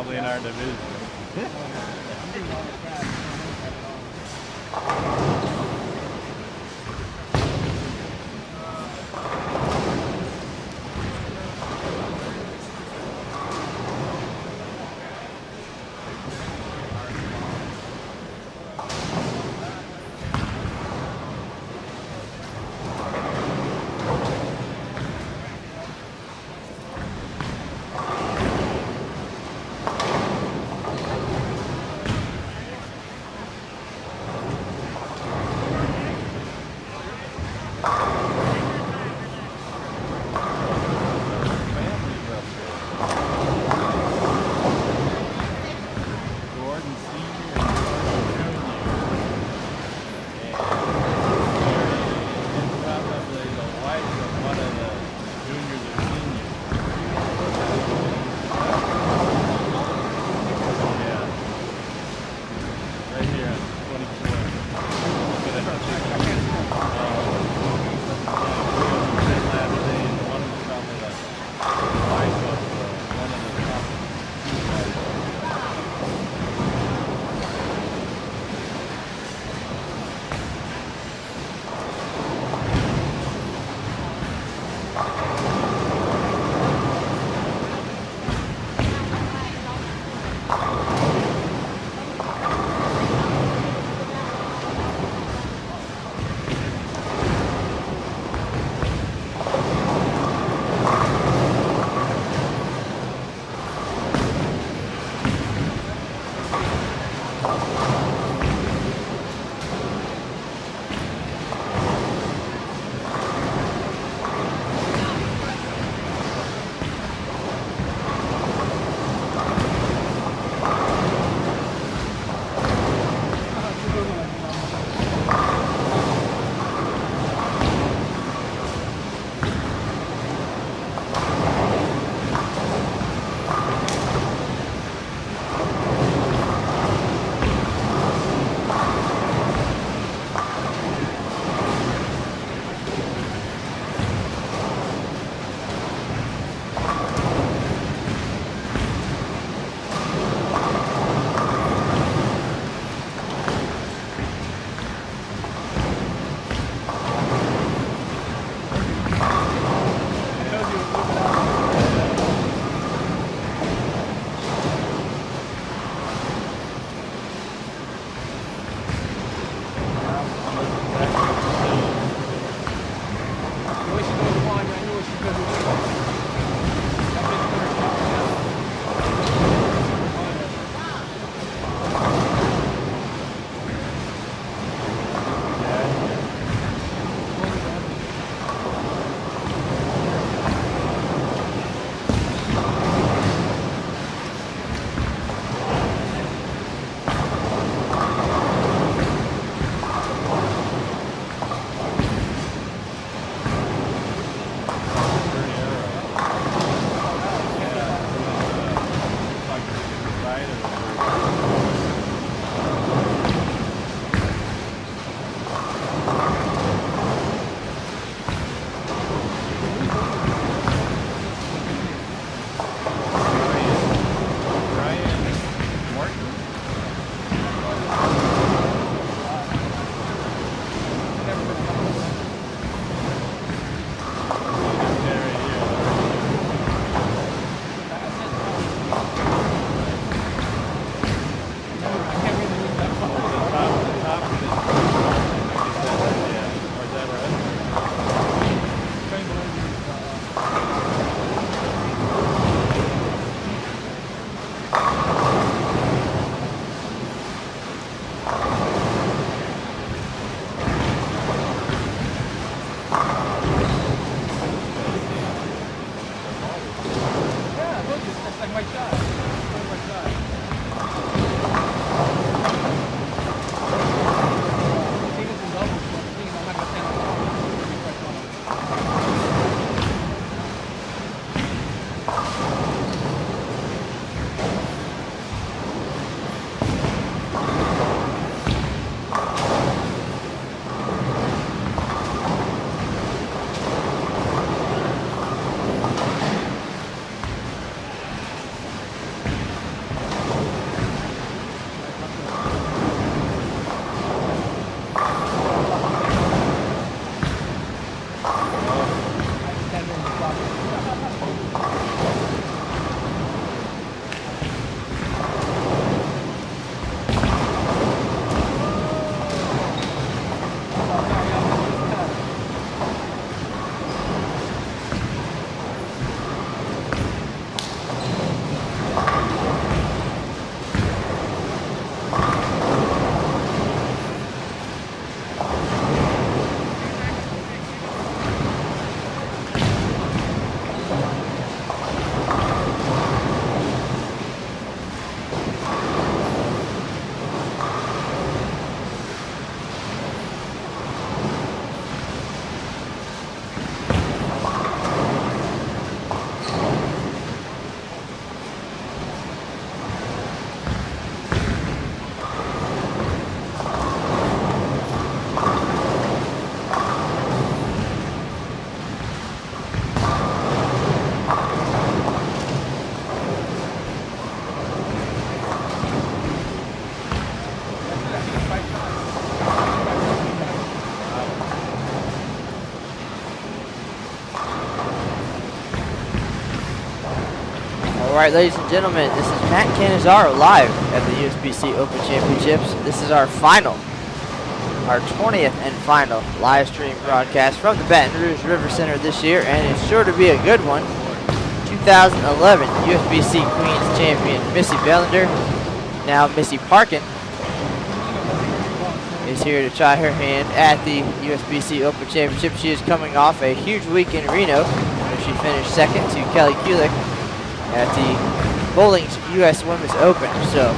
technically in our division. Alright, ladies and gentlemen, this is Matt Cannizzaro live at the USBC Open Championships. This is our final, our 20th and final live stream broadcast from the Baton Rouge River Center this year, and it's sure to be a good one. 2011 USBC Queens champion Missy now Missy Parkin, is here to try her hand at the USBC Open Championship. She is coming off a huge week in Reno, where she finished second to Kelly Kulik at the Bowling's US Women's Open. So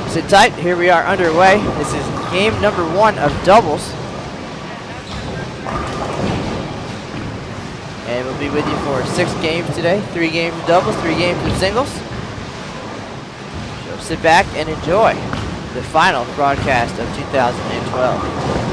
sit tight, here we are underway. This is game number 1 of doubles. And we'll be with you for 6 games today. 3 games of doubles, 3 games of singles. So sit back and enjoy the final broadcast of 2012.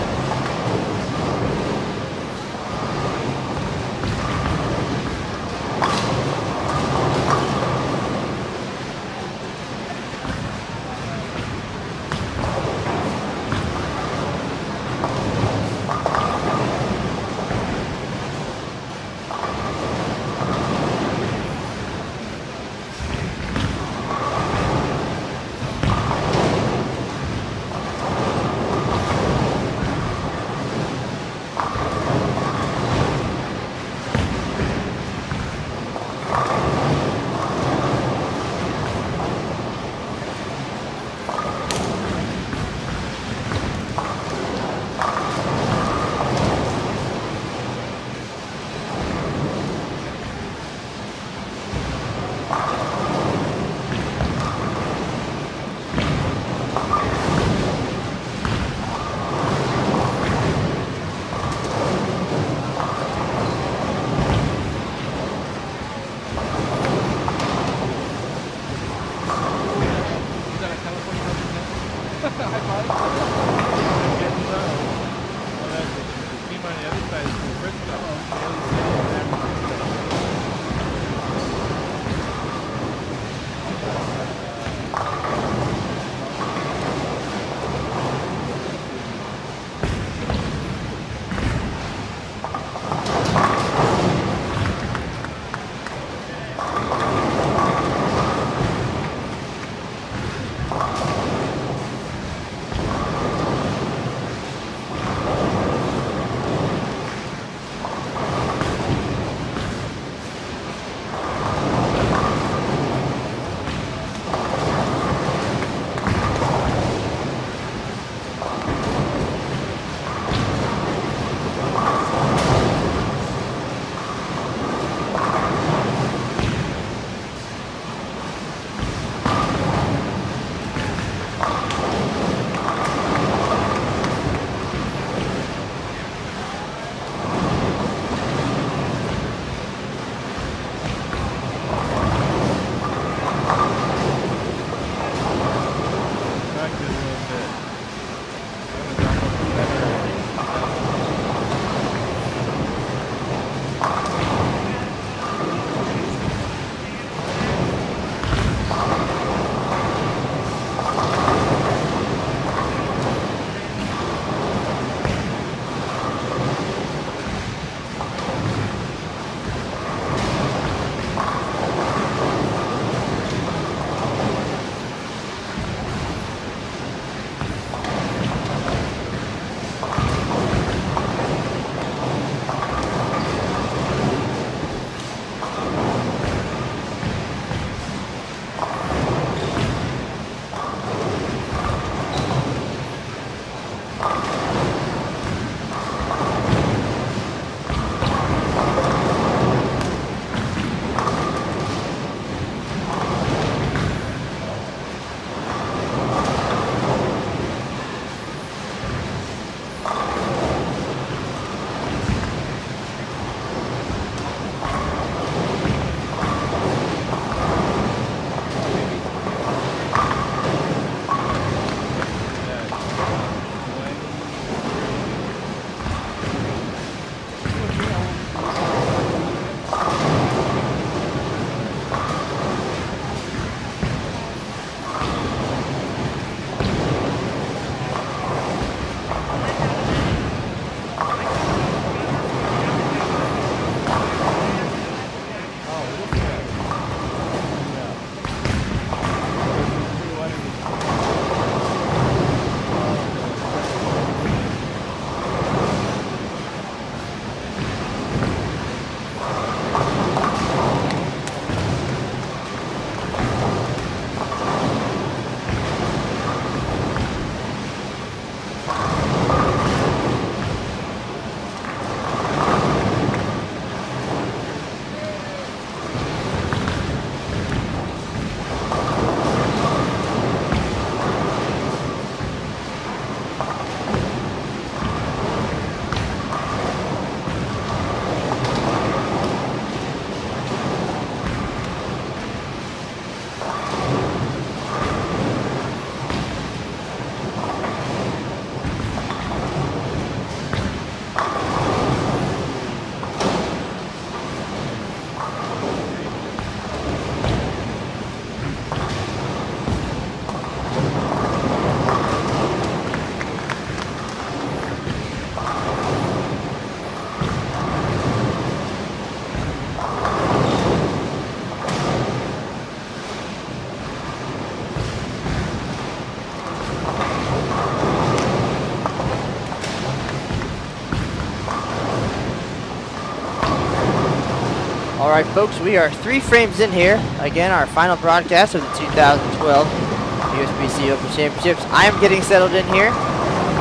All right, folks, we are 3 frames in here. Again, our final broadcast of the 2012 USBC Open Championships. I am getting settled in here,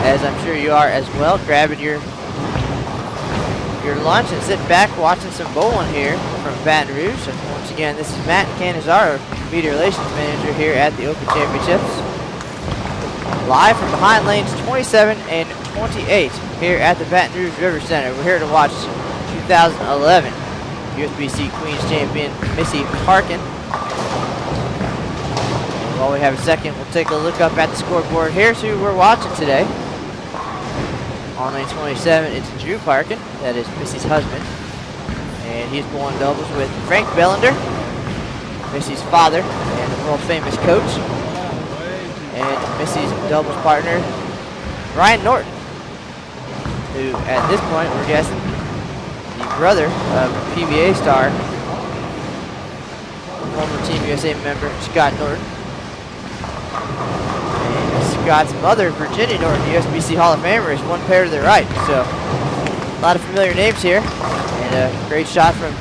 as I'm sure you are as well, grabbing your lunch and sitting back watching some bowling here from Baton Rouge. And once again, this is Matt Canizaro, Media Relations Manager here at the Open Championships. Live from behind lanes 27 and 28 here at the Baton Rouge River Center. We're here to watch 2011 USBC Queens champion Missy Parkin. While we have a second, we'll take a look up at the scoreboard. Here's who we're watching today. On lane 27, it's Drew Parkin, that is Missy's husband. And he's bowling doubles with Frank Bellender, Missy's father, and the world famous coach. And Missy's doubles partner, Ryan Norton, who at this point, we're guessing, the brother of PBA star, former Team USA member Scott Norton. Scott's mother, Virginia Norton, the USBC Hall of Famer, is one pair to the right. So, a lot of familiar names here. And a great shot from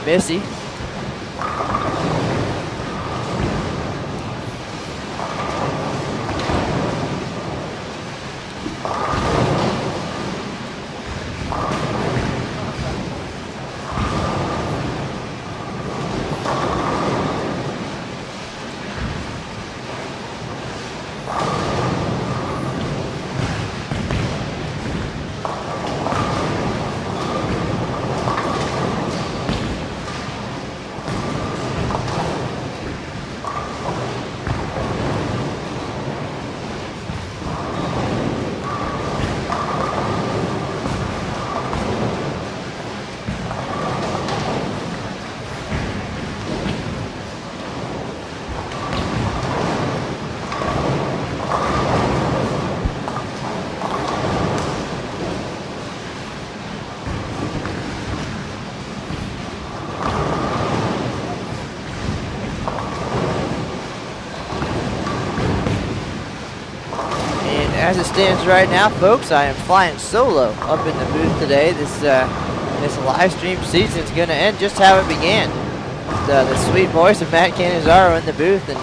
Missy. As it stands right now, folks, I am flying solo up in the booth today. This live stream season is going to end just how it began. The sweet voice of Matt Canizaro in the booth, and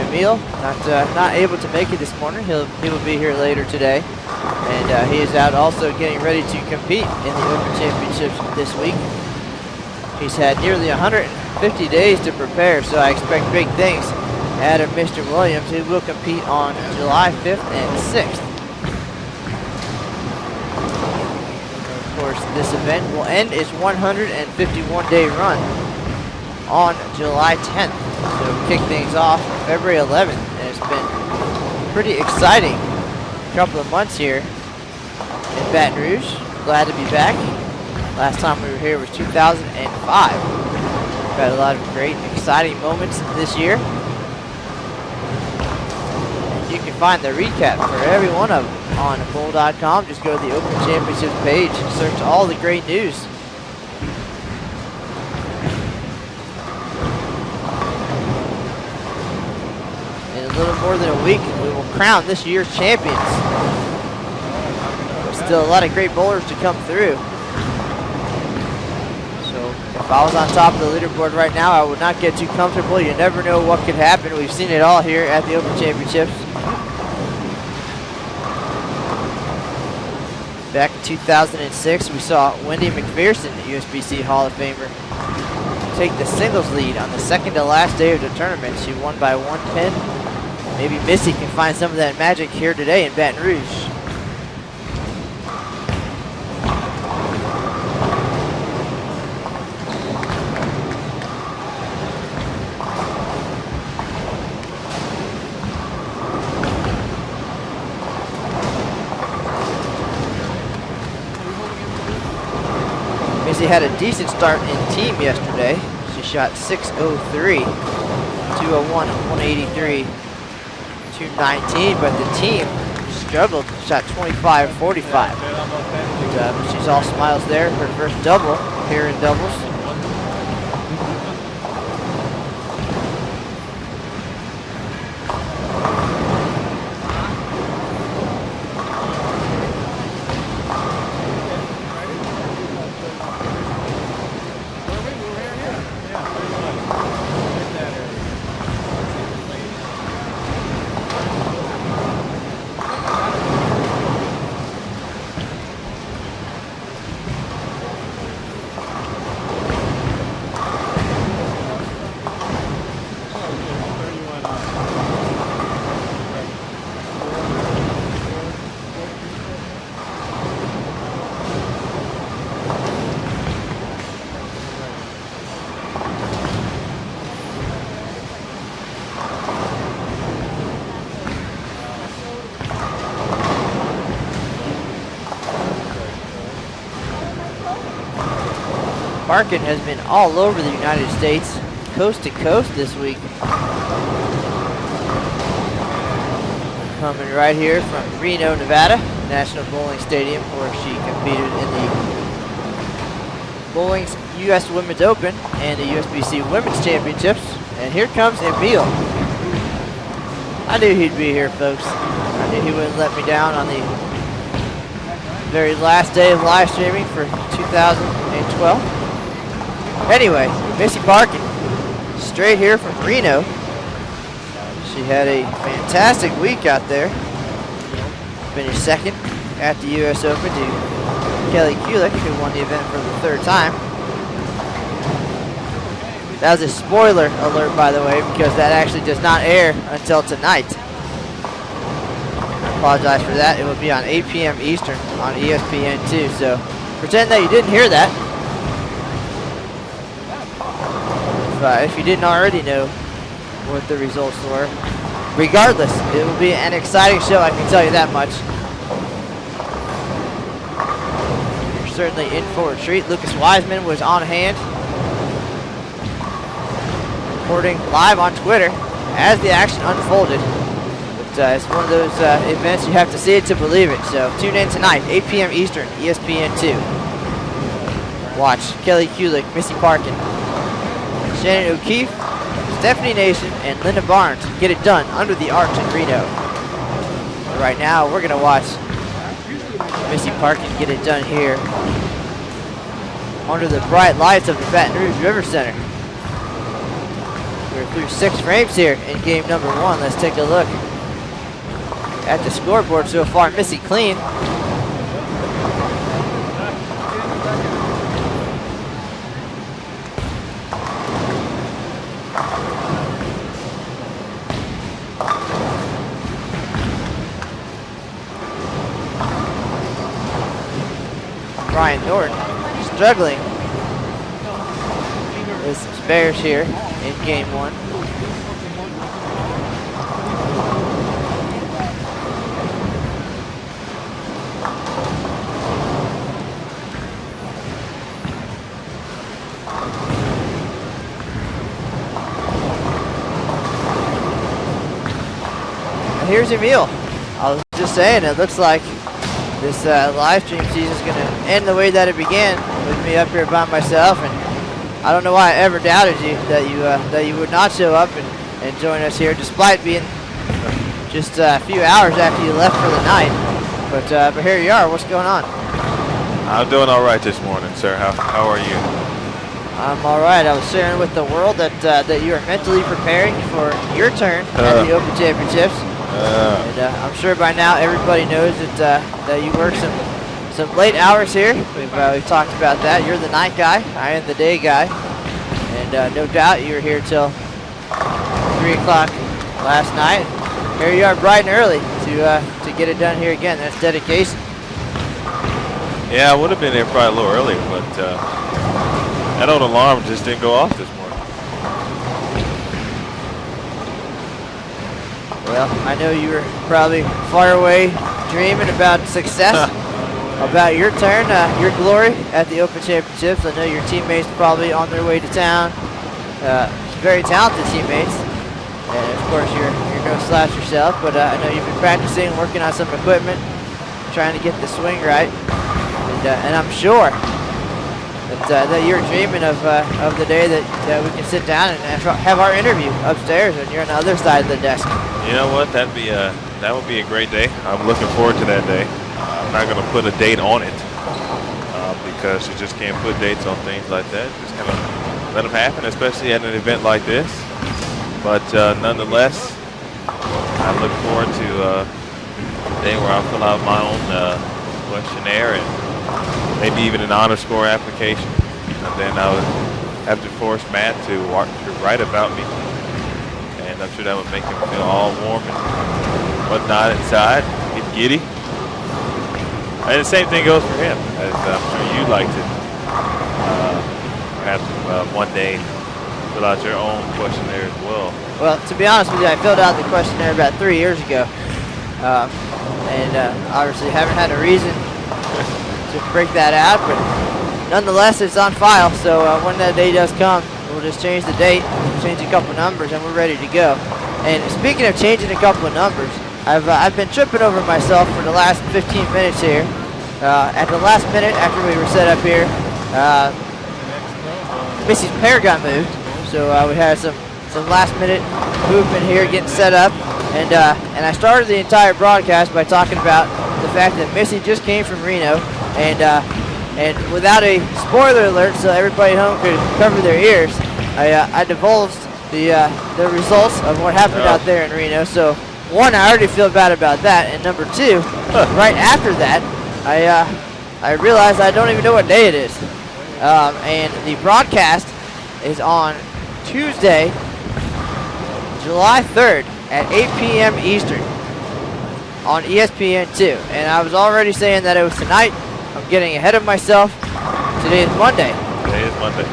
Emil not able to make it this morning. He will be here later today, and he is out also getting ready to compete in the Open Championships this week. He's had nearly 150 days to prepare, so I expect big things out of Mr. Williams, who will compete on July 5th and 6th. Of course, this event will end its 151-day run on July 10th. So we kick things off February 11th, and it's been a pretty exciting couple of months here in Baton Rouge. Glad to be back. Last time we were here was 2005. We've had a lot of great, exciting moments this year. You can find the recap for every one of them on bowl.com. Just go to the Open Championships page and search all the great news. In a little more than a week, we will crown this year's champions. There's still a lot of great bowlers to come through. So if I was on top of the leaderboard right now, I would not get too comfortable. You never know what could happen. We've seen it all here at the Open Championships. Back in 2006, we saw Wendy McPherson, the USBC Hall of Famer, take the singles lead on the second to last day of the tournament. She won by 1 pin. Maybe Missy can find some of that magic here today in Baton Rouge. Missy had a decent start in team yesterday. She shot 603, 201, 183, 219, but the team struggled, shot 25, 45. But she's all smiles there. Her first double here in doubles. Parkin has been all over the United States, coast to coast this week. Coming right here from Reno, Nevada, National Bowling Stadium, where she competed in the bowling's U.S. Women's Open and the USBC Women's Championships. And here comes Emil. I knew he'd be here, folks. I knew he wouldn't let me down on the very last day of live streaming for 2012. Anyway, Missy Parkin, straight here from Reno. She had a fantastic week out there. Finished second at the U.S. Open to Kelly Kulick, who won the event for the third time. That was a spoiler alert, by the way, because that actually does not air until tonight. I apologize for that. It will be on 8 p.m. Eastern on ESPN2, so pretend that you didn't hear that. If you didn't already know what the results were. Regardless, it will be an exciting show, I can tell you that much. You're certainly in for a treat. Lucas Wiseman was on hand, reporting live on Twitter as the action unfolded. But it's one of those events you have to see it to believe it. So tune in tonight, 8 p.m. Eastern, ESPN2. Watch Kelly Kulick, Missy Parkin, Shannon O'Keefe, Stephanie Nation, and Linda Barnes get it done under the arch in Reno. But right now, we're going to watch Missy Parkin get it done here under the bright lights of the Baton Rouge River Center. We're through 6 frames here in game number 1. Let's take a look at the scoreboard so far. Missy clean. Brian Norton struggling with some spares here in game 1. And here's Emil. I was just saying, it looks like this live stream season is going to end the way that it began, with me up here by myself, and I don't know why I ever doubted you that you would not show up and join us here, despite being just a few hours after you left for the night. But here you are. What's going on? I'm doing all right this morning, sir. How are you? I'm all right. I was sharing with the world that you are mentally preparing for your turn at the Open Championships. And I'm sure by now everybody knows that you work some late hours here. We've talked about that. You're the night guy. I am the day guy. And no doubt you were here till 3 o'clock last night. Here you are bright and early to get it done here again. That's dedication. Yeah, I would have been there probably a little earlier, but that old alarm just didn't go off this morning. Well, I know you were probably far away dreaming about success, about your turn, your glory at the Open Championships. I know your teammates probably on their way to town. Very talented teammates. And of course, you're no slouch yourself, but I know you've been practicing, working on some equipment, trying to get the swing right. And I'm sure that you're dreaming of the day that we can sit down and have our interview upstairs, and you're on the other side of the desk. You know what? That would be a great day. I'm looking forward to that day. I'm not going to put a date on it because you just can't put dates on things like that. Just kind of let them happen, especially at an event like this. But nonetheless, I look forward to a day where I'll fill out my own questionnaire and maybe even an honor score application. And then I would have to force Matt to write about me. And I'm sure that would make him feel all warm and whatnot inside, get giddy. And the same thing goes for him, as I'm sure you'd like to perhaps one day fill out your own questionnaire as well. Well, to be honest with you, I filled out the questionnaire about 3 years ago. And obviously haven't had a reason to break that out, but nonetheless, it's on file. So when that day does come, we'll just change the date, change a couple numbers, and we're ready to go. And speaking of changing a couple of numbers, I've been tripping over myself for the last 15 minutes here. At the last minute, after we were set up here, Missy's pair got moved, so we had some last minute movement here, getting set up, and I started the entire broadcast by talking about the fact that Missy just came from Reno, and without a spoiler alert, so everybody at home could cover their ears, I divulged the results of what happened out there in Reno. So one, I already feel bad about that, and number two, right after that, I realized I don't even know what day it is. And the broadcast is on Tuesday, July 3rd at 8 p.m. Eastern on ESPN2. And I was already saying that it was tonight. I'm getting ahead of myself. Today is Monday. Today is Monday.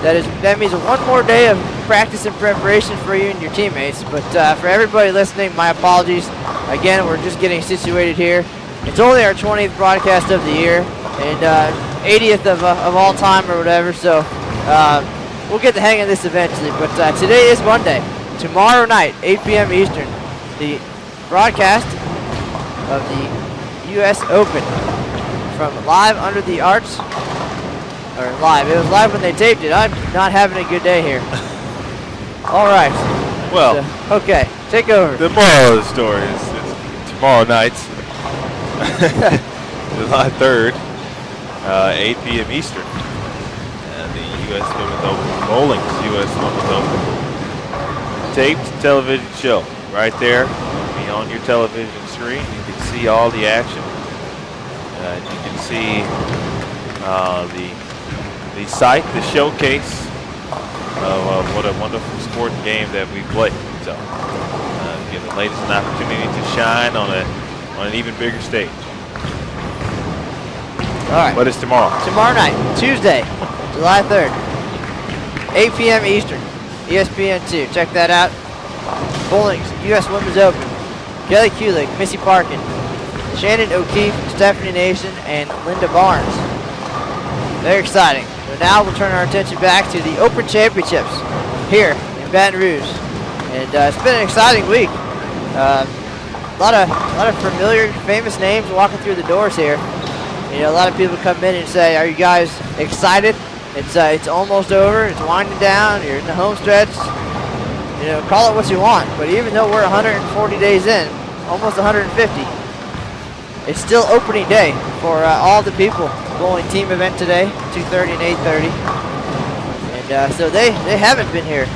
That means one more day of practice and preparation for you and your teammates. But for everybody listening, my apologies. Again, we're just getting situated here. It's only our 20th broadcast of the year and 80th of all time or whatever. So we'll get the hang of this eventually. But today is Monday. Tomorrow night, 8 p.m. Eastern, the broadcast of the U.S. Open from Live Under the Arch. Or live. It was live when they taped it. I'm not having a good day here. All right. Well, so, okay. Take over. The moral of the story is tomorrow night, July 3rd, 8 p.m. Eastern, the U.S. Women's Open, bowling's U.S. Women's Open taped television show right there. It'll be on your television screen. You can see all the action. You can see the site, the showcase of what a wonderful sporting game that we play. So, give the ladies an opportunity to shine on an even bigger stage. All right. What is tomorrow? Tomorrow night, Tuesday, July 3rd, 8 p.m. Eastern, ESPN2. Check that out. Bowling's U.S. Women's Open. Kelly Kulik, Missy Parkin, Shannon O'Keefe, Stephanie Nason, and Linda Barnes. Very exciting. So now we'll turn our attention back to the Open Championships here in Baton Rouge. And it's been an exciting week. A lot of familiar, famous names walking through the doors here. You know, a lot of people come in and say, "Are you guys excited?" It's almost over. It's winding down. You're in the home stretch. You know, call it what you want. But even though we're 140 days in, almost 150, it's still opening day for all the people. Bowling team event today, 2:30 and 8:30. And so they haven't been here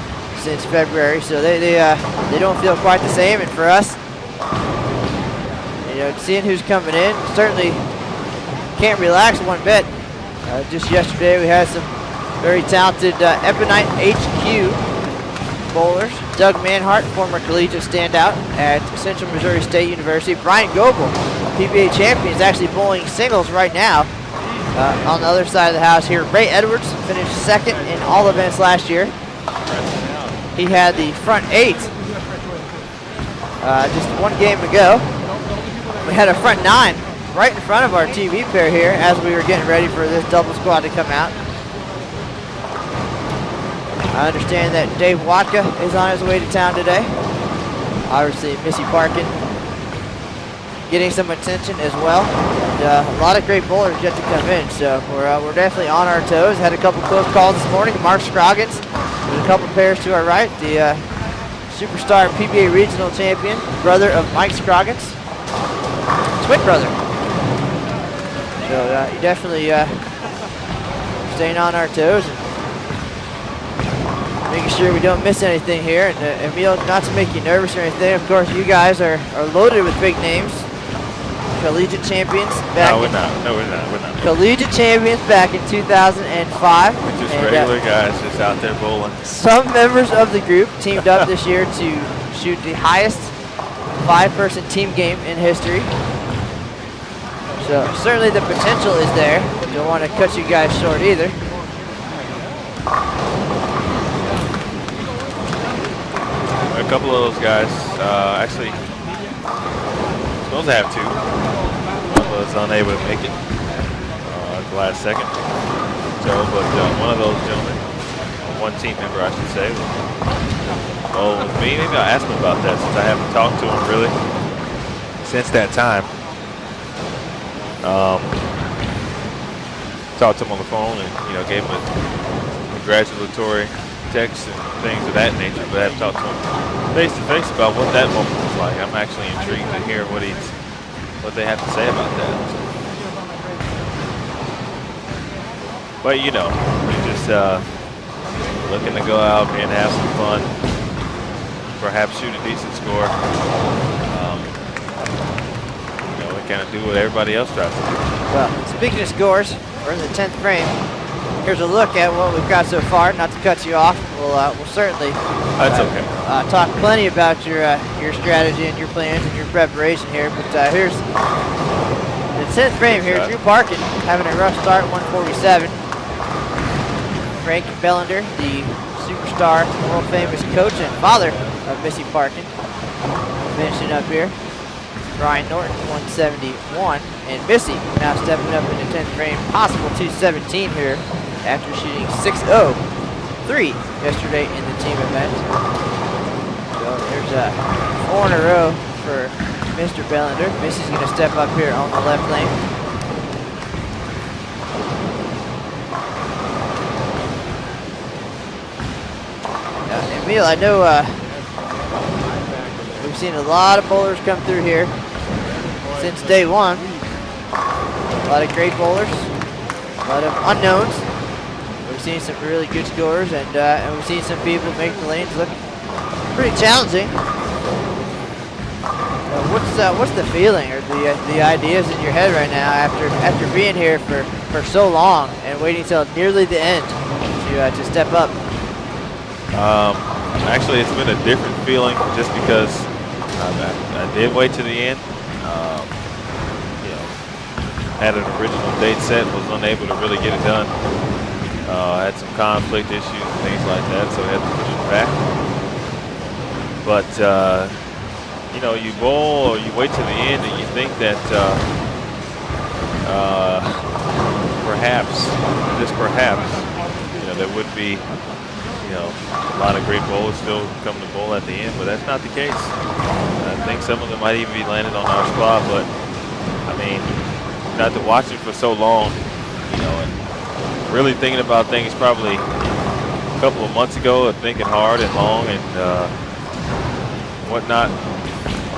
since February, so they don't feel quite the same. And for us, you know, seeing who's coming in, certainly can't relax one bit. Just yesterday we had some very talented Ebonite HQ bowlers. Doug Manhart, former collegiate standout at Central Missouri State University. Brian Goebel, PBA champion, is actually bowling singles right now on the other side of the house here. Ray Edwards finished second in all events last year. He had the front eight just one game ago. We had a front nine right in front of our TV pair here as we were getting ready for this double squad to come out. I understand that Dave Watka is on his way to town today. Obviously, Missy Parkin getting some attention as well. And, a lot of great bowlers yet to come in, so we're definitely on our toes. Had a couple close calls this morning. Mark Scroggins, there's a couple pairs to our right. The superstar PBA regional champion, brother of Mike Scroggins, twin brother. So you definitely staying on our toes and making sure we don't miss anything here. And Emil, not to make you nervous or anything, of course you guys are loaded with big names. Collegiate champions back. No, we're not. Collegiate champions back in 2005. We're just regular guys just out there bowling. Some members of the group teamed up this year to shoot the highest 5-person team game in history. So certainly the potential is there. Don't want to cut you guys short either. A couple of those guys, actually, supposed to have two. One was unable to make it at the last second. so, but one of those gentlemen, one team member, I should say, well, with me, maybe I'll ask him about that since I haven't talked to him really since that time. Talked to him on the phone and, you know, gave him a congratulatory text and things of that nature, but I haven't talked to him face to face about what that moment was like. I'm actually intrigued to hear what they have to say about that. But you know, we're just looking to go out and have some fun, perhaps shoot a decent score. You know, we kind of do what everybody else tries to do. Well, speaking of scores, we're in the 10th frame. Here's a look at what we've got so far. Not to cut you off, we'll certainly That's okay. Talk plenty about your strategy and your plans and your preparation here. But here's the 10th frame here. Drew Parkin having a rough start, 147. Frank Bellander, the superstar, world famous coach and father of Missy Parkin, finishing up here. Ryan Norton, 171, and Missy now stepping up into 10th frame, possible 217 here after shooting 6-0-3 yesterday in the team event. So there's 4 in a row for Mr. Bellander. Missy's going to step up here on the left lane. Emil, I know we've seen a lot of bowlers come through here since day one. A lot of great bowlers, a lot of unknowns. We've seen some really good scorers, and we've seen some people make the lanes look pretty challenging. What's the feeling or the ideas in your head right now after being here for so long and waiting till nearly the end to step up? Actually, it's been a different feeling just because I did wait to the end. You know, had an original date set, was unable to really get it done. Had some conflict issues and things like that, so I had to push it back. But you know, you bowl or you wait to the end, and you think that perhaps, just perhaps, you know, there would be, you know, a lot of great bowlers still come to bowl at the end, but that's not the case. I think some of them might even be landed on our squad, but I mean, after watching for so long, you know, and really thinking about things probably a couple of months ago, and thinking hard and long and whatnot.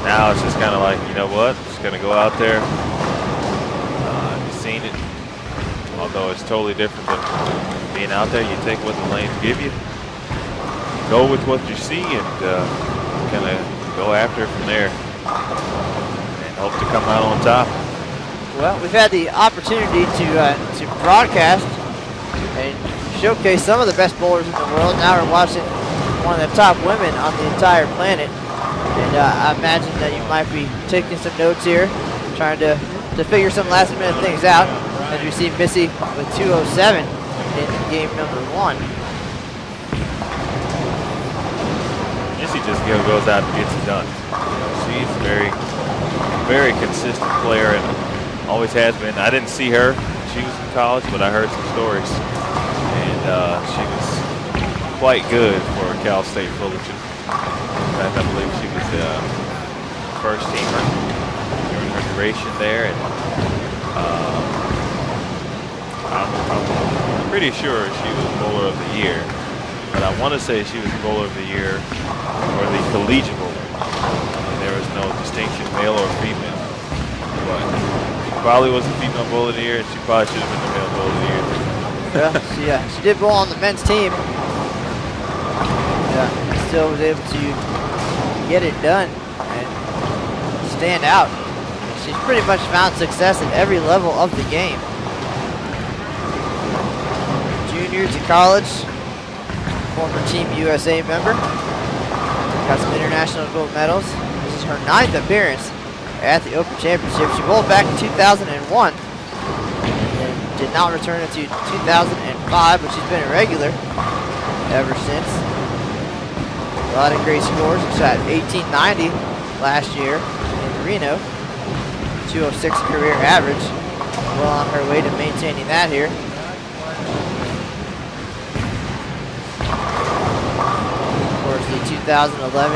Now it's just kind of like, you know what, just gonna go out there. You've seen it, although it's totally different than being out there. You take what the lanes give you, go with what you see, and kind of go after it from there and hope to come out on top. Well, we've had the opportunity to broadcast and showcase some of the best bowlers in the world. Now we're watching one of the top women on the entire planet, and I imagine that you might be taking some notes here, trying to figure some last minute things out as we see Missy with 207 in game number 1. Missy just goes out and gets it done. You know, she's a very, very consistent player and always has been. I didn't see her when she was in college, but I heard some stories, and she was quite good for Cal State Fullerton. In fact, I believe she was the first teamer during her duration there, and I'm pretty sure she was bowler of the year, but I want to say she was bowler of the year or the collegiate bowler. There was no distinction, male or female, but she probably was the female bowler of the year, and she probably should have been the male bowler of the year. Well, she did bowl on the men's team. Still was able to get it done and stand out. She's pretty much found success at every level of the game. Junior to college, former Team USA member. Got some international gold medals. This is her 9th appearance at the Open Championships. She bowled back in 2001 and did not return until 2005, but she's been a regular ever since. A lot of great scores. She shot 1890 last year in Reno. 206 career average. Well on her way to maintaining that here. 2011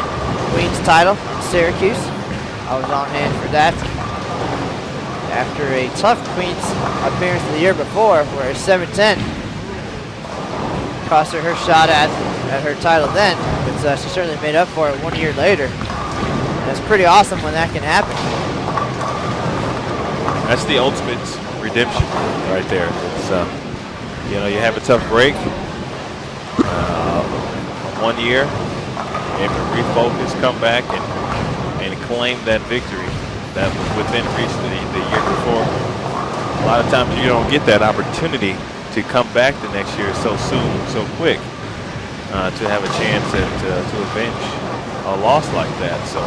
Queens title in Syracuse. I was on hand for that. After a tough Queens appearance the year before, where a 7-10 cost her shot at her title then, but she certainly made up for it 1 year later. And it's pretty awesome when that can happen. That's the ultimate redemption right there. It's you know, you have a tough break, 1 year, able to refocus, come back, and claim that victory that was within reach the year before. A lot of times you don't get that opportunity to come back the next year so soon, so quick, to have a chance to avenge a loss like that. So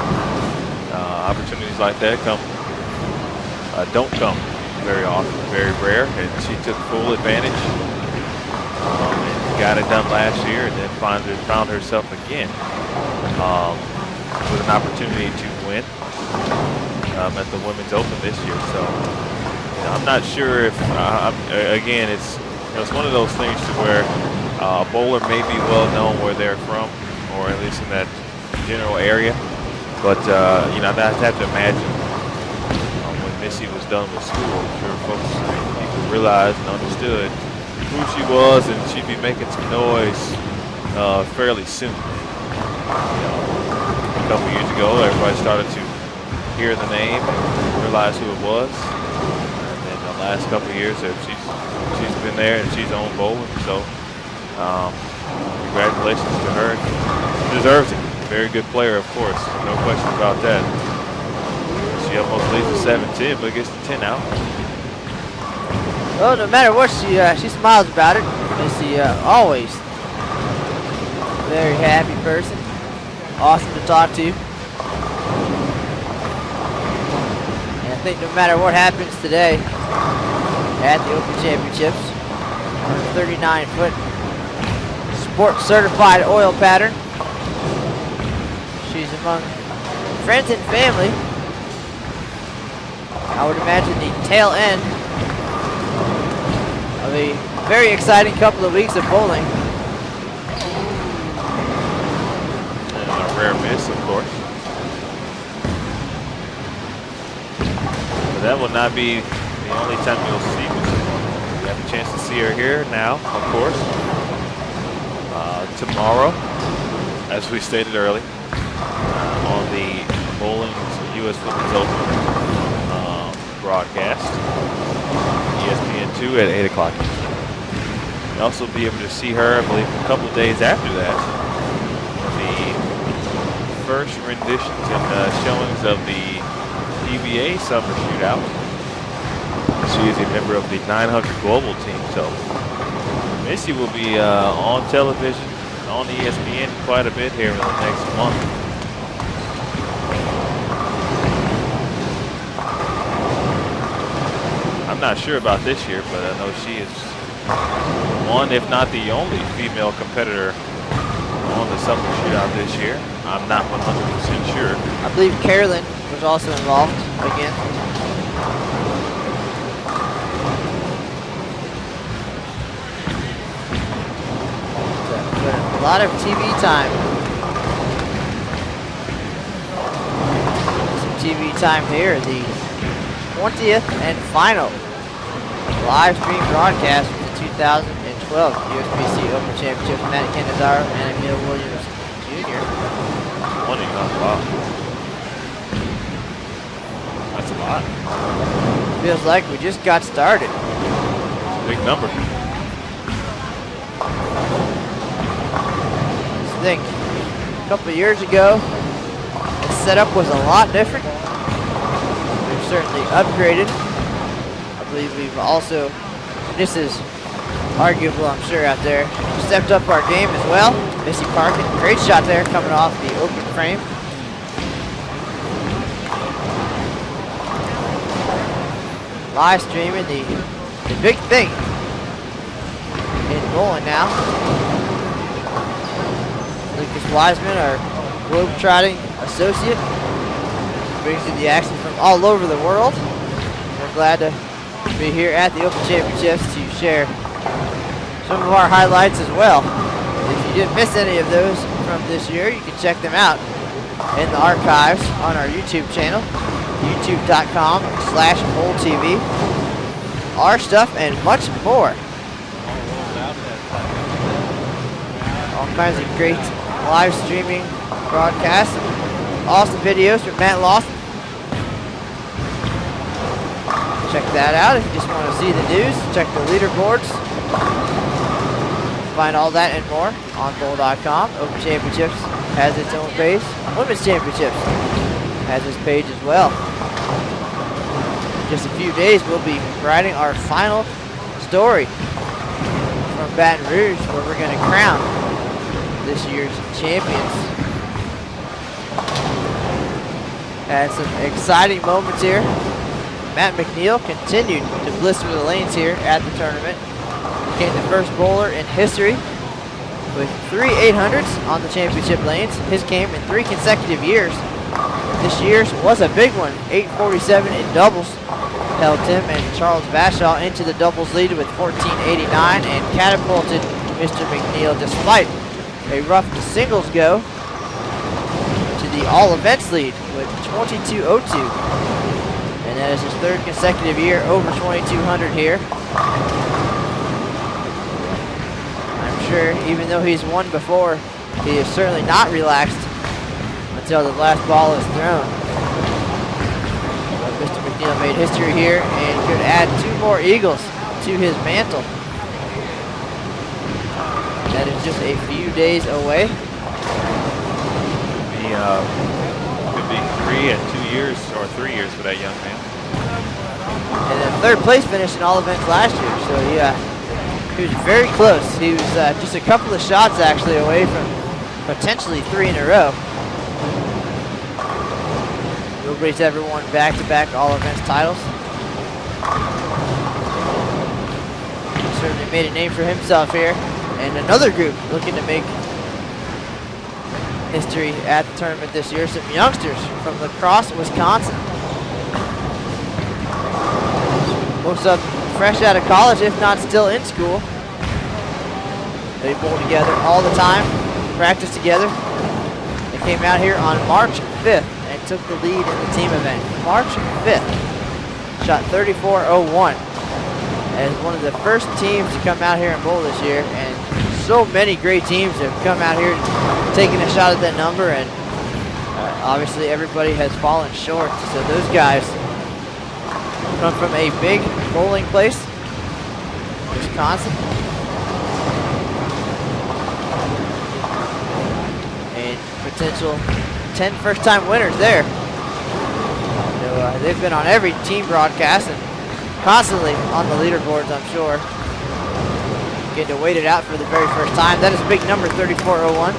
opportunities like that don't come very often, very rare, and she took full advantage and got it done last year, and then found herself again with an opportunity to win at the Women's Open this year. So I'm not sure if again, it's one of those things to where a bowler may be well known where they're from, or at least in that general area, but you know, I'd have to imagine when Missy was done with school, I'm sure people realized and understood who she was, and she'd be making some noise fairly soon. You know, a couple years ago, everybody started to hear the name and realize who it was. And then the last couple of years, she's been there and she's on bowling. So congratulations to her. She deserves it. Very good player, of course. No question about that. She almost leads the 7-10, but gets the 10 out. Well, no matter what, she smiles about it. Missy always very happy person. Awesome to talk to. And I think no matter what happens today at the Open Championships, on a 39-foot sport certified oil pattern, she's among friends and family. I would imagine the tail end of a very exciting couple of weeks of bowling. And a rare miss, of course. But that will not be the only time you'll see Missy. You have a chance to see her here now, of course. Tomorrow, as we stated earlier, on the Bowling U.S. Women's Open broadcast, ESPN2 at 8 o'clock. You'll also be able to see her, I believe, a couple of days after that, the first renditions and showings of the PBA Summer Shootout. She is a member of the 900 Global team, so Missy will be on television, on ESPN quite a bit here in the next month. I'm not sure about this year, but I know she is one, if not the only female competitor on the Summer Shootout this year. I'm not 100% sure. I believe Carolyn was also involved again. A lot of TV time. Some TV time here, the 20th and final live stream broadcast of the 2012 USBC Open Championships. Matt Canizaro and Emil Williams Jr. 20, wow. That's a lot. Feels like we just got started. Big number. I think a couple of years ago, the setup was a lot different. We've certainly upgraded. I believe we've also, this is arguable, I'm sure, out there, stepped up our game as well. Missy Parkin, great shot there coming off the open frame. Live streaming, the big thing in bowling now. Lucas Wiseman, our globe-trotting associate, brings you the action from all over the world. We're glad to be here at the Open Championships to share some of our highlights as well. If you didn't miss any of those, from this year, you can check them out in the archives on our YouTube channel, youtube.com/BowlTV. Our stuff and much more. All kinds of great live streaming broadcasts, awesome videos from Matt Lawson. Check that out if you just want to see the news. Check the leaderboards. Find all that and more on bowl.com. Open Championships has its own page. Women's Championships has its page as well. In just a few days, we'll be writing our final story from Baton Rouge, where we're going to crown this year's champions. Had some exciting moments here. Matt McNeil continued to blister the lanes here at the tournament. Became the first bowler in history with 3 800s on the championship lanes. His came in 3 consecutive years. This year's was a big one. 847 in doubles held him and Charles Vashaw into the doubles lead with 1489 and catapulted Mr. McNeil, despite a rough singles go, to the all events lead with 2202. And that is his 3rd consecutive year over 2200 here. I'm sure even though he's won before, he is certainly not relaxed until the last ball is thrown. But Mr. McNeil made history here and could add 2 more eagles to his mantle. That is just a few days away. Could be 3 and 2 years, or 3 years for that young man. And a 3rd place finish in all events last year, so yeah, he was very close. He was just a couple of shots actually away from potentially 3 in a row. Nobody's ever won back-to-back all events titles. He certainly made a name for himself here. And another group looking to make history at the tournament this year, some youngsters from La Crosse, Wisconsin. Most of them fresh out of college, if not still in school. They bowl together all the time, practice together. They came out here on March 5th and took the lead in the team event. March 5th, shot 34.01. As one of the first teams to come out here and bowl this year, and so many great teams have come out here taking a shot at that number, and obviously everybody has fallen short. So those guys come from a big bowling place, Wisconsin, and potential 10 first-time winners there. So they've been on every team broadcast and constantly on the leaderboards, I'm sure. Getting to wait it out for the very first time. That is big number 34.01.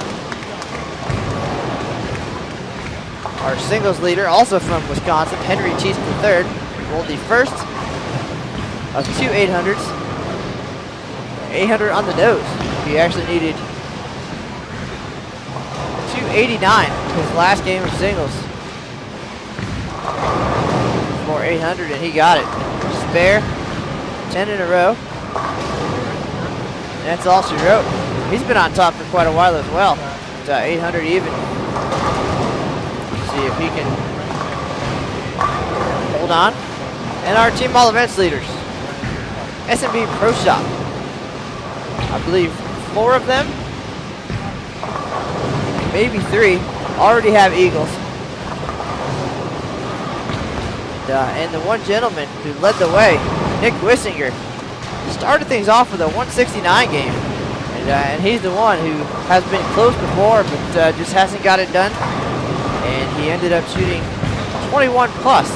Our singles leader, also from Wisconsin, Henry Cheese III, rolled the first of 2 800s. 800 on the nose. He actually needed 289 his last game of singles for 800, and he got it. Spare, 10 in a row. That's all she wrote. He's been on top for quite a while as well. It's 800 even. See if he can hold on. And our team all events leaders, S&B Pro Shop. I believe 4 of them, maybe 3, already have eagles. And the one gentleman who led the way, Nick Wissinger, started things off with a 169 game. And he's the one who has been close before, but just hasn't got it done. And he ended up shooting 21 plus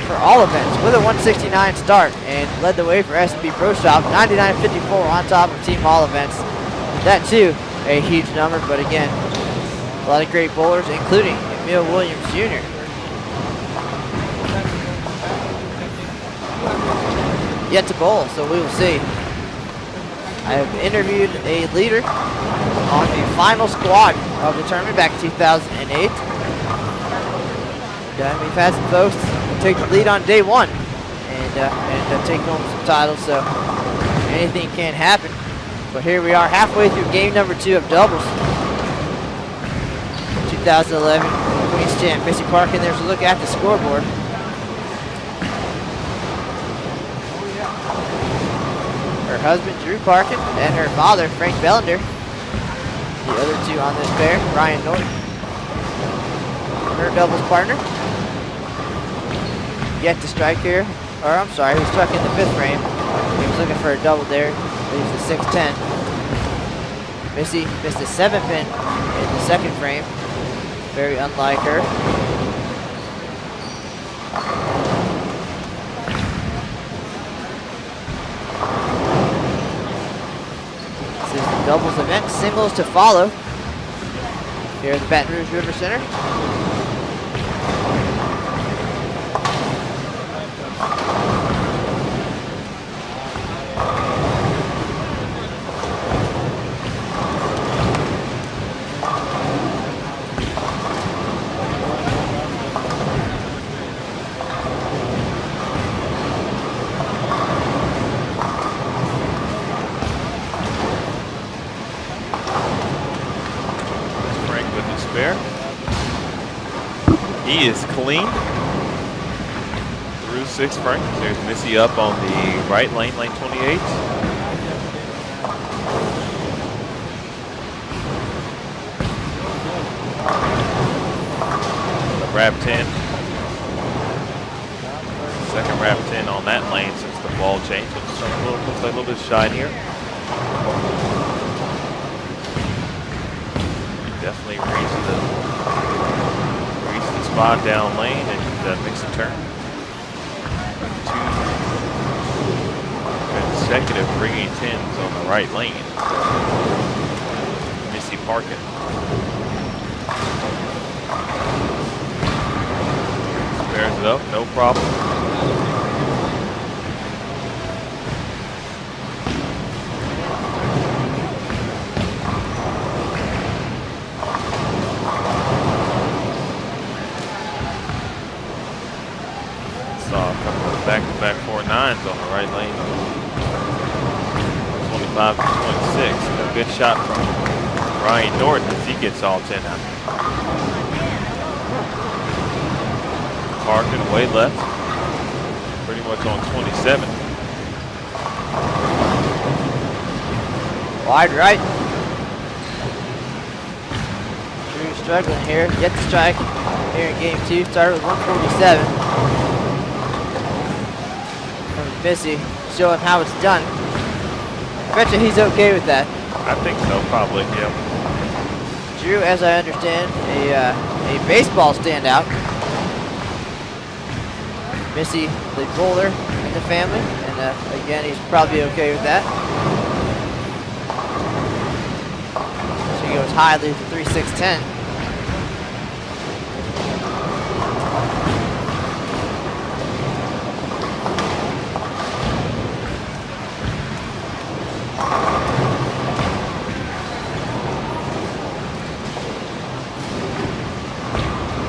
for all events with a 169 start and led the way for S&B Pro Shop, 99.54 on top of team all events. That too, a huge number, but again, a lot of great bowlers, including Emil Williams Jr. Yet to bowl, so we will see. I have interviewed a leader on the final squad of the tournament back in 2008. And we've had some folks take the lead on day 1 and take home some titles, so anything can happen. But here we are halfway through game number 2 of doubles. 2011 Queens champ Missy Parkin. There's a look at the scoreboard. Her husband, Drew Parkin, and her father, Frank Bellender. The other two on this pair, Ryan Norton, her doubles partner. Yet to strike here, or I'm sorry, he struck in the 5th frame. He was looking for a double there, leaves the 6-10. Missy missed a 7-pin in the 2nd frame, very unlike her. This is the doubles event, singles to follow here at the Baton Rouge River Center. He is clean through 6 frames. There's Missy up on the right lane, lane 28. The wrap 10. Second wrap 10 on that lane since the ball changed. Looks like a little bit shinier. Definitely reads the spot down lane and makes a turn. 2 consecutive ringing 10s on the right lane. Missy Parkin. Spares it up, no problem. Back-to-back 4-9s on the right lane. 25 to 26. A good shot from Ryan Norton as he gets all 10 out. Parkin way left. Pretty much on 27. Wide right. Drew struggling here. Yet to strike here in game 2. Started with 147. Missy showing how it's done. I bet you he's okay with that. I think so, probably, yeah. Drew, as I understand, a baseball standout. Missy, the bowler in the family, and again, he's probably okay with that. She goes high, leaves the 3-6-10.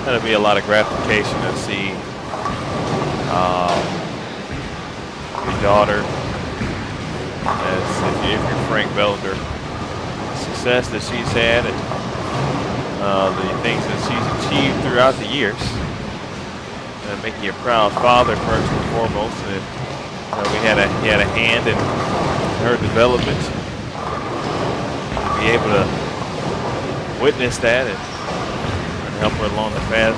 That'll be a lot of gratification to see your daughter, as if you're Frank Bellender, the success that she's had and the things that she's achieved throughout the years, making you a proud father first and foremost. And he had a hand in her development. To be able to witness that and help her along the path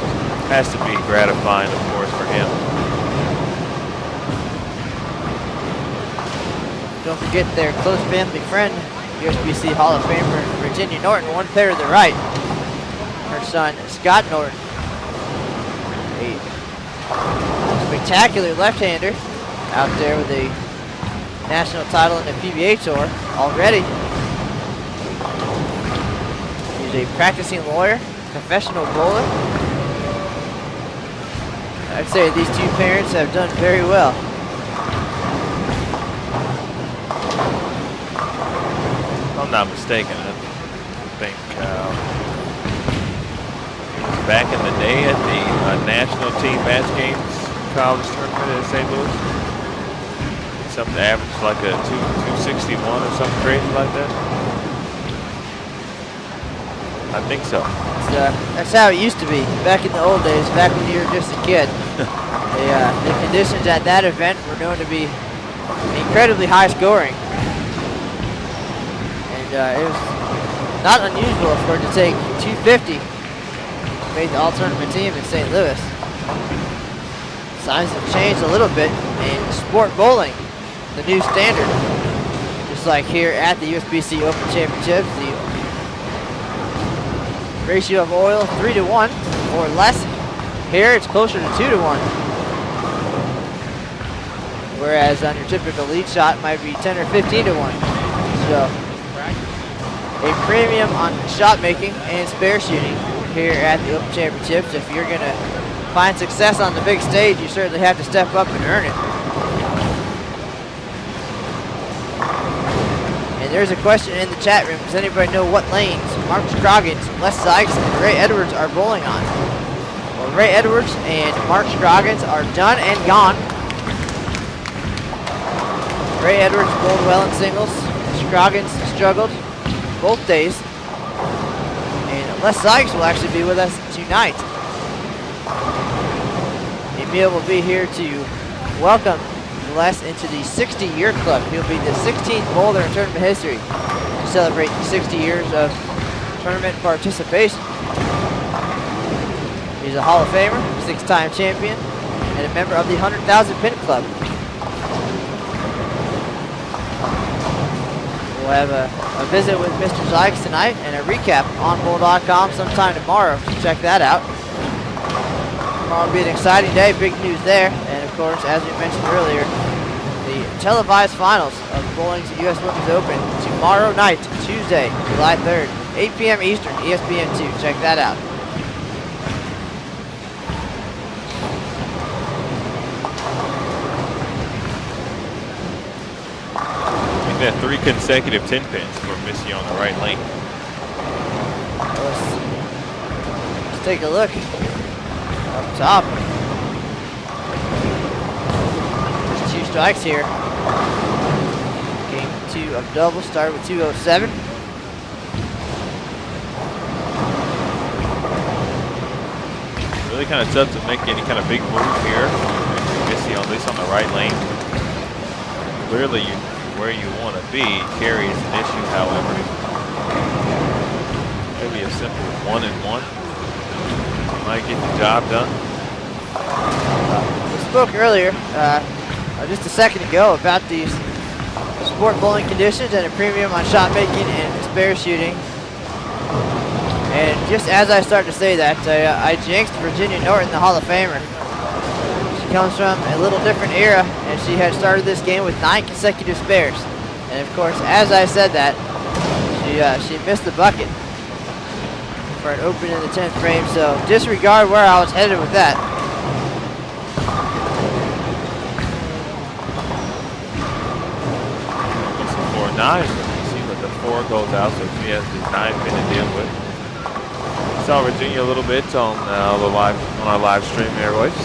has to be gratifying, of course, for him. Don't forget their close family friend, USBC Hall of Famer Virginia Norton, one pair to the right. Her son, Scott Norton, a spectacular left-hander out there with a national title in the PBA Tour already. He's a practicing lawyer, professional bowler. I'd say these two parents have done very well. If I'm not mistaken, I think back in the day at the national team match games college tournament in St. Louis, something average like a 261 or something crazy like that. I think so. That's how it used to be back in the old days, back when you were just a kid. The conditions at that event were known to be incredibly high scoring. And it was not unusual for it to take 250 to make the all-tournament team in St. Louis. Signs have changed a little bit in sport bowling, the new standard. Just like here at the USBC Open Championships, the ratio of oil 3-to-1 or less. Here it's closer to 2-to-1. Whereas on your typical lead shot might be 10 or 15-to-1. So a premium on shot making and spare shooting here at the Open Championships. If you're going to find success on the big stage, you certainly have to step up and earn it. And there's a question in the chat room. Does anybody know what lanes Mark Scroggins, Les Sykes, and Ray Edwards are bowling on? Well, Ray Edwards and Mark Scroggins are done and gone. Ray Edwards bowled well in singles. Scroggins struggled both days. And Les Sykes will actually be with us tonight. Emil will be here to welcome Les into the 60-year club. He'll be the 16th bowler in tournament history to celebrate 60 years of tournament participation. He's a Hall of Famer, 6-time champion, and a member of the 100,000 Pin Club. We'll have a visit with Mr. Sykes tonight and a recap on bowl.com sometime tomorrow, so check that out. Tomorrow will be an exciting day, big news there. And of course, as we mentioned earlier, the televised finals of bowling's US Women's Open tomorrow night, Tuesday, July 3rd, 8 p.m. Eastern, ESPN 2. Check that out. We've had 3 consecutive 10 pins for Missy on the right lane. Let's take a look. Up top. There's 2 strikes here. Game 2 of double started with 207. Really kind of tough to make any kind of big move here. Missy on this on the right lane. Clearly where you want to be. Carry is an issue, however. Maybe a simple 1-and-1. Might get the job done. We spoke earlier, just a second ago, about these sport bowling conditions and a premium on shot making and spare shooting. And just as I start to say that, I jinxed Virginia Norton, the Hall of Famer. She comes from a little different era, and she had started this game with 9 consecutive spares. And of course, as I said that, she missed the bucket for an open in the 10th frame, so disregard where I was headed with that. It's a 4-9 for Missy, but the 4 goes out, so she has the 9 pin to deal with. Saw Virginia a little bit on our live stream airwaves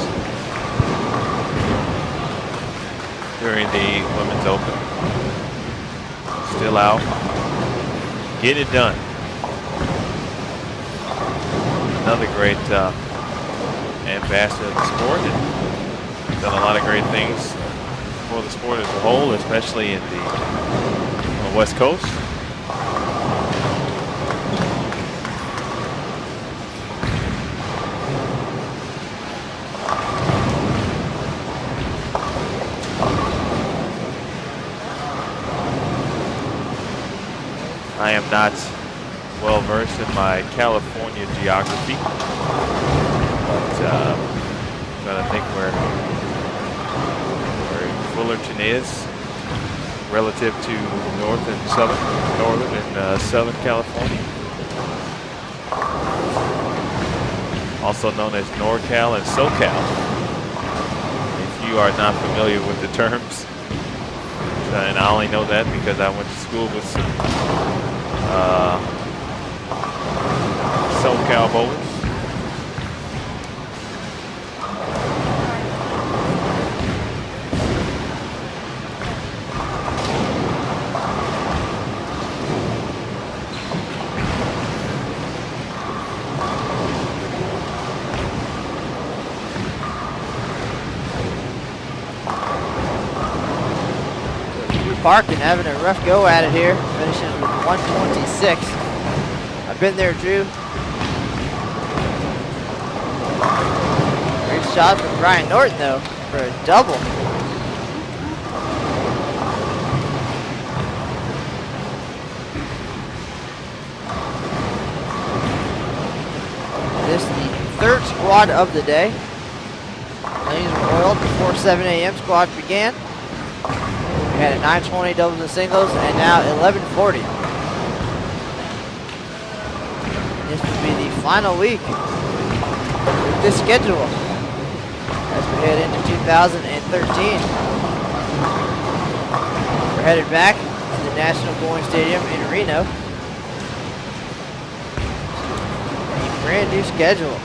during the Women's Open. Still out, get it done. Another great ambassador of the sport, and done a lot of great things for the sport as a whole, especially in the on the West Coast. I am not well versed in my California geography, but I'm trying to think where Fullerton is relative to northern and southern California, also known as NorCal and SoCal. If you are not familiar with the terms, and I only know that because I went to school with some SoCal bowlers. Parkin having a rough go at it here, finishing with 126. I've been there, Drew. Great shot from Brian Norton, though, for a double. This is the third squad of the day. Lanes were oiled before 7 a.m. squad began. We had a 9:20 doubles and singles, and now 11:40. This will be the final week with this schedule as we head into 2013. We're headed back to the National Bowling Stadium in Reno. Brand new schedule.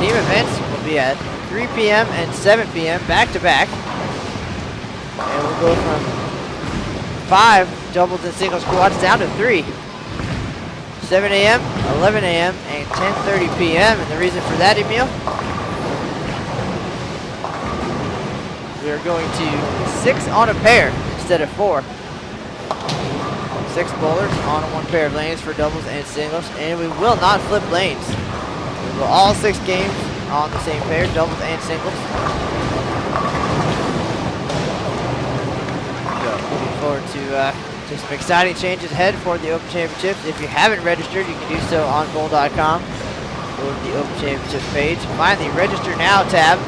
Team events will be at 3 p.m. and 7 p.m. back to back. And we'll go from 5 doubles and single squads down to 3. 7 a.m., 11 a.m., and 10:30 p.m. And the reason for that, Emil? We are going to 6 on a pair instead of 4. 6 bowlers on 1 pair of lanes for doubles and singles, and we will not flip lanes. We will all 6 games on the same pair, doubles and singles. So, looking forward to just some exciting changes ahead for the Open Championships. If you haven't registered, you can do so on bowl.com. Go to the Open Championships page, find the Register Now tab,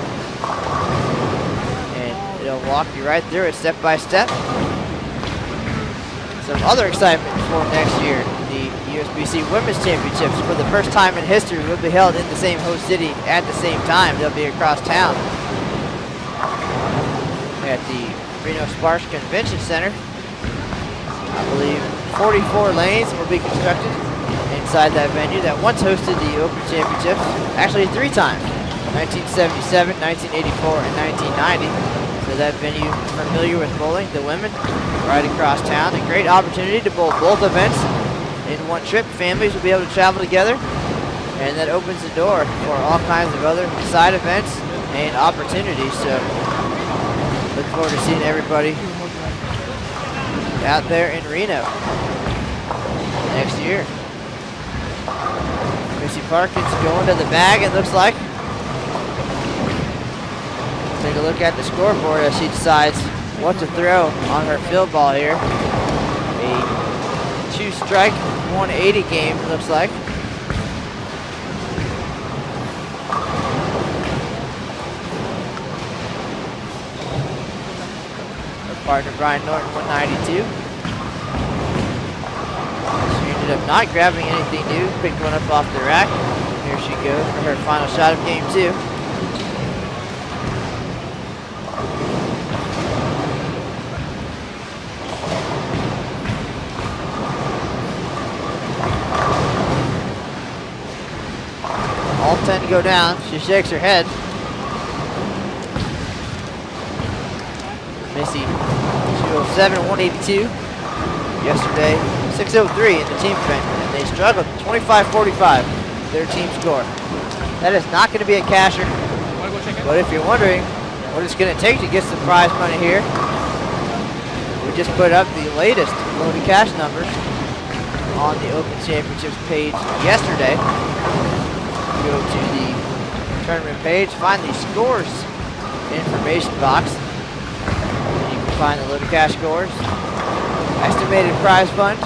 and it'll walk you right through it step by step. Some other excitement for next year, the USBC Women's Championships, for the first time in history, will be held in the same host city at the same time. They'll be across town at the Reno Sparks Convention Center. I believe 44 lanes will be constructed inside that venue that once hosted the Open Championships, actually 3 times, 1977, 1984, and 1990. So that venue is familiar with bowling, the women, right across town. A great opportunity to bowl both events in one trip. Families will be able to travel together, and that opens the door for all kinds of other side events and opportunities. So look forward to seeing everybody out there in Reno next year. Missy Parkin's going to the bag, it looks like. Take a look at the scoreboard as she decides what to throw on her field ball here. A 2-strike, 180 game, it looks like. Her partner Brian Norton, 192. She ended up not grabbing anything new, picked one up off the rack. Here she goes for her final shot of game 2. All 10 go down. She shakes her head. Missy, 207, 182. Yesterday, 603 in the team event, and they struggled 25-45, their team score. That is not going to be a casher, but if you're wondering what it's going to take to get some prize money here, we just put up the latest loaded cash numbers on the Open Championships page yesterday. Go to the tournament page, find the scores information box. You can find the loaded cash scores, estimated prize funds,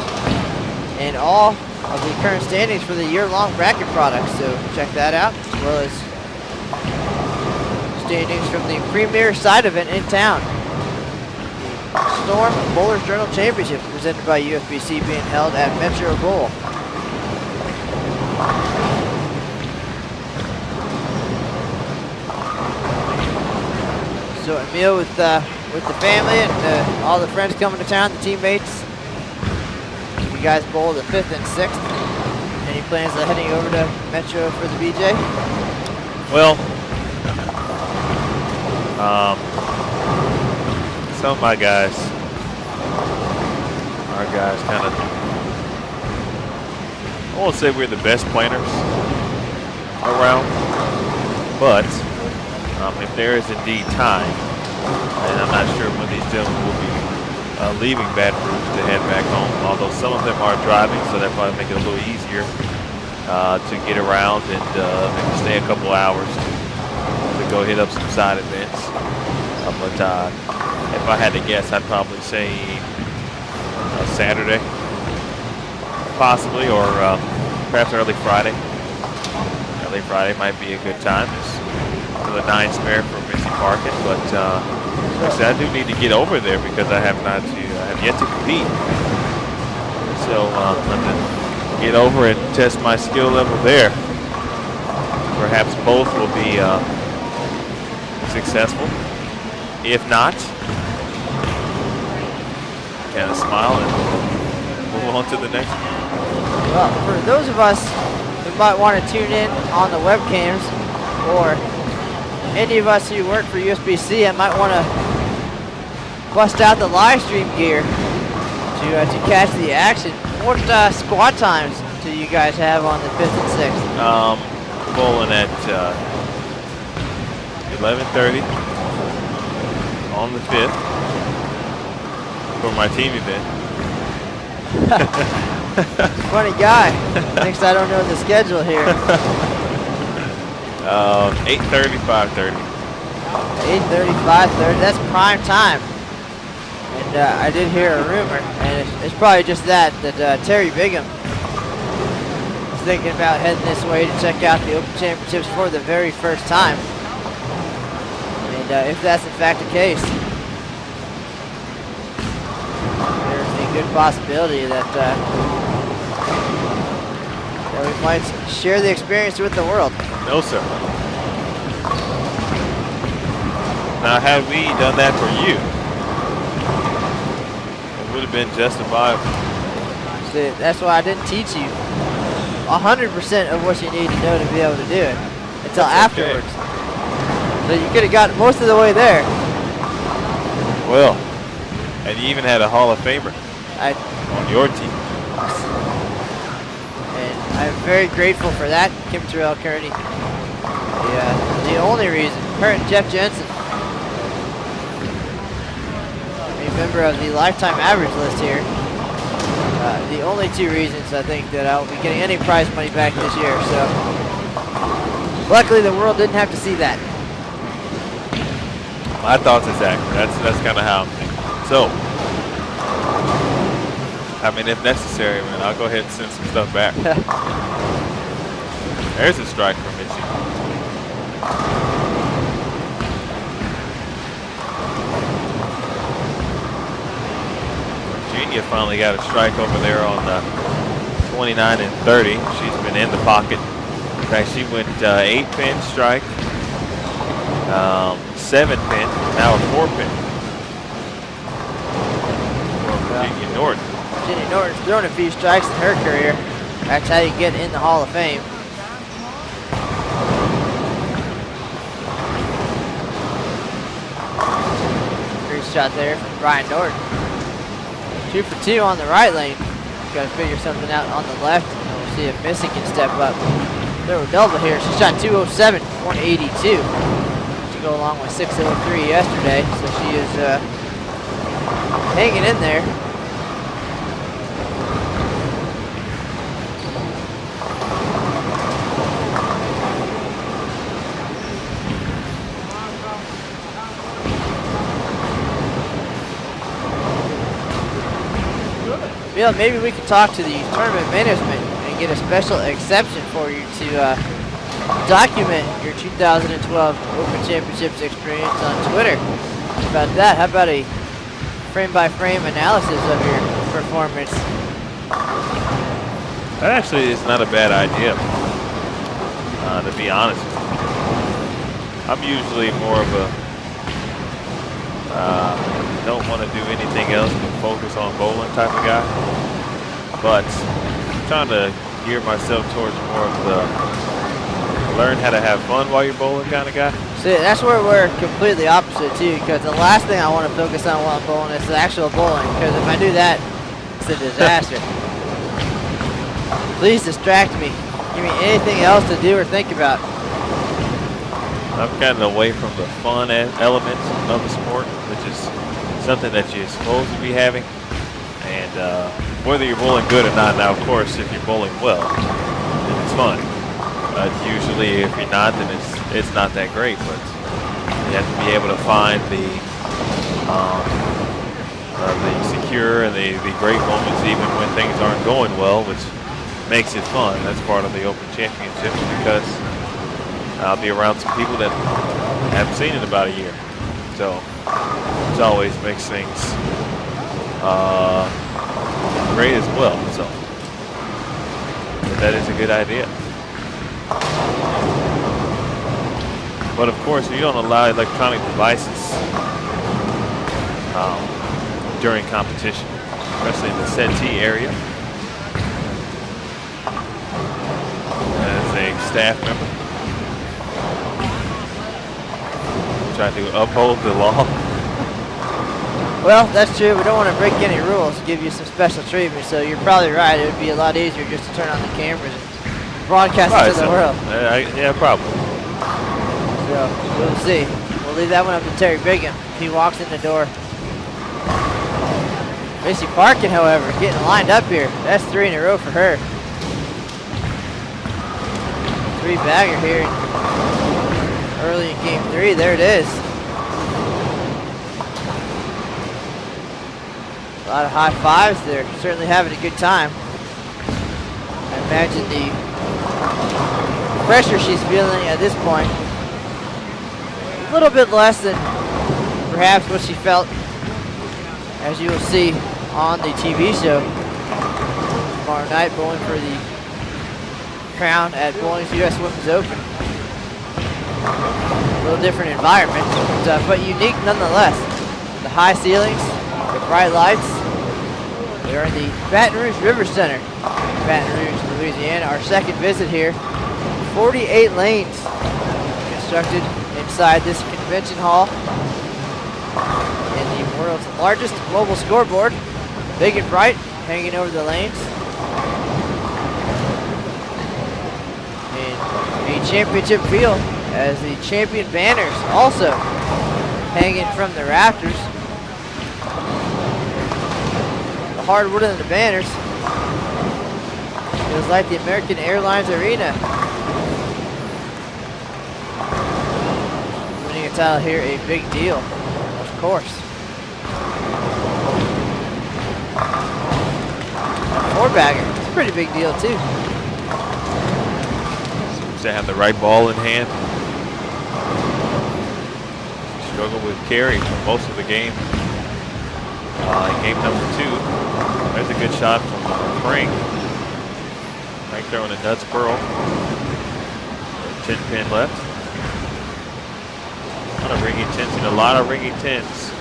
and all of the current standings for the year-long bracket products. So check that out, as well as standings from the premier side event in town, the Storm Bowlers Journal Championships, presented by USBC, being held at Metro Bowl. So Emil with the family and all the friends coming to town, the teammates. You guys bowl the 5th and 6th. Any plans of heading over to Metro for the BJ? Well, some of my guys, our guys kind of, I won't say we're the best planners around, but if there is indeed time, and I'm not sure when these gentlemen will be leaving Baton Rouge to head back home. Although some of them are driving, so that probably make it a little easier to get around and maybe stay a couple hours to go hit up some side events. But if I had to guess, I'd probably say Saturday, possibly, or perhaps early Friday. Early Friday might be a good time. It's the 9 spare for Missy Parkin, but like I said, I do need to get over there because I have yet to compete. So I'm going to get over and test my skill level there. Perhaps both will be successful. If not, kind of smile and move on to the next one. Well, for those of us who might want to tune in on the webcams, or any of us who work for USBC, I might want to bust out the live stream gear to catch the action. What squat times do you guys have on the 5th and 6th? Bowling at 11:30 on the 5th for my team event. Funny guy. Thinks I don't know the schedule here. 8:30, 5:30. 8:30, 5:30. That's prime time. And I did hear a rumor, and it's probably just that Terry Bigham is thinking about heading this way to check out the Open Championships for the very first time. And if that's in fact the case, there's a good possibility that we might share the experience with the world. No, sir. Now, had we done that for you, it would have been justifiable. See, that's why I didn't teach you 100% of what you need to know to be able to do it until afterwards. Okay. So you could have gotten most of the way there. Well, and you even had a Hall of Famer on your team. And I'm very grateful for that, Kim Terrell Kearney. The only reason, her and Jeff Jensen, a member of the lifetime average list here, the only 2 reasons I think that I will be getting any prize money back this year. So luckily the world didn't have to see that. My thoughts exactly. That's kind of how I'm thinking. So, I mean, if necessary, man, I'll go ahead and send some stuff back. There's a strike from Missy. Virginia finally got a strike over there on 29 and 30. She's been in the pocket. In fact, she went 8-pin strike, 7-pin, now a 4-pin. For Virginia Norton. Virginia Norton's thrown a few strikes in her career. That's how you get in the Hall of Fame. Great shot there from Brian Norton. 2 for 2 on the right lane. Got to figure something out on the left. And we'll see if Missy can step up. There were double here. She shot 207, 182. To go along with 603 yesterday. So she is hanging in there. Bill, maybe we could talk to the tournament management and get a special exception for you to document your 2012 Open Championships experience on Twitter. How about that? How about a frame-by-frame analysis of your performance? That actually is not a bad idea, to be honest. I'm usually more of a don't want to do anything else but focus on bowling type of guy. But I'm trying to gear myself towards more of the learn how to have fun while you're bowling kind of guy. See, that's where we're completely opposite too, because the last thing I want to focus on while I'm bowling is the actual bowling, because if I do that, it's a disaster. Please distract me. Give me anything else to do or think about. I've gotten away from the fun elements of the sport, which is something that you're supposed to be having. And whether you're bowling good or not, now of course, if you're bowling well, then it's fun. Usually, if you're not, then it's not that great. But you have to be able to find the secure and the great moments, even when things aren't going well, which makes it fun. That's part of the Open Championships, because I'll be around some people that I haven't seen in about a year. So it always makes things great as well. So that is a good idea. But of course, you don't allow electronic devices during competition, especially in the settee area. As a staff member, trying to uphold the law. Well, that's true. We don't want to break any rules, give you some special treatment. So you're probably right. It would be a lot easier just to turn on the cameras and broadcast it to the world. Yeah, probably. So we'll see. We'll leave that one up to Terry Bigham. He walks in the door. Missy Parkin, however, getting lined up here. That's 3 in a row for her. 3-bagger here early in game 3. There it is. A lot of high fives there. Certainly having a good time. I imagine the pressure she's feeling at this point, a little bit less than perhaps what she felt, as you will see on the TV show tomorrow night, bowling for the crown at Bowling's US Women's Open. A little different environment, but unique nonetheless. The high ceilings, the bright lights. We are in the Baton Rouge River Center, Baton Rouge, Louisiana. Our second visit here. 48 lanes constructed inside this convention hall in the world's largest mobile scoreboard. Big and bright, hanging over the lanes. And a championship feel, as the champion banners also hanging from the rafters. The hardwood of the banners feels like the American Airlines Arena. Winning a title here, a big deal, of course. 4-bagger, it's a pretty big deal too. Seems to have the right ball in hand. Struggled with carry for most of the game. In game number 2, there's a good shot from Frank. Frank throwing a nuts pearl. 10-pin left. A lot of ringing 10s and a lot of ringing 10s.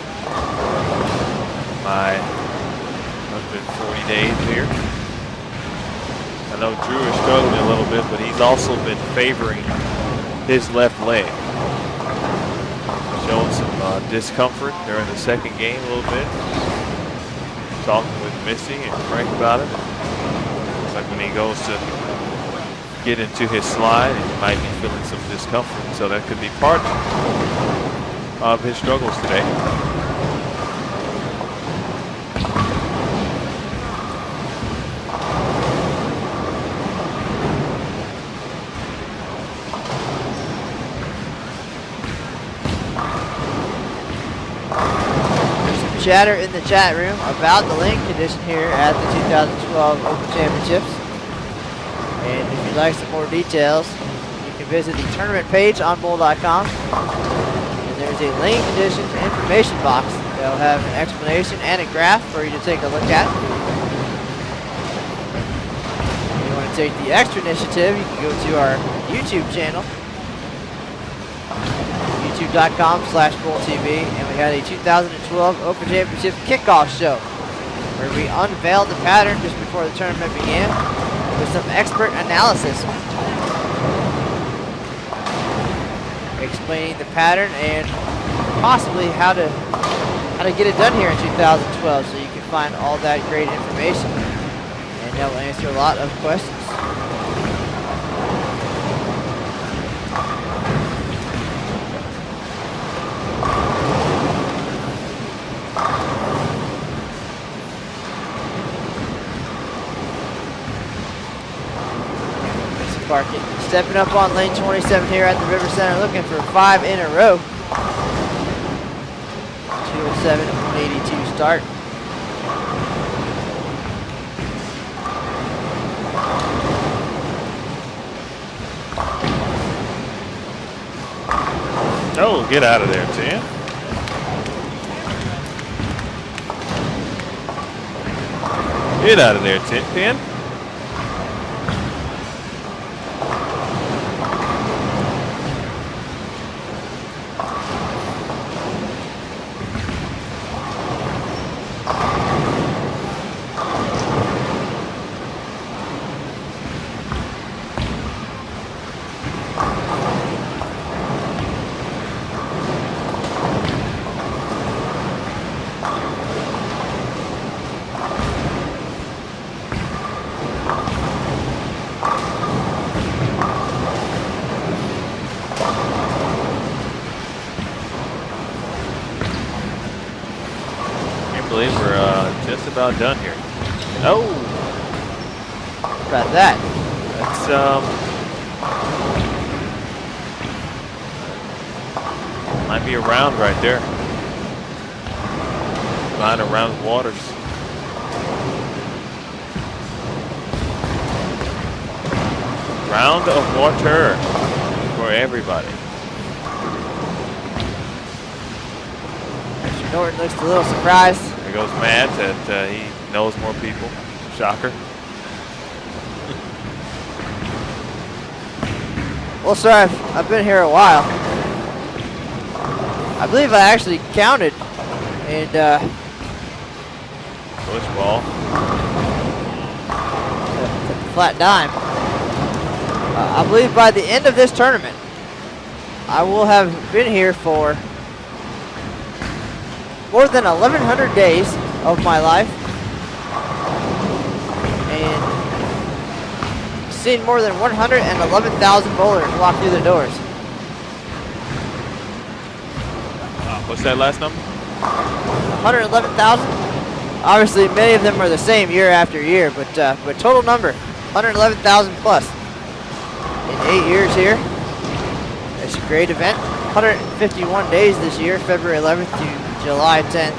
My 140 days here. I know Drew is struggling a little bit, but he's also been favoring his left leg. Showing some discomfort during the second game a little bit. Talking with Missy and Frank about it. Looks like when he goes to get into his slide, he might be feeling some discomfort. So that could be part of his struggles today. Chatter in the chat room about the lane condition here at the 2012 Open Championships. And if you'd like some more details, you can visit the tournament page on bowl.com. And there's a lane conditions information box that will have an explanation and a graph for you to take a look at. If you want to take the extra initiative, you can go to our YouTube channel, youtube.com/BowlTV, and we had a 2012 Open Championship kickoff show where we unveiled the pattern just before the tournament began with some expert analysis explaining the pattern and possibly how to get it done here in 2012, so you can find all that great information, and that will answer a lot of questions. Parkin stepping up on lane 27 here at the River Center, looking for 5 in a row. 207, 182 start. Oh, get out of there, Tim. Get out of there, Tin Pin. About done here. Oh, how about that? That's might be a round right there. Line around waters. Round of water for everybody. Mr. Norton looks a little surprised. There goes Matt that he knows more people. Shocker. Well, sir, I've been here a while. I believe I actually counted and push ball. The flat dime. I believe by the end of this tournament, I will have been here for more than 1,100 days of my life and seen more than 111,000 bowlers walk through the doors. What's that last number? 111,000. Obviously, many of them are the same year after year, but total number 111,000 plus in 8 years here. It's a great event. 151 days this year, February 11th to July 10th.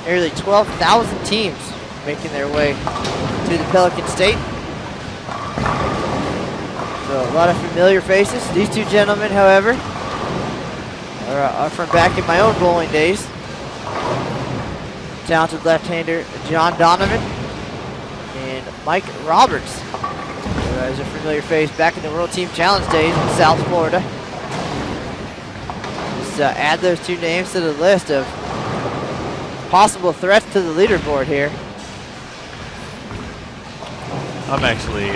Nearly 12,000 teams making their way to the Pelican State. So a lot of familiar faces. These two gentlemen, however, are from back in my own bowling days. Talented left-hander John Donovan and Mike Roberts, who is a familiar face back in the World Team Challenge days in South Florida. Just add those two names to the list of possible threats to the leaderboard here. I'm actually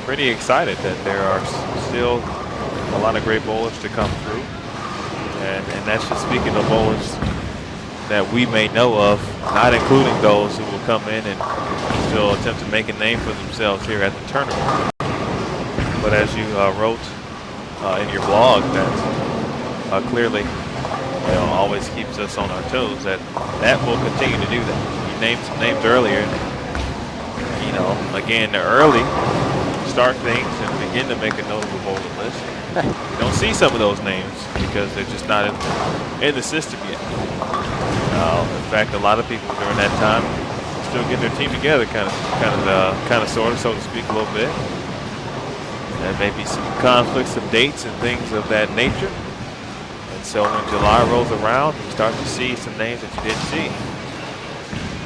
pretty excited that there are still a lot of great bowlers to come through. And that's just speaking of bowlers that we may know of, not including those who will come in and still attempt to make a name for themselves here at the tournament. But as you wrote in your blog, that clearly always keeps us on our toes, that will continue to do that. You named some names earlier. Again, the early start things and begin to make a notable bowler list. You don't see some of those names because they're just not in the system yet. In fact, a lot of people during that time still get their team together, kind of, sort of, so to speak, a little bit. There may be some conflicts of dates and things of that nature. And so when July rolls around, you start to see some names that you didn't see.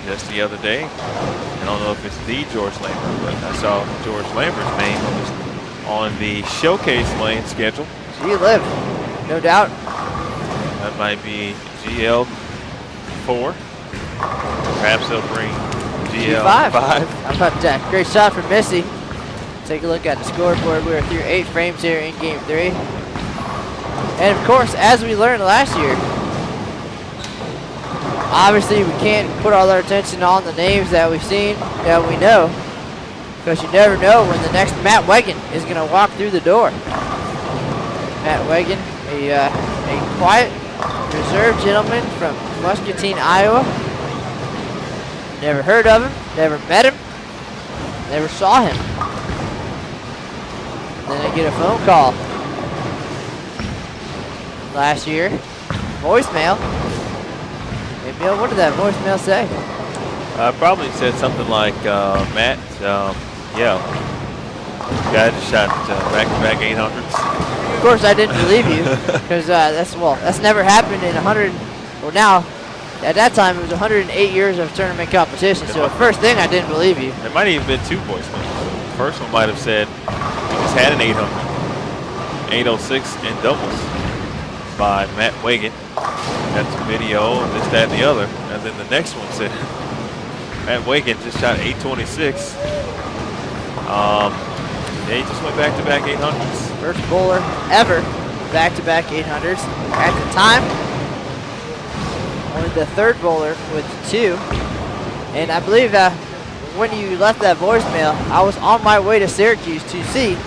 Just the other day, I don't know if it's the George Lambert, but I saw George Lambert's name on the showcase lane schedule. Gee, live, no doubt. That might be GL4. Perhaps they'll bring GL5. How about that? Great shot from Missy. Take a look at the scoreboard. We're through 8 frames here in Game 3. And of course, as we learned last year, obviously we can't put all our attention on the names that we've seen, that we know, because you never know when the next Matt Wegan is going to walk through the door. Matt Wegan, a quiet, reserved gentleman from Muscatine, Iowa. Never heard of him, never met him, never saw him. then I get a phone call last year. Voicemail. Hey, Bill, what did that voicemail say? I probably said something like, Matt, yeah, guy just shot back-to-back 800s. Of course, I didn't believe you because that's never happened in 100. Well, now at that time it was 108 years of tournament competition. So the first thing, I didn't believe you. There might have even been 2 voicemails. The first one might have said he just had an 800, 806 in doubles by Matt Wagon. Got some video and this, that, and the other. And then the next one said Matt Wagon just shot 826. Yeah, he just went back-to-back 800s. First bowler ever back-to-back 800s. At the time, only the third bowler with 2. And I believe when you left that voicemail, I was on my way to Syracuse to see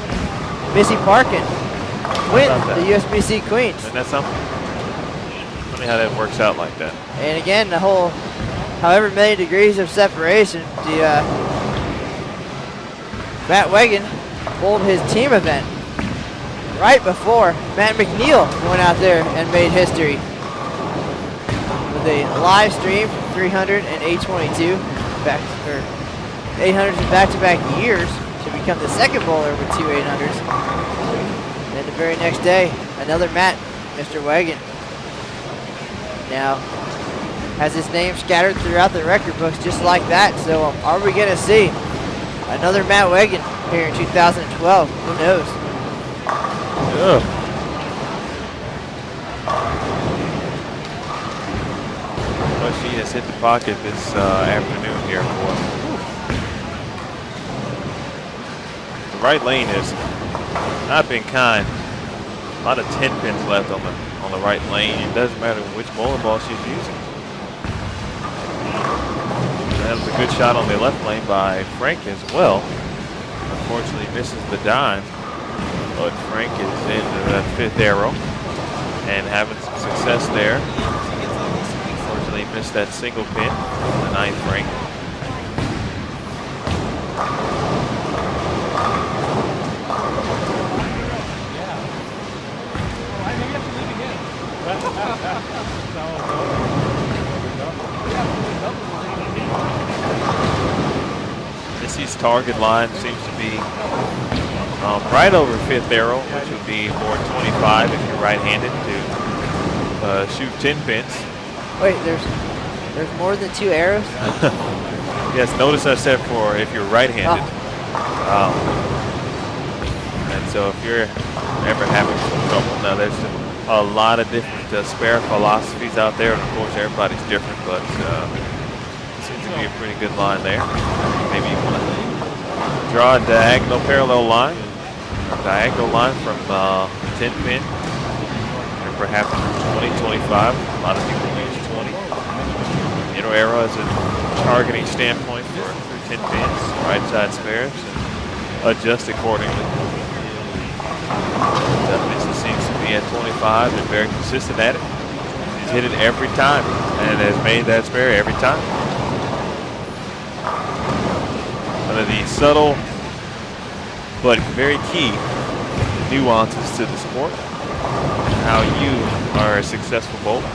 Missy Parkin win the USBC Queens. Isn't that something? Funny how that works out like that. And again, the whole, however many degrees of separation, Matt Wagon bowled his team event right before Matt McNeil went out there and made history with a live stream 300 and 822 800s in back-to-back years to become the second bowler with 2 800s. And then the very next day, another Matt, Mr. Wagon, now has his name scattered throughout the record books just like that. So are we going to see another Matt Wagon here in 2012? Who knows? Yeah. Well, she has hit the pocket this afternoon here for him. The right lane has not been kind. A lot of 10 pins left on the right lane. It doesn't matter which bowling ball she's using. That was a good shot on the left lane by Frank as well. Unfortunately misses the dime, but Frank is into that 5th arrow and having some success there. Unfortunately missed that single pin on the 9th Frank. Missy's target line seems to be right over 5th arrow, which would be 425 if you're right-handed to shoot 10 pins. Wait, there's more than 2 arrows? Yes, notice I said for if you're right-handed. And so if you're ever having some trouble, now there's a lot of different spare philosophies out there, and of course everybody's different, but seems to be a pretty good line there. Maybe you want to draw a diagonal parallel line, from 10 pin, or perhaps 20, 25. A lot of people use 20. Inner arrow as a targeting standpoint for 10 pins, right side spares, and adjust accordingly. Missy seems to be at 25 and very consistent at it. He's hit it every time and has made that spare every time. One of the subtle but very key nuances to the sport, how you are a successful bowler.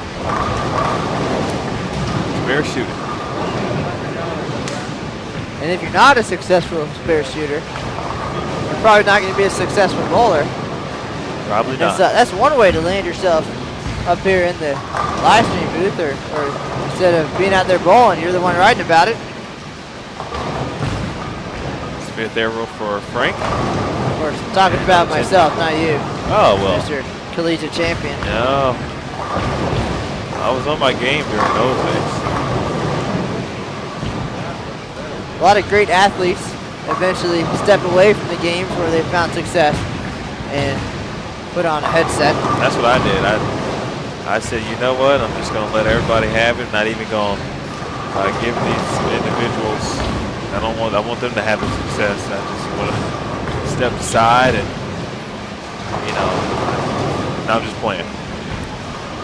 Spare shooting. And if you're not a successful spare shooter, you're probably not going to be a successful bowler. Probably not. That's one way to land yourself up here in the live stream booth, or instead of being out there bowling, you're the one writing about it. 5th arrow for Frank. Of course, I'm talking about myself, not you. Oh, well. Mr. Collegiate Champion. No. I was on my game during those days. A lot of great athletes eventually step away from the games where they found success and put on a headset. That's what I did. I said, you know what? I'm just going to let everybody have it. Not even going to give these individuals. I want them to have the success. I just want to step aside and, I'm just playing.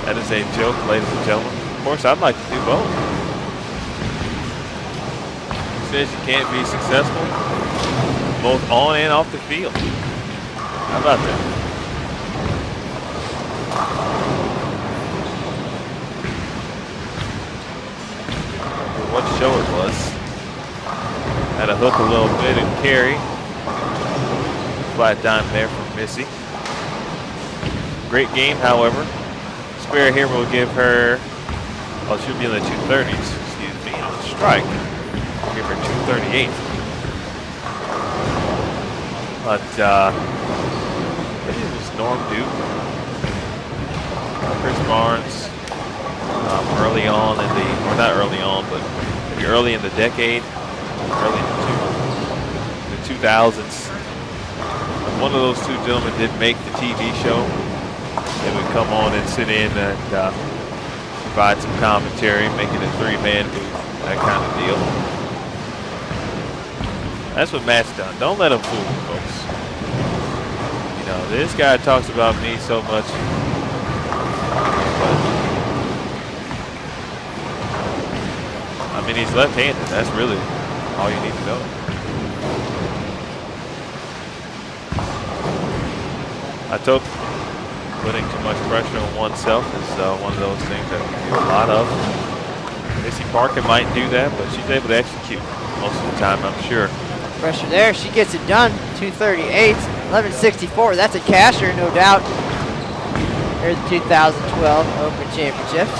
That is a joke, ladies and gentlemen. Of course, I'd like to do both. Who says you can't be successful both on and off the field? How about that? What show it was. Had to hook a little bit and carry. Flat dime there from Missy. Great game, however. Spare here will give her, well, she'll be in the 230s, excuse me, on the strike. Give her 238. But this is Norm Duke, Chris Barnes, early on in the, or not early on, but maybe early in the decade, early in the 2000s. One of those two gentlemen did make the TV show. They would come on and sit in and provide some commentary, making a three-man booth, that kind of deal. That's what Matt's done. Don't let him fool you, folks. You know, this guy talks about me so much. But, I mean, he's left-handed. That's really all you need to know. I told putting too much pressure on oneself is one of those things that we do a lot of. Missy Parkin might do that, but she's able to execute most of the time, I'm sure. Pressure there, she gets it done. 238, 1164. That's a casher, no doubt. Here's the 2012 Open Championships.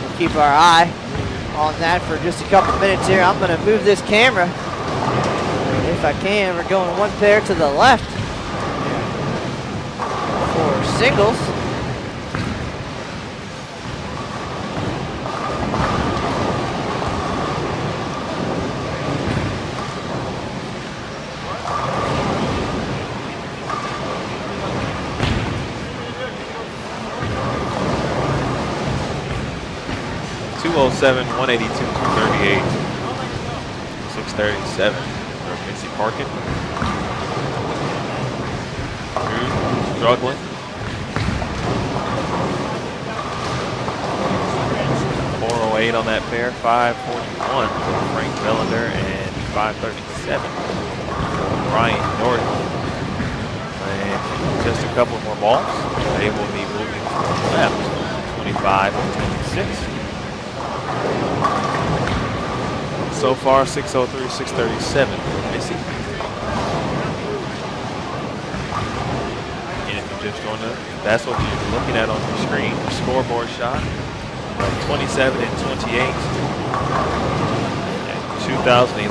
We'll keep our eye on that for just a couple minutes here. I'm going to move this camera if I can. We're going one pair to the left for singles. .207, 182, 238, 637 for Missy Parkin. Struggling. 408 on that pair, 541 for Frank Bellender, and 537 for Ryan Norton. And just a couple more balls. They will be moving to the left, 25 and 26. So far, 603, 637 for Missy. And if you're just going to, that's what you're looking at on your screen, the scoreboard shot. 27 and 28. And 2011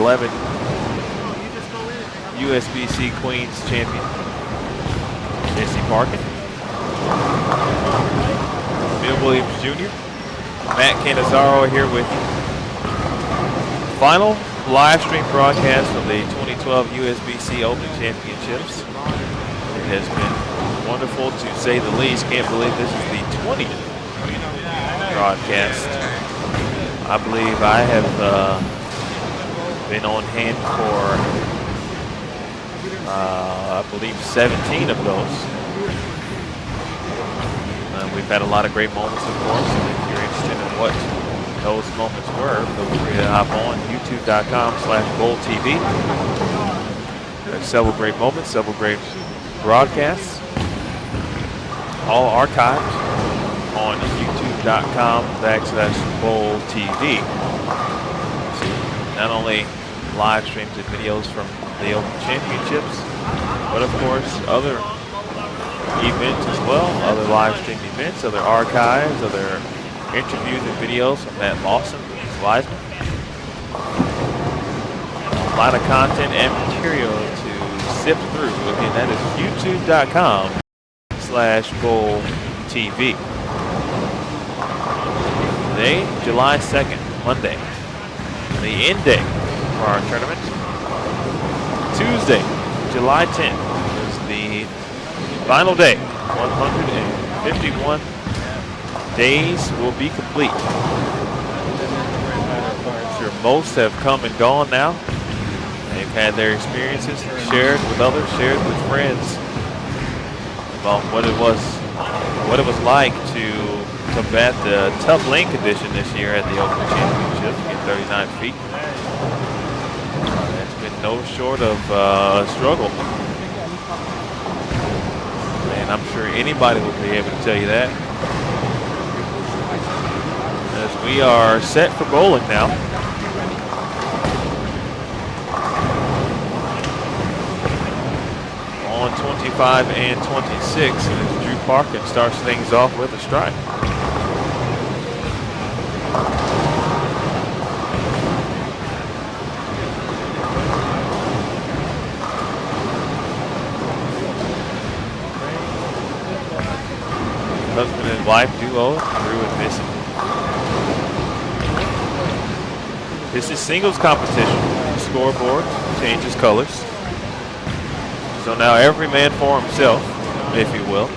USBC Queens champion, Missy Parkin. Bill Williams Jr., Matt Canizaro here with you. Final live stream broadcast of the 2012 USBC Open Championships. It has been wonderful to say the least. Can't believe this is the 20th broadcast. I believe I have been on hand for, I believe, 17 of those. We've had a lot of great moments, of course, and if you're interested in what those moments were, feel free to hop on youtube.com/BowlTV. There's several great moments, several great broadcasts, all archived on youtube.com/BowlTV. So not only live streams and videos from the Open Championships, but of course other events as well, other live stream events, other archives, other interviews and videos from Matt Lawson, Louise Wiseman. A lot of content and material to sift through. Again, that is youtube.com/BowlTV. Today, July 2nd, Monday, the end day for our tournament. Tuesday, July 10th is the final day. 151 days will be complete. I'm sure most have come and gone now. They've had their experiences shared with others, shared with friends about what it was like to combat the tough lane condition this year at the Open Championship, get 39 feet. It's been no short of a struggle sure anybody will be able to tell you that. As we are set for bowling now. On 25 and 26, and as Drew Parkin starts things off with a strike. Husband and wife duo, Drew and Missy. This is singles competition. The scoreboard changes colors. So now every man for himself, if you will.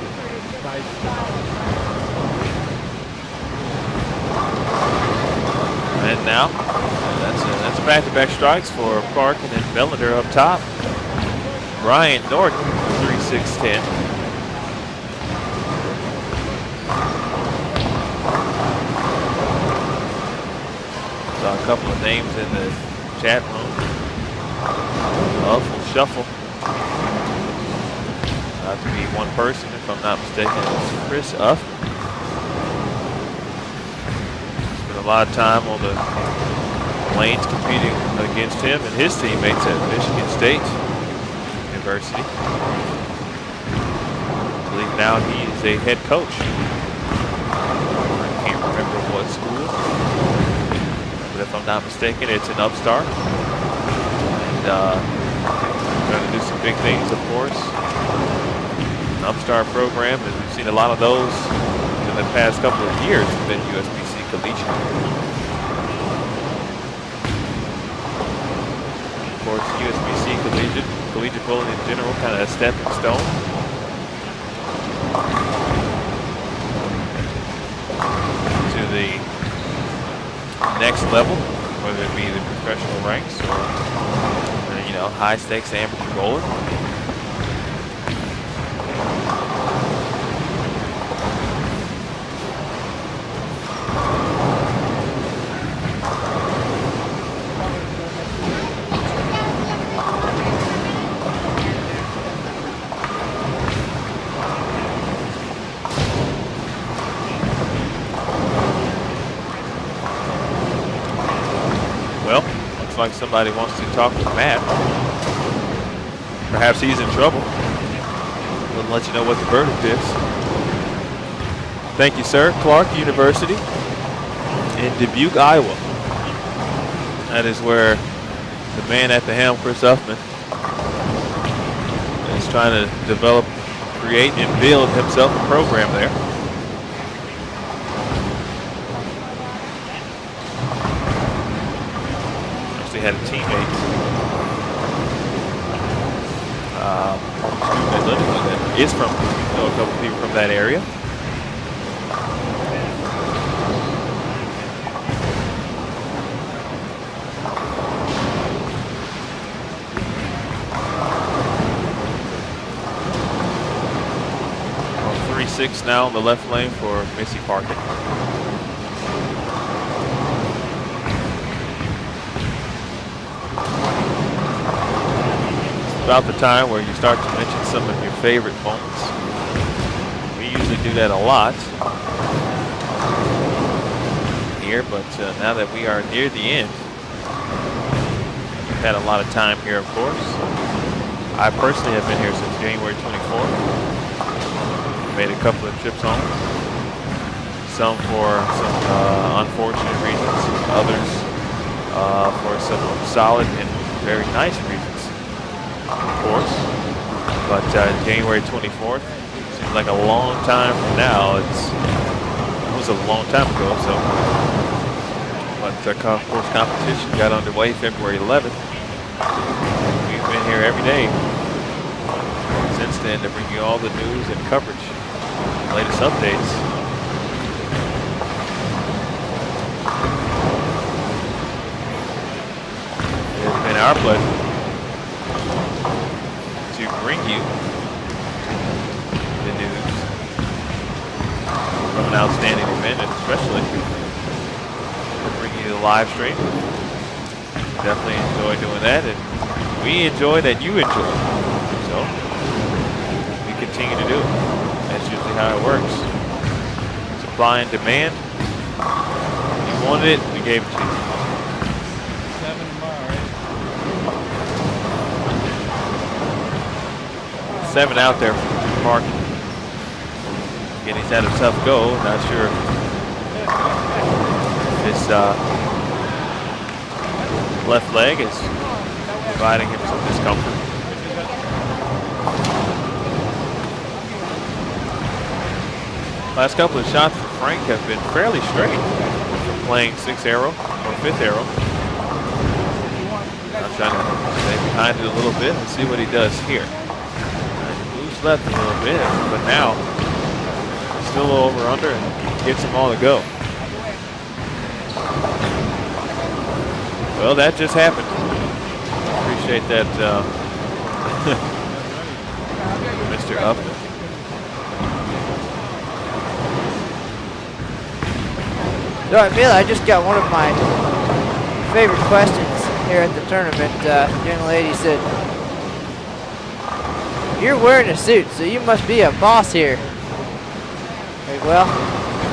And now, that's back-to-back strikes for Parkin and Bellender up top. Brian Norton, 3-6-10. Saw a couple of names in the chat room. Awful shuffle. Not to be one person, if I'm not mistaken. It's Chris Uff. Spent a lot of time on the lanes competing against him and his teammates at Michigan State University. I believe now he is a head coach. I can't remember what school, but if I'm not mistaken, it's an upstart. And going to do some big things, of course. Upstart program, and we've seen a lot of those in the past couple of years within USBC Collegiate. Of course, USBC Collegiate bowling in general, kind of a stepping stone to the next level, whether it be the professional ranks or high stakes amateur bowling. Like somebody wants to talk to Matt. Perhaps he's in trouble. We'll let you know what the verdict is. Thank you, sir. Clark University in Dubuque, Iowa. That is where the man at the helm, Chris Uffman, is trying to develop, create, and build himself a program there. Had a teammate that is from, a couple people from that area. Well, 3-6 now on the left lane for Missy Parkin. About the time where you start to mention some of your favorite moments. We usually do that a lot here, but now that we are near the end, we've had a lot of time here, of course. I personally have been here since January 24th. Made a couple of trips home. Some for some unfortunate reasons, others for some solid and very nice reasons. Of course, but January 24th seems like a long time from now. It was a long time ago, so. But of course, competition got underway February 11th. We've been here every day since then to bring you all the news and coverage, latest updates. It's been our pleasure to bring you the news from an outstanding event, and especially to bring you the live stream. Definitely enjoy doing that, and we enjoy that you enjoy. So we continue to do it. how it works. Supply and demand. You wanted it, we gave it to you. 7 tomorrow, right? 7 out there for Missy Parkin. Again, he's had a tough go. Not sure if his left leg is providing him some discomfort. Last couple of shots for Frank have been fairly straight. Playing 6th arrow or 5th arrow. I'm trying to stay behind it a little bit and see what he does here. Loose left a little bit, but now still over under and gets them all to go. Well, that just happened. Appreciate that, Mr. Upton. So, Emil, I just got one of my favorite questions here at the tournament. Young lady said, "You're wearing a suit, so you must be a boss here." Like, well,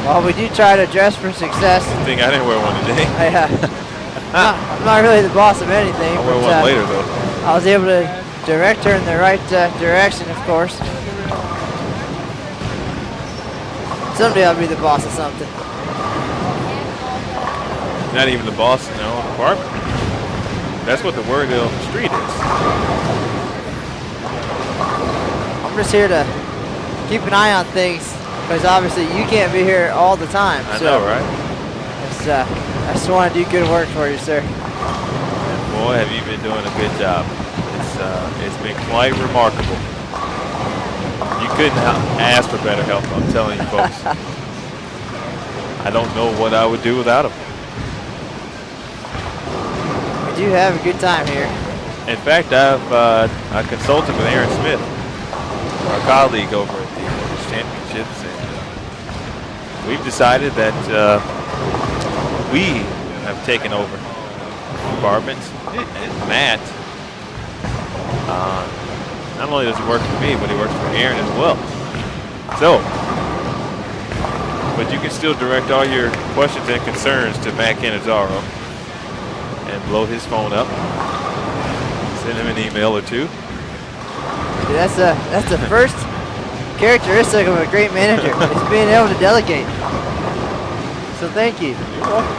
while we do try to dress for success, I think I didn't wear one today. I'm not really the boss of anything. I'll wear one later, though. I was able to direct her in the right direction, of course. Someday I'll be the boss of something. Not even the boss in their own department. That's what the word on the street is. I'm just here to keep an eye on things, because obviously you can't be here all the time. I know, right? I just want to do good work for you, sir. And boy, have you been doing a good job. It's been quite remarkable. You couldn't ask for better help, I'm telling you folks. I don't know what I would do without him. We do have a good time here. In fact, I consulted with Aaron Smith, our colleague over at the USBC Championships, and we've decided that we have taken over departments, and Matt, not only does he work for me, but he works for Aaron as well. So, but you can still direct all your questions and concerns to Matt Cannizzaro and blow his phone up. Send him an email or two. That's the first characteristic of a great manager, is being able to delegate. So thank you. You're welcome.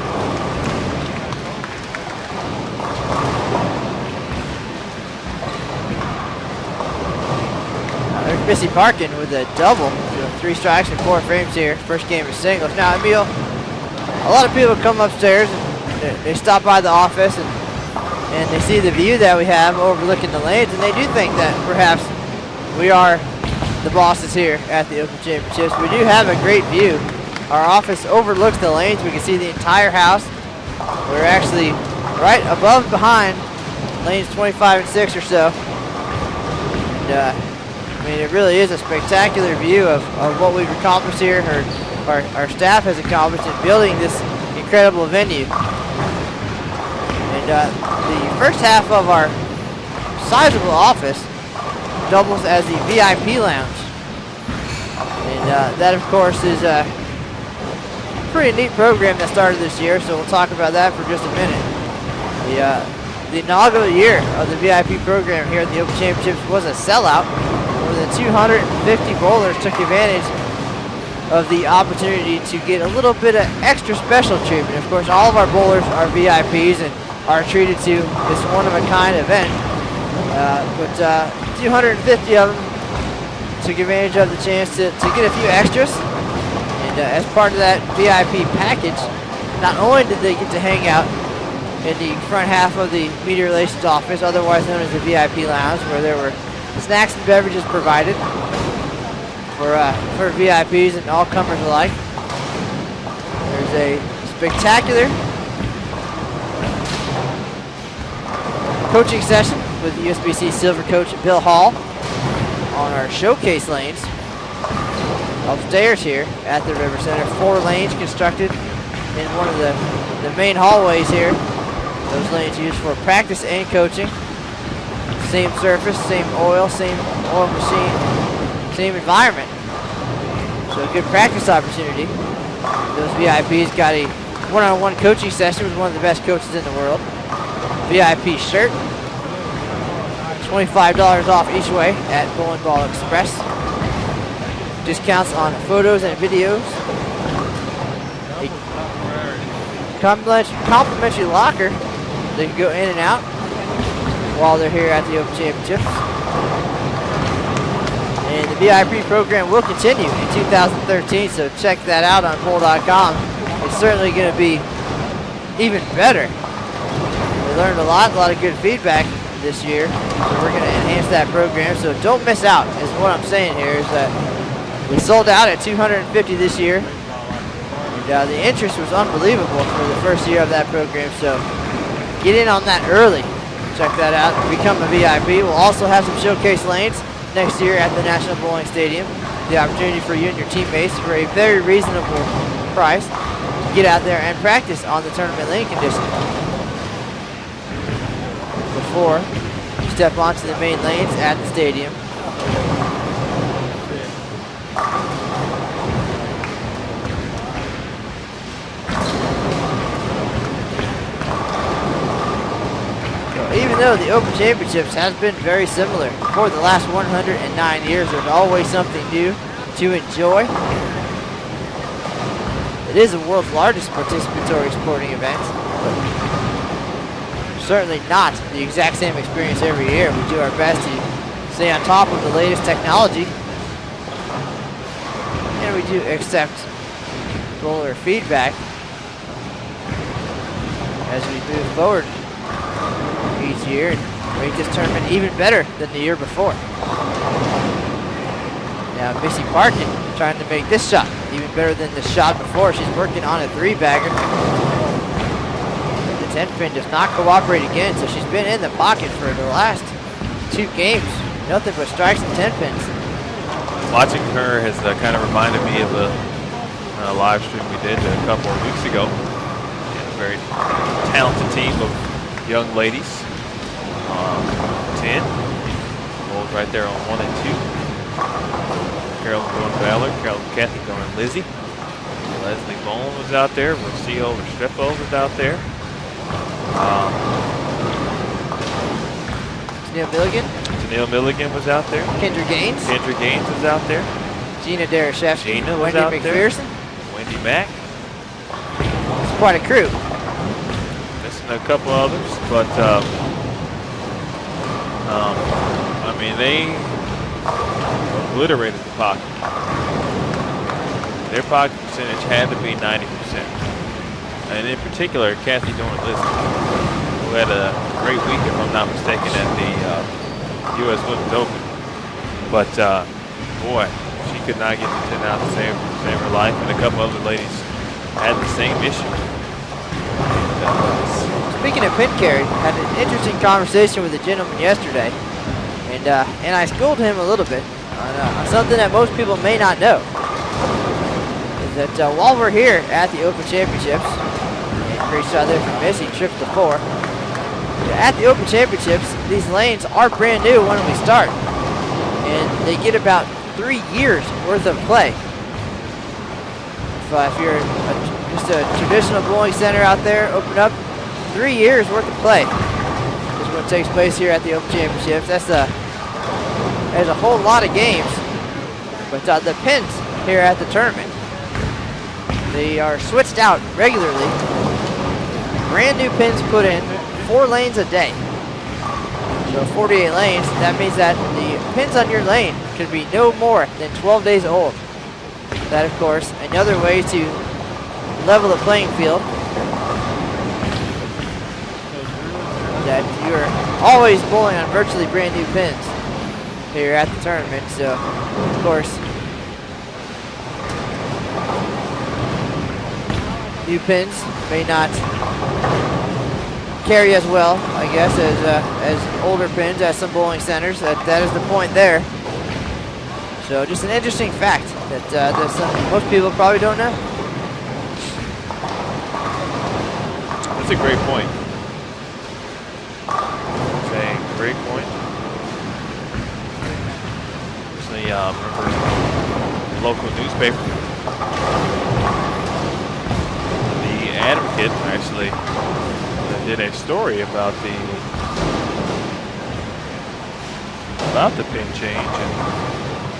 There's Missy Parkin with a double. 3 strikes and 4 frames here. First game is singles. Now, Emil, a lot of people come upstairs and they stop by the office and they see the view that we have overlooking the lanes, and they do think that perhaps we are the bosses here at the Open Championships. We do have a great view. Our office overlooks the lanes. We can see the entire house. We're actually right above and behind lanes 25 and 6 or so. And, I mean, it really is a spectacular view of what we've accomplished here, or our staff has accomplished in building this incredible venue. And the first half of our sizable office doubles as the VIP lounge. And that, of course, is a pretty neat program that started this year, so we'll talk about that for just a minute. The inaugural year of the VIP program here at the Open Championships was a sellout. More than 250 bowlers took advantage of the opportunity to get a little bit of extra special treatment. Of course, all of our bowlers are VIPs and are treated to this one-of-a-kind event. But 250 of them took advantage of the chance to get a few extras. And as part of that VIP package, not only did they get to hang out in the front half of the Media Relations office, otherwise known as the VIP lounge, where there were snacks and beverages provided for VIPs and all comers alike. There's a spectacular coaching session with USBC Silver Coach Bill Hall on our showcase lanes upstairs here at the River Center. 4 lanes constructed in one of the main hallways here. Those lanes used for practice and coaching. Same surface, same oil machine, same environment. So a good practice opportunity. Those VIPs got a one-on-one coaching session with one of the best coaches in the world. VIP shirt. $25 off each way at Bowling Ball Express. Discounts on photos and videos. A complimentary locker. They can go in and out while they're here at the Open Championships. And the VIP program will continue in 2013, so check that out on bowl.com. It's certainly going to be even better. We learned a lot of good feedback this year, so we're going to enhance that program. So don't miss out, is what I'm saying here, is that we sold out at 250 this year. And, the interest was unbelievable for the first year of that program, so get in on that early. Check that out. Become a VIP. We'll also have some showcase lanes next year at the National Bowling Stadium. The opportunity for you and your teammates for a very reasonable price to get out there and practice on the tournament lane conditions before you step onto the main lanes at the stadium. Even though the Open Championships has been very similar for the last 109 years, there's always something new to enjoy. It is the world's largest participatory sporting event, but certainly not the exact same experience every year. We do our best to stay on top of the latest technology, and we do accept bowler feedback as we move forward each year and make this tournament even better than the year before. Now Missy Parkin trying to make this shot even better than the shot before. She's working on a 3-bagger. The 10 pin does not cooperate again, so she's been in the pocket for the last 2 games. Nothing but strikes and 10 pins. Watching her has kind of reminded me of a live stream we did a couple of weeks ago. A very talented team of young ladies. 10. Bowls right there on 1 and 2. Carolyn going Valor, Carolyn Kathy going Lizzie. Leslie Bone was out there. Rocio Restrepo was out there. Tennille Milligan was out there. Kendra Gaines. Kendra Gaines was out there. Gina Darashevsky. Gina was Wendy out McPherson. there. Wendy Mack. It's quite a crew. Missing a couple others, but I mean, they obliterated the pocket. Their pocket percentage had to be 90%. And in particular, Kathy Dorn-Lizzie, who had a great week, if I'm not mistaken, at the U.S. Women's Open. But boy, she could not get the 10 out to save her life, and a couple other ladies had the same issue. Speaking of pin carry, had an interesting conversation with a gentleman yesterday, and I schooled him a little bit on something that most people may not know. Is that while we're here at the Open Championships, and great shot there from Missy, trips to 4. At the Open Championships, these lanes are brand new when we start, and they get about 3 years worth of play. If you're just a traditional bowling center out there, open up 3 years worth of play is what takes place here at the Open Championships. There's a whole lot of games, but the pins here at the tournament, they are switched out regularly. Brand new pins put in, 4 lanes a day. So 48 lanes, that means that the pins on your lane can be no more than 12 days old. That, of course, another way to level the playing field. That you're always bowling on virtually brand new pins here at the tournament. So, of course, new pins may not carry as well, I guess, as older pins at some bowling centers. That is the point there. So, just an interesting fact that most people probably don't know. That's a great point. Great point. Actually, remember local newspaper. The Advocate actually did a story about the pin change and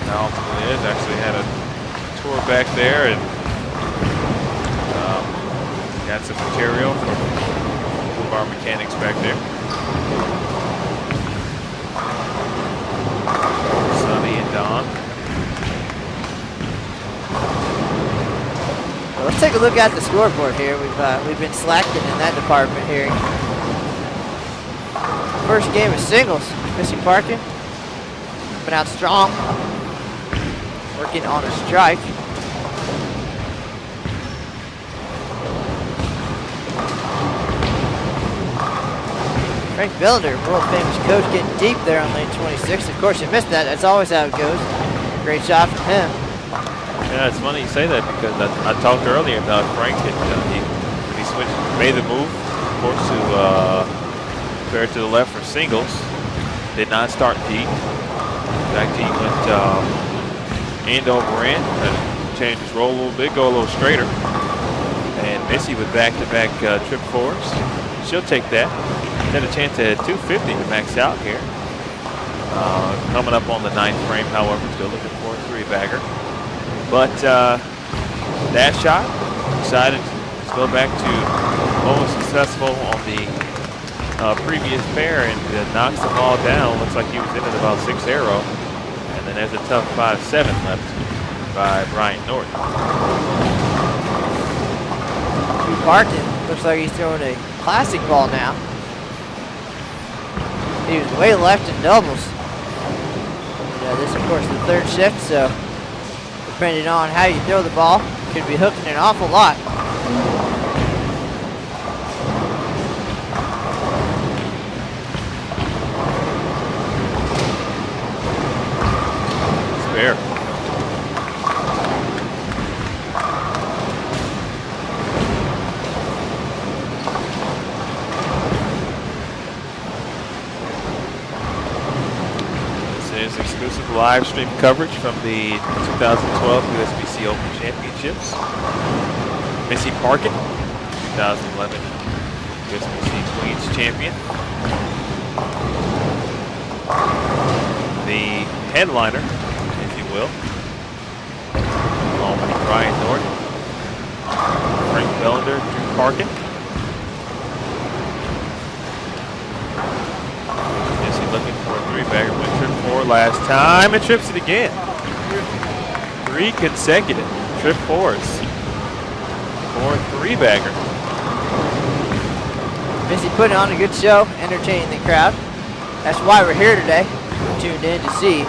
how it is. Actually had a tour back there and got some material from some of our mechanics back there. Sonny and Don. Well, let's take a look at the scoreboard here. We've been slacking in that department here. First game of singles. Missy Parkin been out strong, working on a strike. Frank Bellender, world famous coach, getting deep there on lane 26. Of course, you missed that. That's always how it goes. Great shot from him. Yeah, it's funny you say that because I talked earlier about Frank. He switched, made the move, of course, to pair to the left for singles. Did not start deep. In fact, he went end over end, changed his roll a little bit, go a little straighter. And Missy with back-to-back trip fours. She'll take that. Had a chance at 250 to max out here. Coming up on the 9th frame, however, still looking for a 3-bagger. But that shot, decided to go back to almost successful on the previous pair and knocks the ball down. Looks like he was in at about 6 arrow. And then there's a tough 5-7 left by Brian Norton. Parkin looks like he's throwing a classic ball now. He was way left in doubles. This, of course, the third shift, so depending on how you throw the ball, could be hooking an awful lot. Spare. Exclusive live stream coverage from the 2012 USBC Open Championships. Missy Parkin, 2011 USBC Queens champion. The headliner, if you will, along with Brian Norton, Frank Bellender, Drew Parkin. Looking for a 3-bagger, went trip 4 last time and trips it again. 3 consecutive trip 4s for a 3-bagger. Missy putting on a good show, entertaining the crowd. That's why we're here today. We're tuned in to see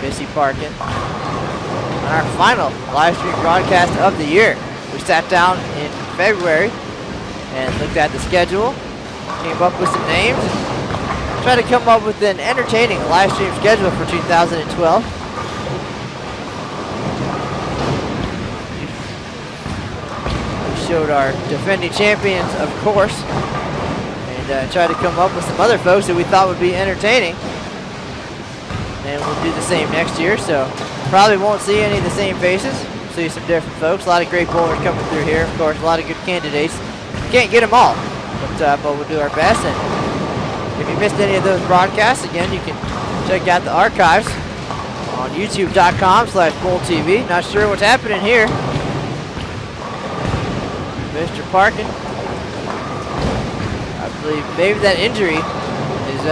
Missy Parkin on our final live stream broadcast of the year. We sat down in February and looked at the schedule, came up with some names, try to come up with an entertaining live stream schedule for 2012. We showed our defending champions, of course, and tried to come up with some other folks that we thought would be entertaining. And we'll do the same next year, so probably won't see any of the same faces. See some different folks. A lot of great bowlers coming through here, of course, a lot of good candidates. Can't get them all, but we'll do our best. And if you missed any of those broadcasts, again, you can check out the archives on youtube.com/BowlTV. Not sure what's happening here. Mr. Parkin, I believe maybe that injury is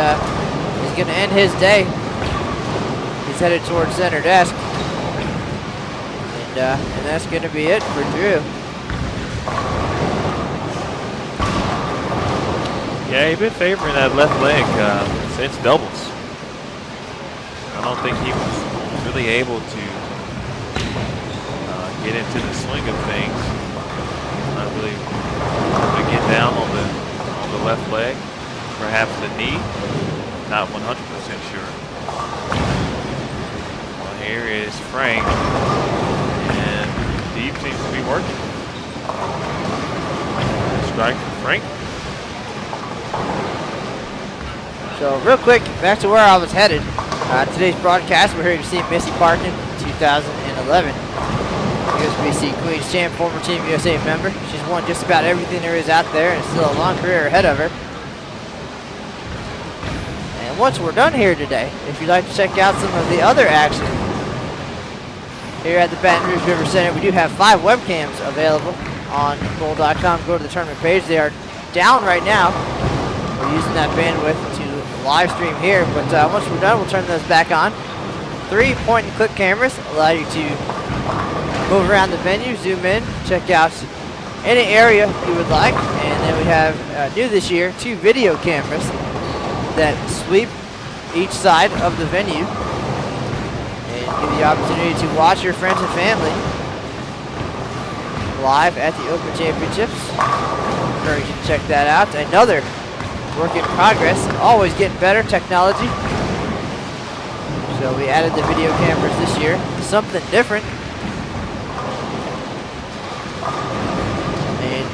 going to end his day. He's headed towards center desk. And that's going to be it for Drew. Yeah, he's been favoring that left leg since doubles. I don't think he was really able to get into the swing of things. Not really able to get down on the left leg, perhaps the knee. Not 100% sure. Well, here is Frank, and deep seems to be working. Strike for Frank. So real quick, back to where I was headed. Today's broadcast, we're here to see Missy Parkin, 2011 2011 USBC Queens champ, former Team USA member. She's won just about everything there is out there and still a long career ahead of her. And once we're done here today, if you'd like to check out some of the other action here at the Baton Rouge River Center, we do have 5 webcams available on goal.com. Go to the tournament page. They are down right now. We're using that bandwidth to live stream here, but once we're done, we'll turn those back on. 3 point-and-click cameras allow you to move around the venue, zoom in, check out any area you would like. And then we have, new this year, 2 video cameras that sweep each side of the venue and give you the opportunity to watch your friends and family live at the Open Championships. Encourage you to check that out. Another work in progress, always getting better technology. So we added the video cameras this year, something different. And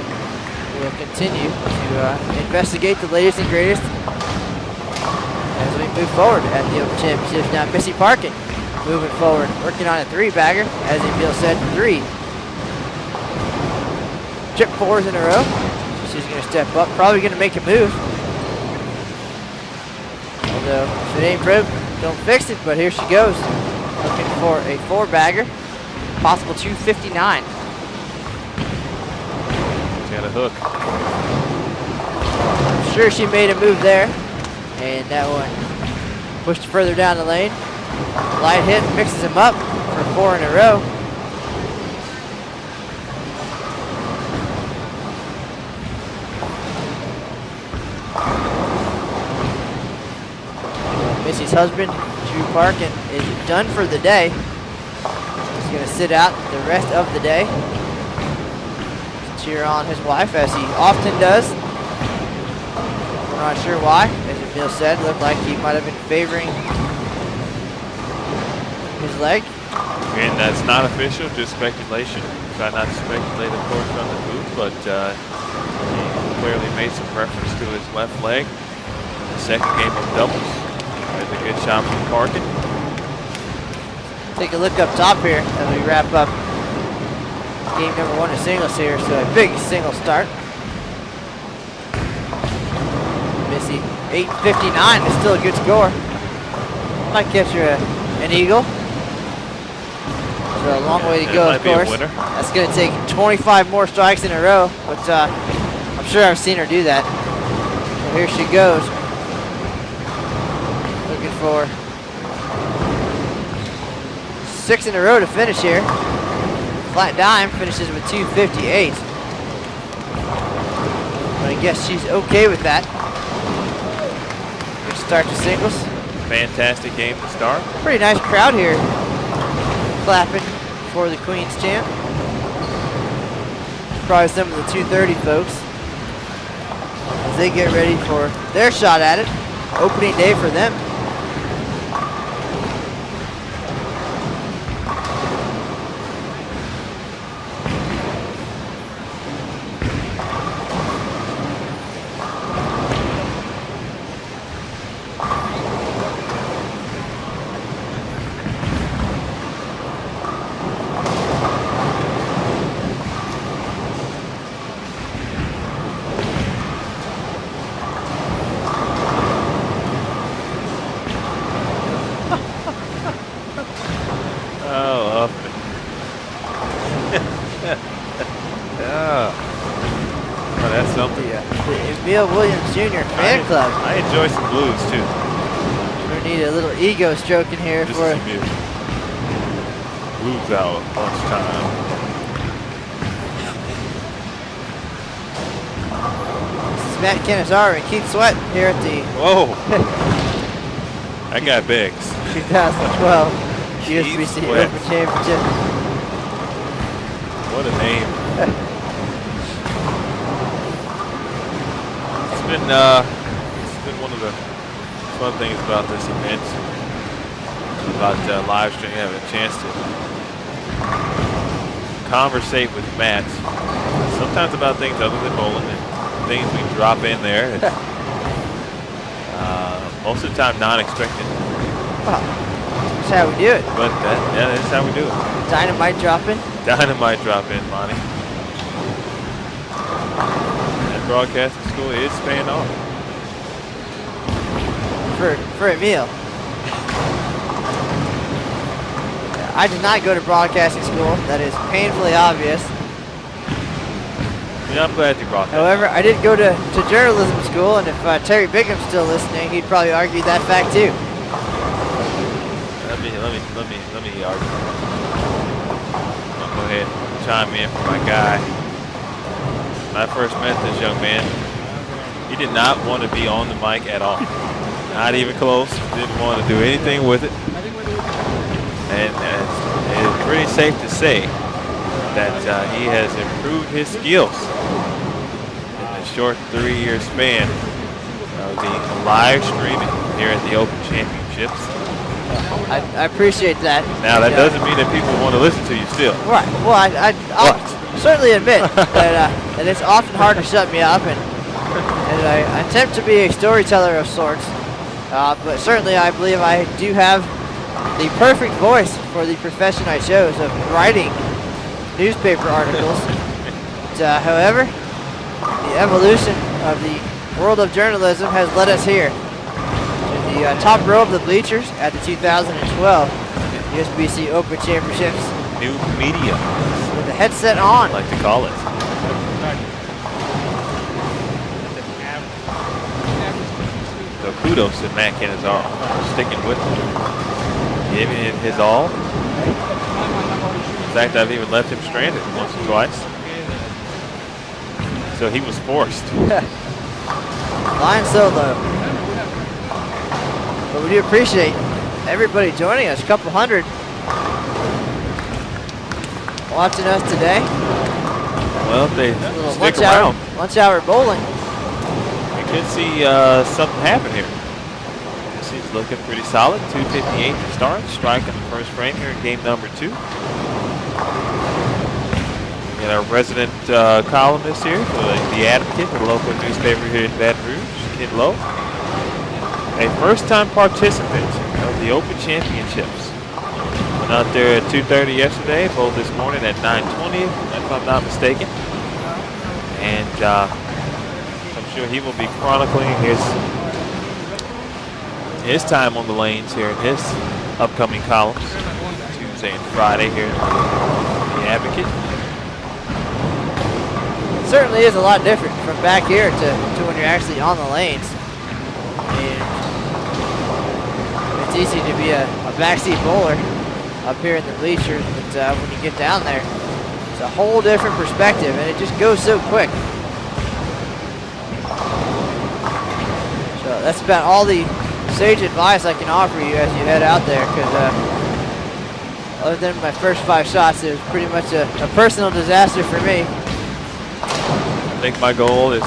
we'll continue to investigate the latest and greatest as we move forward at the Open Championships. Now Missy Parkin moving forward, working on a 3-bagger. As Emil said, 3 trip 4s in a row. She's going to step up, probably going to make a move. Although, if it ain't broke, don't fix it, but here she goes. Looking for a 4-bagger, possible 259. She's got a hook. I'm sure she made a move there. And that one pushed further down the lane. Light hit, mixes him up for 4 in a row. Missy's husband, Drew Parkin, is done for the day. He's going to sit out the rest of the day. Cheer on his wife, as he often does. We're not sure why. As Emil said, looked like he might have been favoring his leg. And that's not official, just speculation. Try not to speculate, of course, on the move, but he clearly made some reference to his left leg. The second game of doubles. There's a good shot from Parkin. Take a look up top here as we wrap up game number 1 of singles here. So a big single start. Missy, 8:59 is still a good score. Might catch her an eagle. So a long way to go, of course. That's going to take 25 more strikes in a row, but I'm sure I've seen her do that. So here she goes. Looking for 6 in a row to finish here. Flat dime finishes with 258. But I guess she's okay with that. Good start to singles. Fantastic game to start. Pretty nice crowd here, clapping for the Queens champ. Probably some of the 230 folks as they get ready for their shot at it. Opening day for them. Junior fan club. I enjoy some blues too. We need a little ego stroking here Just for some music. Blues out lunchtime. This is Matt Canizaro and Keith Sweat here at the Whoa. That guy bigs. 2012 USBC Open Championship. What a name. It's been one of the fun things about this event, about live streaming, having a chance to conversate with Matt, sometimes about things other than bowling and things we drop in there. Most of the time non-expected. That's how we do it. But that's how we do it. Dynamite dropping. Dynamite drop in, Monty. That broadcasting school is paying off. For a meal. I did not go to broadcasting school. That is painfully obvious. Yeah, I'm glad you brought that. However, I did go to journalism school, and if Terry Bigham's still listening, he'd probably argue that fact too. Let me argue. I'll go ahead and chime in for my guy. When I first met this young man, he did not want to be on the mic at all. Not even close. Didn't want to do anything with it. And it's pretty safe to say that he has improved his skills in the short 3-year span of the live streaming here at the Open Championships. I appreciate that. Now, that doesn't mean that people want to listen to you still. Right. Well, I'll certainly admit that it's often hard to shut me up, and I attempt to be a storyteller of sorts. But certainly I believe I do have the perfect voice for the profession I chose of writing newspaper articles. But, however, the evolution of the world of journalism has led us here to the top row of the bleachers at the 2012 USBC Open Championships. New media, With the headset on. I like to call it. So kudos to Matt Canizaro for sticking with him, giving it his all. In fact, I've even left him stranded once or twice. So he was forced. Flying solo. But we do appreciate everybody joining us. A couple hundred watching us today. Well, if they stick around, lunch hour bowling. we could see something happen here. This is looking pretty solid. 2:58 to start. Strike in the first frame here in game number 2. And our resident columnist here for the Advocate, the local newspaper here in Baton Rouge, Kid Lowe. A first-time participant of the Open Championships. Went out there at 2:30 yesterday, bowled this morning at 9:20, if I'm not mistaken. And I'm sure he will be chronicling his time on the lanes here in his upcoming columns, Tuesday and Friday here in the Advocate. It certainly is a lot different from back here to when you're actually on the lanes. I mean, it's easy to be a backseat bowler up here in the bleachers, but when you get down there, it's a whole different perspective, and it just goes so quick. So that's about all the sage advice I can offer you as you head out there, because other than my first 5 shots, it was pretty much a personal disaster for me. I think my goal is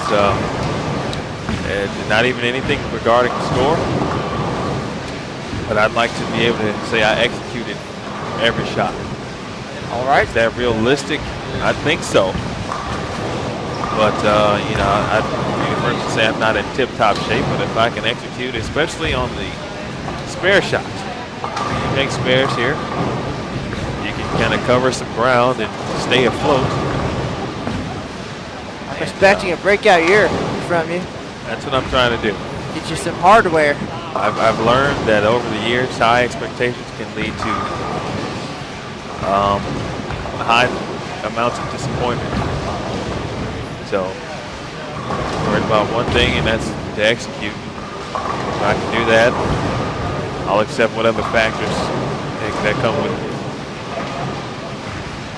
not even anything regarding the score, but I'd like to be able to say I executed every shot. All right. Is that realistic? I think so. But, you know, I'd be the first to say I'm not in tip-top shape, but if I can execute, especially on the spare shots, you make spares here, you can kind of cover some ground and stay afloat. I'm expecting a breakout year from you. That's what I'm trying to do. Get you some hardware. I've learned that over the years, high expectations can lead to high amounts of disappointment. So, worried about one thing, and that's to execute. If I can do that, I'll accept whatever factors that come with it.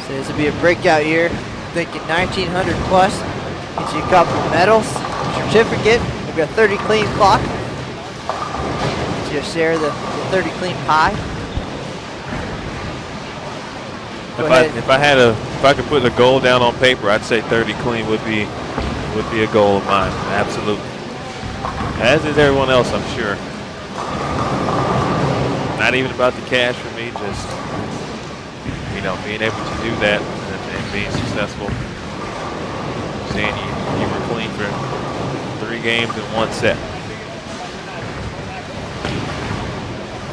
So this will be a breakout year. Thinking 1900 plus. Get you a couple of medals, certificate, maybe a 30 clean clock. Get you a share of the 30 clean pie. If I could put a goal down on paper, I'd say 30 clean would be a goal of mine. Absolutely. As is everyone else, I'm sure. Not even about the cash for me, just being able to do that and being successful. Saying you were clean for 3 games in 1 set.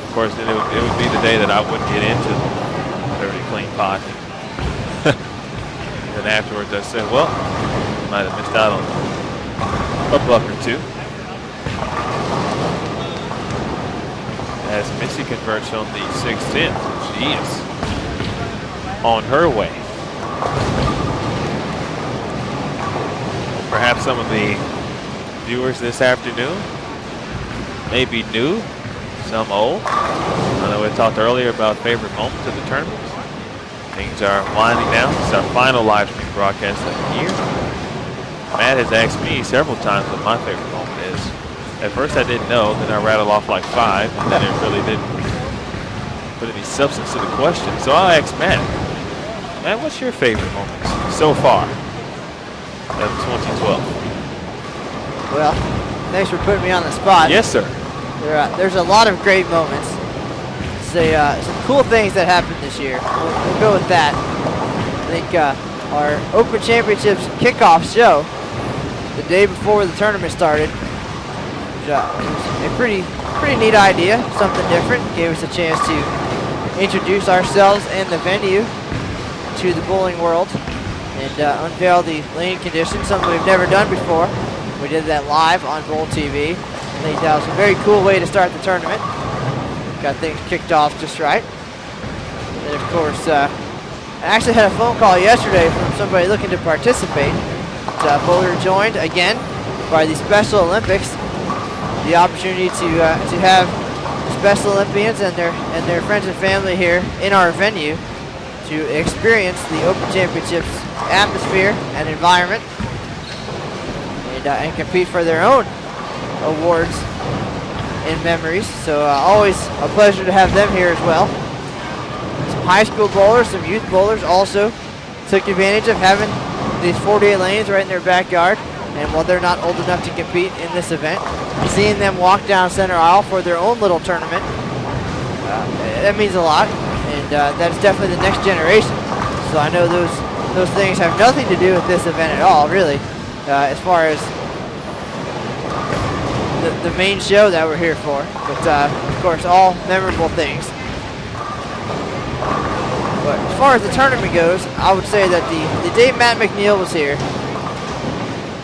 Of course, then it would be the day that I wouldn't get into 30 clean pot. And then afterwards I said, well, might have missed out on a buck or two. As Missy converts on the 610, she is on her way. Perhaps some of the viewers this afternoon may be new, some old. I know we talked earlier about favorite moments of the tournament. Things are winding down. It's our final live stream broadcast of the year. Matt has asked me several times what my favorite moment is. At first I didn't know, then I rattled off like 5, and then it really didn't put any substance to the question. So I'll ask Matt. Matt, what's your favorite moments so far of 2012? Well, thanks for putting me on the spot. Yes, sir. There's a lot of great moments. Some cool things that happened this year. We'll go with that. I think our Open Championships kickoff show the day before the tournament started was a pretty neat idea, something different. Gave us a chance to introduce ourselves and the venue to the bowling world and unveil the lane conditions, something we've never done before. We did that live on Bowl TV. I think that was a very cool way to start the tournament. Got things kicked off just right. And of course, I actually had a phone call yesterday from somebody looking to participate. Bowler joined again by the Special Olympics. The opportunity to have Special Olympians and their friends and family here in our venue to experience the Open Championships atmosphere and environment and compete for their own awards and memories. So always a pleasure to have them here as well. Some high school bowlers, some youth bowlers also took advantage of having these 48 lanes right in their backyard. And while they're not old enough to compete in this event, seeing them walk down center aisle for their own little tournament, that means a lot. And that's definitely the next generation. So I know those things have nothing to do with this event at all, really, as far as the main show that we're here for. But of course, all memorable things. But as far as the tournament goes, I would say that the day Matt McNeil was here,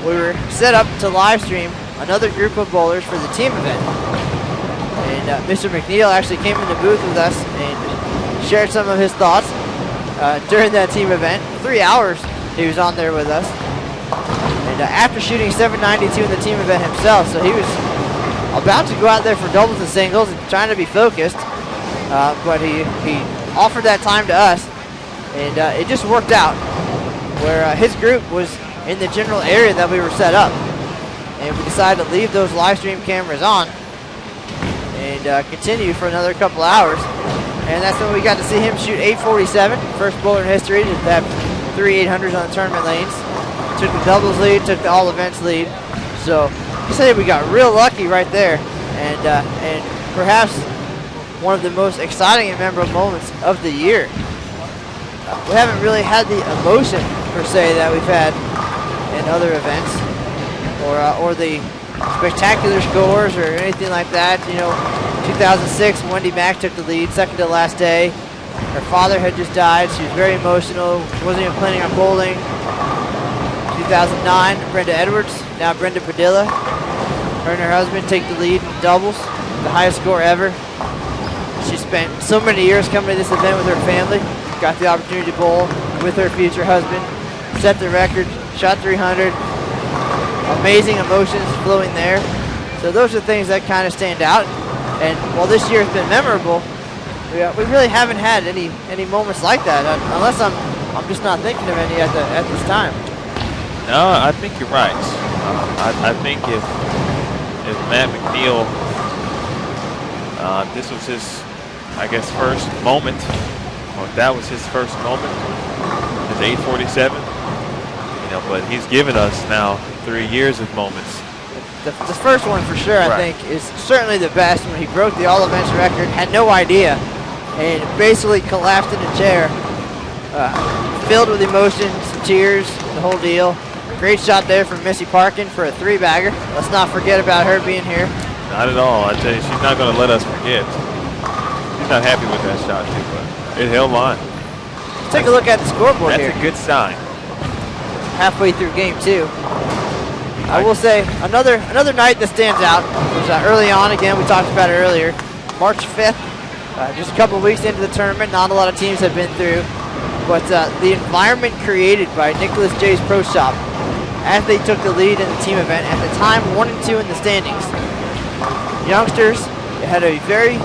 we were set up to live stream another group of bowlers for the team event. And Mr. McNeil actually came in the booth with us and shared some of his thoughts during that team event. 3 hours he was on there with us. And after shooting 792 in the team event himself, so he was about to go out there for doubles and singles and trying to be focused, but he offered that time to us, and it just worked out where his group was in the general area that we were set up, and we decided to leave those live stream cameras on and continue for another couple hours. And that's when we got to see him shoot 847, first bowler in history to have 3 800s on the tournament lanes. Took the doubles lead, took the all events lead. So he said we got real lucky right there, and perhaps one of the most exciting and memorable moments of the year. We haven't really had the emotion per se that we've had in other events, or the spectacular scores or anything like that. You know, 2006, Wendy Mack took the lead, second to last day. Her father had just died. She was very emotional. Wasn't even planning on bowling. 2009, Brenda Edwards, now Brenda Padilla. Her and her husband take the lead in doubles, the highest score ever. She spent so many years coming to this event with her family. Got the opportunity to bowl with her future husband. Set the record, shot 300. Amazing emotions flowing there. So those are things that kind of stand out. And while this year has been memorable, we really haven't had any moments like that, unless I'm just not thinking of any at this time. No, I think you're right. I think if Matt McNeil, this was his, I guess, first moment, or if that was his first moment, his 847, you know, but he's given us now 3 years of moments. The first one for sure, I think, is certainly the best, when he broke the all events record, had no idea, and basically collapsed in a chair, filled with emotion, some tears, the whole deal. Great shot there from Missy Parkin for a 3-bagger. Let's not forget about her being here. Not at all. I tell you, she's not going to let us forget. She's not happy with that shot too, but it held line. Take a look at the scoreboard here. That's a good sign. Halfway through game 2. I will say another night that stands out was early on. Again, we talked about it earlier. March 5th, just a couple of weeks into the tournament. Not a lot of teams have been through, but the environment created by Nicholas J's Pro Shop as they took the lead in the team event at the time 1 and 2 in the standings. Youngsters, it had a very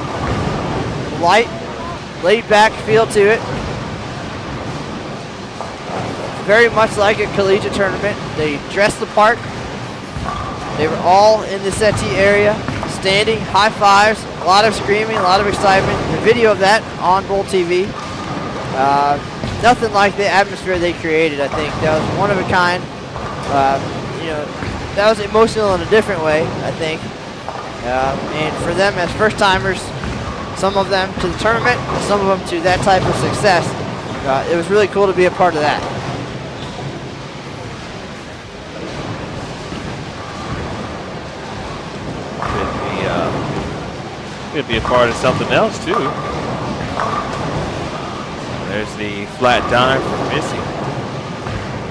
light, laid-back feel to it. Very much like a collegiate tournament. They dressed the part. They were all in the settee area, standing, high fives, a lot of screaming, a lot of excitement. The video of that on Bowl TV. Nothing like the atmosphere they created, I think. That was one of a kind. That was emotional in a different way, I think. And for them as first-timers, some of them to the tournament, some of them to that type of success, it was really cool to be a part of that. Could be a part of something else too. There's the flat dime from Missy.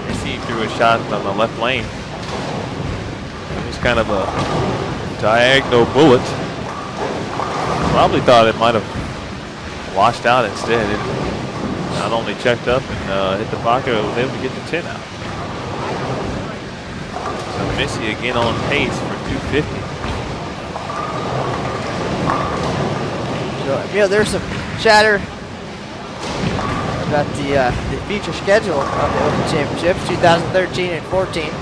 Missy threw a shot on the left lane. It was kind of a diagonal bullet. Probably thought it might have washed out instead. It not only checked up and hit the pocket, but was able to get the 10 out. So Missy again on pace for 250. So, there's some chatter about the future schedule of the Open Championships, 2013 and 14.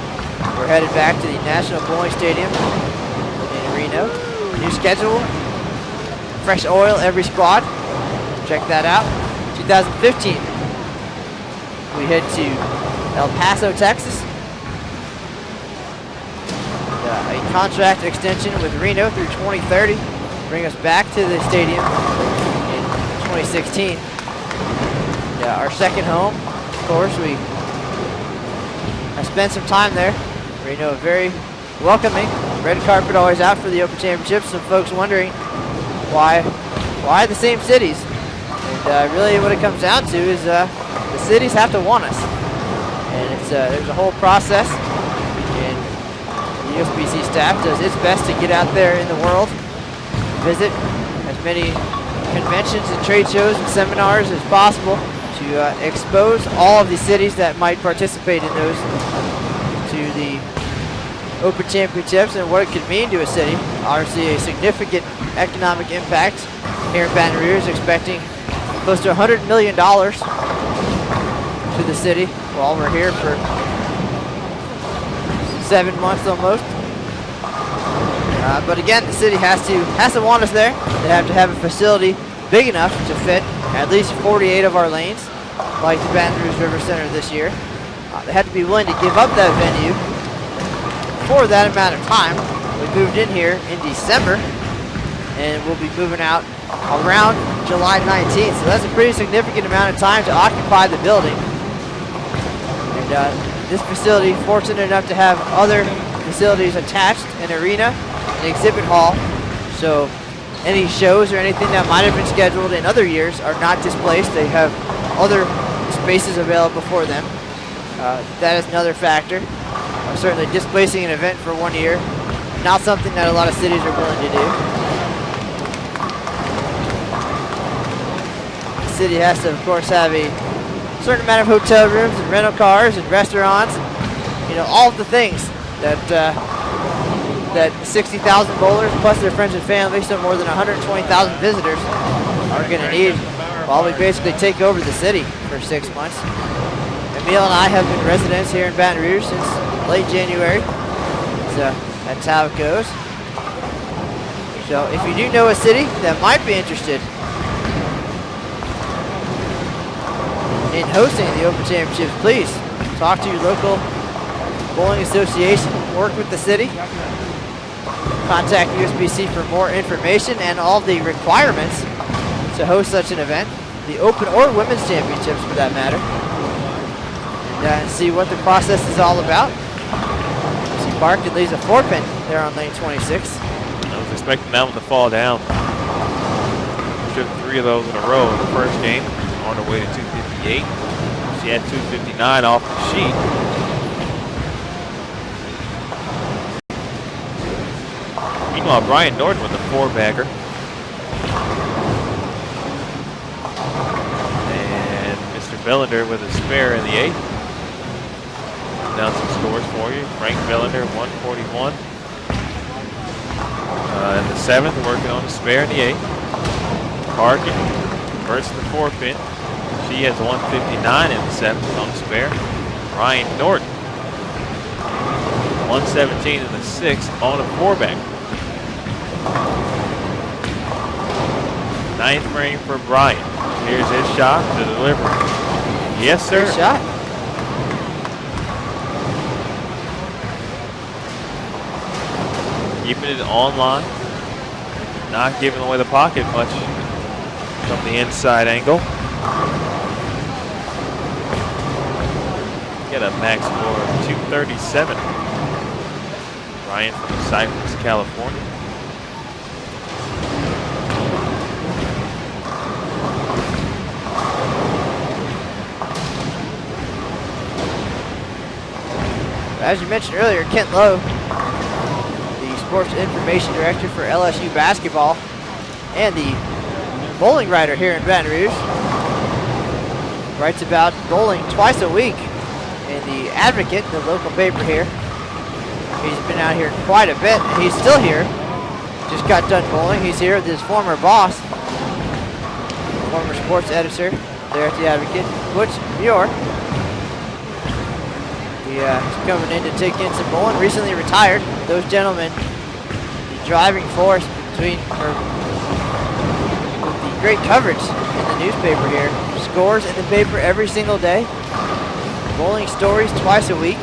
We're headed back to the National Bowling Stadium in Reno. New schedule, fresh oil every squad. Check that out. 2015, we head to El Paso, Texas. A contract extension with Reno through 2030. Bring us back to the stadium in 2016. Our second home, of course. I spent some time there. Reno very welcoming. Red carpet always out for the Open Championships. Some folks wondering why the same cities. And really what it comes down to is the cities have to want us. And there's a whole process. And the USBC staff does its best to get out there in the world, visit as many conventions and trade shows and seminars as possible to expose all of the cities that might participate in those to the Open Championships and what it could mean to a city. Obviously a significant economic impact here in Baton Rouge, expecting close to $100 million to the city while we're here for 7 months almost. But again, the city has to want us there. They have to have a facility big enough to fit at least 48 of our lanes, like the Baton Rouge River Center this year. They had to be willing to give up that venue for that amount of time. We moved in here in December, and we'll be moving out around July 19th. So that's a pretty significant amount of time to occupy the building. And this facility, fortunate enough to have other facilities attached, an arena, an exhibit hall, so any shows or anything that might have been scheduled in other years are not displaced. They have other spaces available for them. That is another factor. Certainly displacing an event for 1 year, not something that a lot of cities are willing to do. The city has to, of course, have a certain amount of hotel rooms and rental cars and restaurants, all of the things that 60,000 bowlers plus their friends and family, so more than 120,000 visitors are going to need while we basically take over the city for 6 months. Emil and I have been residents here in Baton Rouge since late January, so that's how it goes. So if you do know a city that might be interested in hosting the Open Championships, please talk to your local bowling association, work with the city, contact USBC for more information and all the requirements to host such an event, the Open or Women's Championships for that matter, and see what the process is all about. Missy Parkin leaves a 4-pin there on lane 26. I was expecting that one to fall down. stripped 3 of those in a row in the first game, on her way to 258. She had 259 off the sheet. Meanwhile, Brian Norton with the 4-bagger. And Mr. Bellender with a spare in the 8th. Down some scores for you. Frank Bellender, 141. In the 7th, working on a spare in the 8th. Parkin converts the 4-pin. She has 159 in the 7th on the spare. Brian Norton, 117 in the 6th on a 4-bagger. 9th frame for Brian. Here's his shot to deliver. Yes, sir. Good shot. Keeping it online. Not giving away the pocket much from the inside angle. Get a max score of 237. Brian from Cypress, California. As you mentioned earlier, Kent Lowe, the Sports Information Director for LSU basketball and the bowling writer here in Baton Rouge, writes about bowling twice a week in the Advocate, the local paper here. He's been out here quite a bit. He's still here. Just got done bowling. He's here with his former boss, former sports editor there at the Advocate, Butch Muir. He's coming in to take in some bowling. Recently retired. Those gentlemen, the driving force between, with the great coverage in the newspaper here. Scores in the paper every single day. Bowling stories twice a week.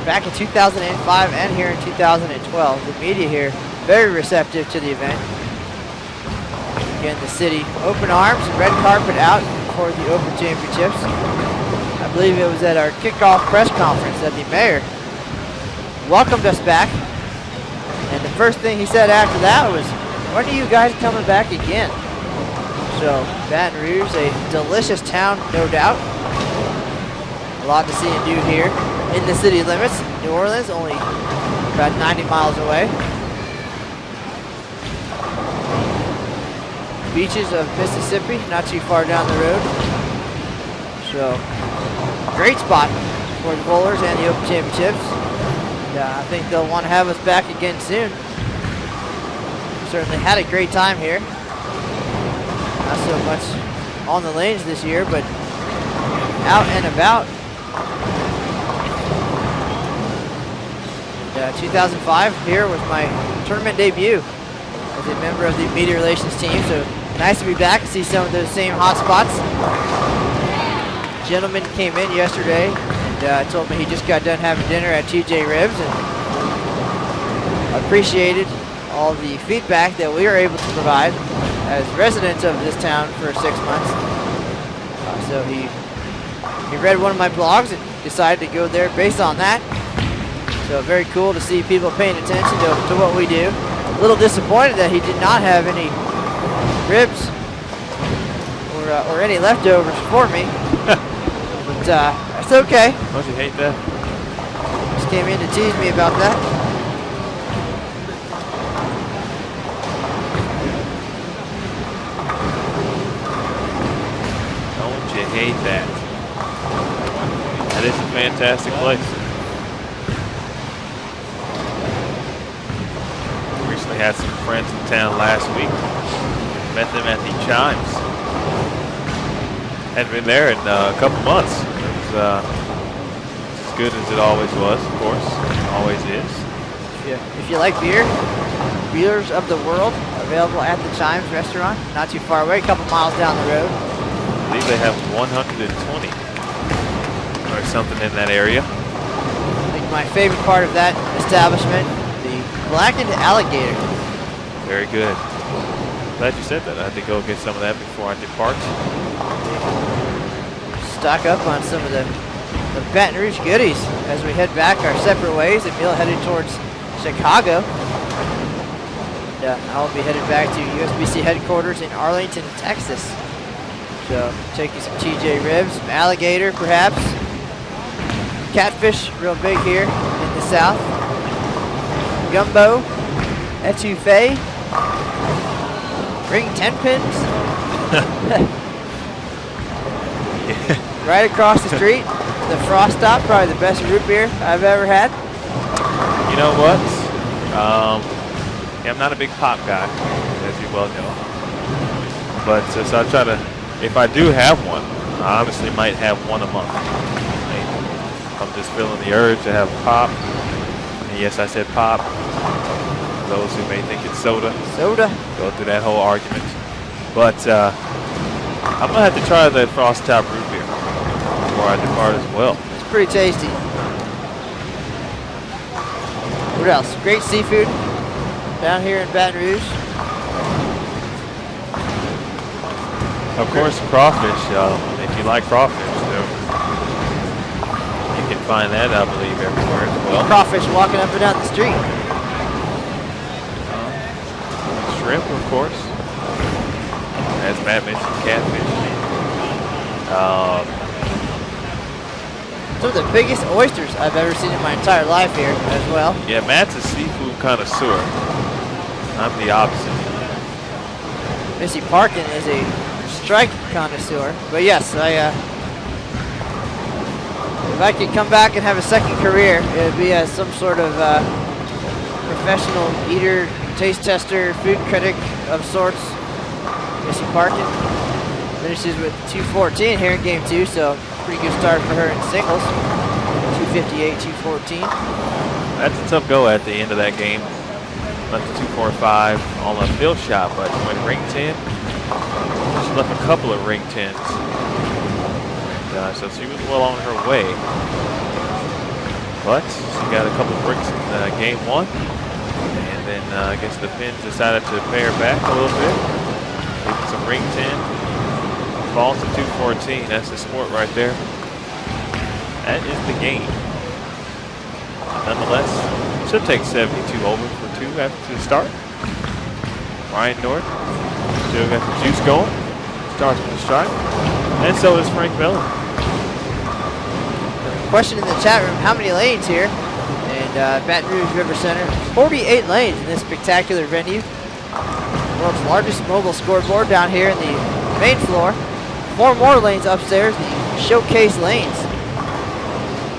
Back in 2005 and here in 2012. The media here very receptive to the event. Again, the city open arms, red carpet out for the Open Championships. I believe it was at our kickoff press conference that the mayor welcomed us back. And the first thing he said after that was, when are you guys coming back again? So, Baton Rouge, a delicious town, no doubt. A lot to see and do here in the city limits. New Orleans, only about 90 miles away. Beaches of Mississippi, not too far down the road. So, great spot for the bowlers and the Open Championships. And, I think they'll want to have us back again soon. Certainly had a great time here. Not so much on the lanes this year, but out and about. 2005 here was my tournament debut as a member of the media relations team. So nice to be back and see some of those same hot spots. Gentleman came in yesterday and told me he just got done having dinner at TJ Ribs and appreciated all the feedback that we were able to provide as residents of this town for 6 months. So he read one of my blogs and decided to go there based on that. So very cool to see people paying attention to what we do. A little disappointed that he did not have any ribs or any leftovers for me. But that's okay. Don't you hate that? Just came in to tease me about that. Don't you hate that? That is a fantastic place. Recently had some friends in town last week. Met them at the Chimes. Hadn't been there in a couple months. It was as good as it always was, of course. Always is. If you like beer, Beers of the World, available at the Chimes restaurant, not too far away, a couple miles down the road. I believe they have 120 or something in that area. I think my favorite part of that establishment, the blackened alligator. Very good. Glad you said that. I had to go get some of that before I depart. Stock up on some of the Baton Rouge goodies as we head back our separate ways and Neil headed towards Chicago. and I'll be headed back to USBC headquarters in Arlington, Texas. So taking some TJ ribs, some alligator perhaps. Catfish, real big here in the south. Gumbo, etouffee, ring 10 pins. Right across the street, the Frost Stop, probably the best root beer I've ever had. You know what? Yeah, I'm not a big pop guy, as you well know. But so I try to, if I do have one, I obviously might have one a month. I'm just feeling the urge to have pop. And yes, I said pop. For those who may think it's soda. Soda. Go through that whole argument. But I'm going to have to try that Frost Top root beer before I depart as well. It's pretty tasty. What else? Great seafood down here in Baton Rouge. Of course, crawfish. If you like crawfish, you can find that, I believe, everywhere as well. Crawfish walking up and down the street. Shrimp, of course. As Matt mentioned, catfish. Some of the biggest oysters I've ever seen in my entire life here as well. Yeah, Matt's a seafood connoisseur. I'm the opposite. Missy Parkin is a strike connoisseur. But yes, if I could come back and have a second career, it would be as some sort of professional eater, taste tester, food critic of sorts. Missy Parkin finishes with 214 here in game 2, so pretty good start for her in singles. 258, 214. That's a tough go at the end of that game. Left 245 on a field shot, but went ring 10. She left a couple of ring 10s. And, so she was well on her way. But she got a couple of bricks in game 1. And then I guess the Finns decided to pay her back a little bit. Give her some ring 10. Falls to 214. That's the sport right there. That is the game. Nonetheless, should take 72 over for 2 after the start. Ryan North still got the juice going. Starts with a strike. And so is Frank Miller. Question in the chat room, how many lanes here? And Baton Rouge River Center, 48 lanes in this spectacular venue. World's largest mobile scoreboard down here in the main floor. 4 more lanes upstairs, the showcase lanes.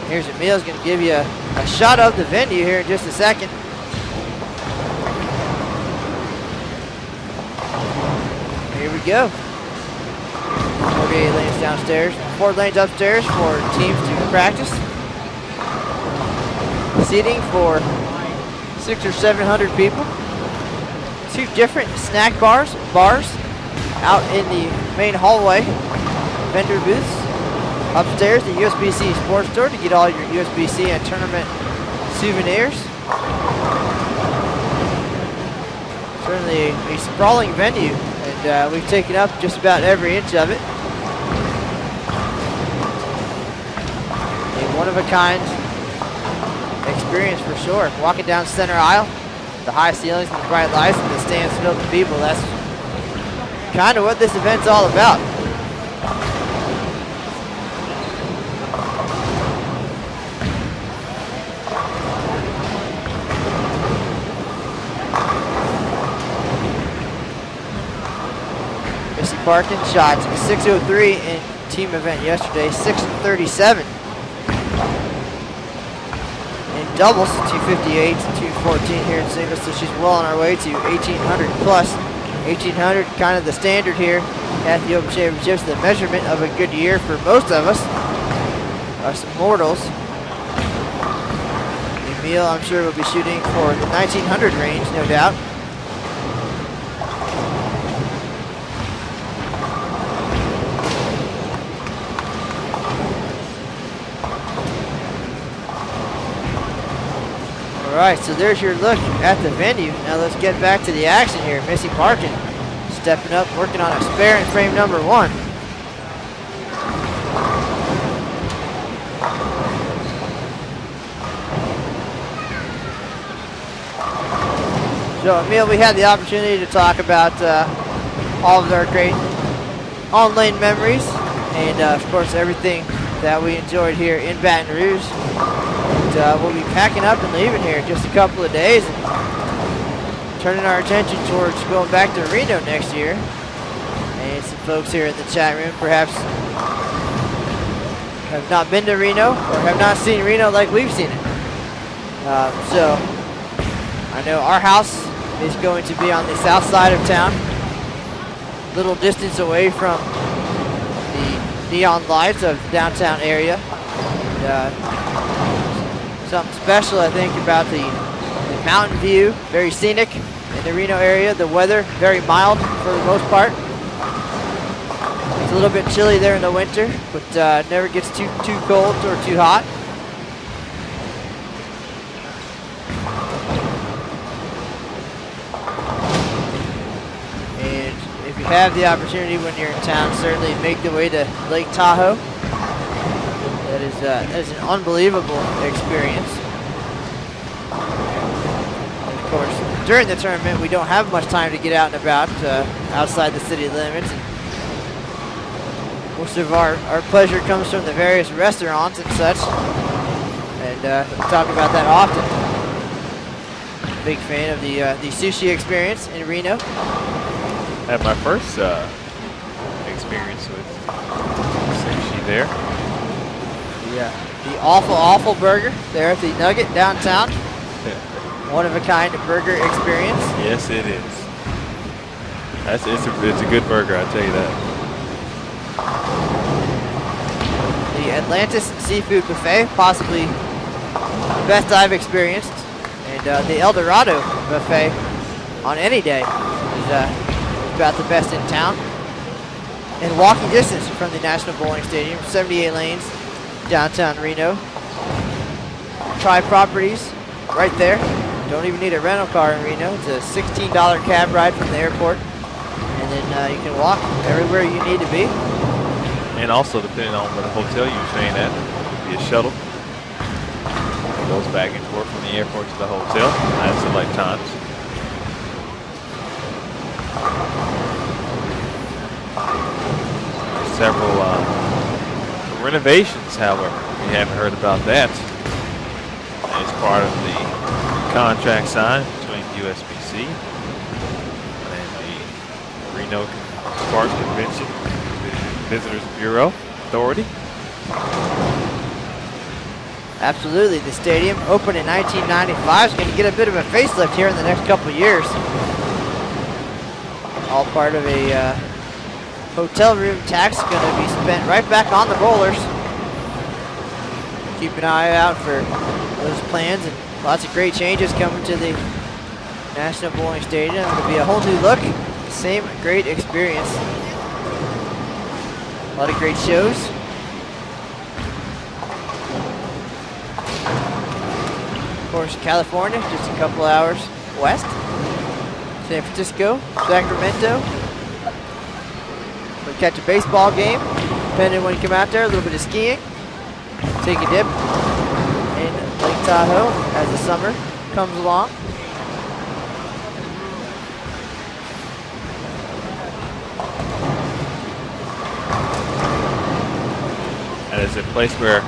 Here's Emil's going to give you a shot of the venue here in just a second. Here we go. 48 lanes downstairs, 4 lanes upstairs for teams to practice. Seating for 600 or 700 people. 2 different snack bars out in the main hallway. Vendor booths. Upstairs, the USBC Sports Store to get all your USBC and tournament souvenirs. Certainly a sprawling venue, and we've taken up just about every inch of it. A one-of-a-kind experience for sure. Walking down center aisle, the high ceilings and the bright lights and the stands filled with people. That's kind of what this event's all about. Missy Parkin shot 603 in team event yesterday, 637 in doubles, 258, 214 here in singles, so she's well on our way to 1800 plus. 1800, kind of the standard here at the Open Championships, the measurement of a good year for most of us, us mortals. Emil, I'm sure, will be shooting for the 1900 range, no doubt. All right, so there's your look at the venue. Now let's get back to the action here. Missy Parkin stepping up, working on a spare in frame number 1. So, Emil, we had the opportunity to talk about all of our great on-lane memories and, of course, everything that we enjoyed here in Baton Rouge. And, we'll be packing up and leaving here in just a couple of days and turning our attention towards going back to Reno next year. And some folks here in the chat room perhaps have not been to Reno or have not seen Reno like we've seen it. So I know our house is going to be on the south side of town, little distance away from the neon lights of the downtown area. And, something special, I think, about the mountain view, very scenic in the Reno area. The weather, very mild for the most part. It's a little bit chilly there in the winter, but never gets too cold or too hot. If you have the opportunity when you're in town, certainly make the way to Lake Tahoe. That is an unbelievable experience. And of course, during the tournament, we don't have much time to get out and about outside the city limits. And most of our pleasure comes from the various restaurants and such. And we talk about that often. Big fan of the sushi experience in Reno. Had my first experience with sushi there. The awful burger there at the Nugget downtown. One of a kind burger experience. Yes, it is. It's a good burger, I tell you that. The Atlantis Seafood Buffet, possibly the best I've experienced, and the El Dorado Buffet on any day is about the best in town. And walking distance from the National Bowling Stadium, 78 lanes, downtown Reno. Tri-Properties right there. Don't even need a rental car in Reno. It's a $16 cab ride from the airport. And then you can walk everywhere you need to be. And also, depending on what hotel you're staying at, it could be a shuttle. It goes back and forth from the airport to the hotel. I select times. Several renovations, however, we haven't heard about that. As part of the contract signed between USBC and the Reno Sparks Convention Visitors Bureau Authority. Absolutely. The stadium opened in 1995 is going to get a bit of a facelift here in the next couple of years. All part of a hotel room tax going to be spent right back on the bowlers. Keep an eye out for those plans, and lots of great changes coming to the National Bowling Stadium. It'll be a whole new look, same great experience. A lot of great shows. Of course, California, just a couple hours west. San Francisco, Sacramento. We'll catch a baseball game, depending on when you come out there. A little bit of skiing. Take a dip in Lake Tahoe as the summer comes along. And it's a place where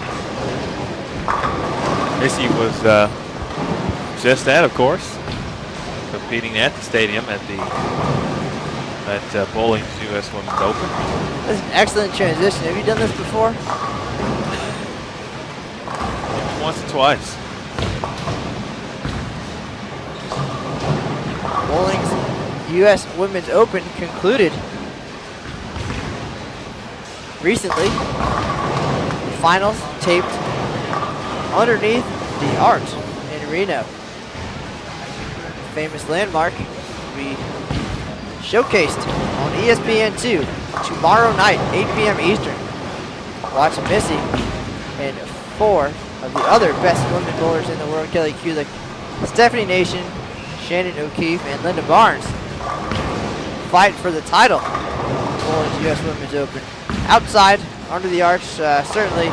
Missy was just at, of course, competing at the stadium at Bowling's U.S. Women's Open. This is an excellent transition. Have you done this before? Once or twice. Bowling's U.S. Women's Open concluded recently. The finals taped underneath the arch in Reno. Famous landmark will be showcased on ESPN2 tomorrow night, 8 p.m. Eastern. Watch Missy and 4 of the other best women bowlers in the world, Kelly Kulick, Stephanie Nation, Shannon O'Keefe, and Linda Barnes, fight for the title of Bowling's U.S. Women's Open. Outside, under the arch, certainly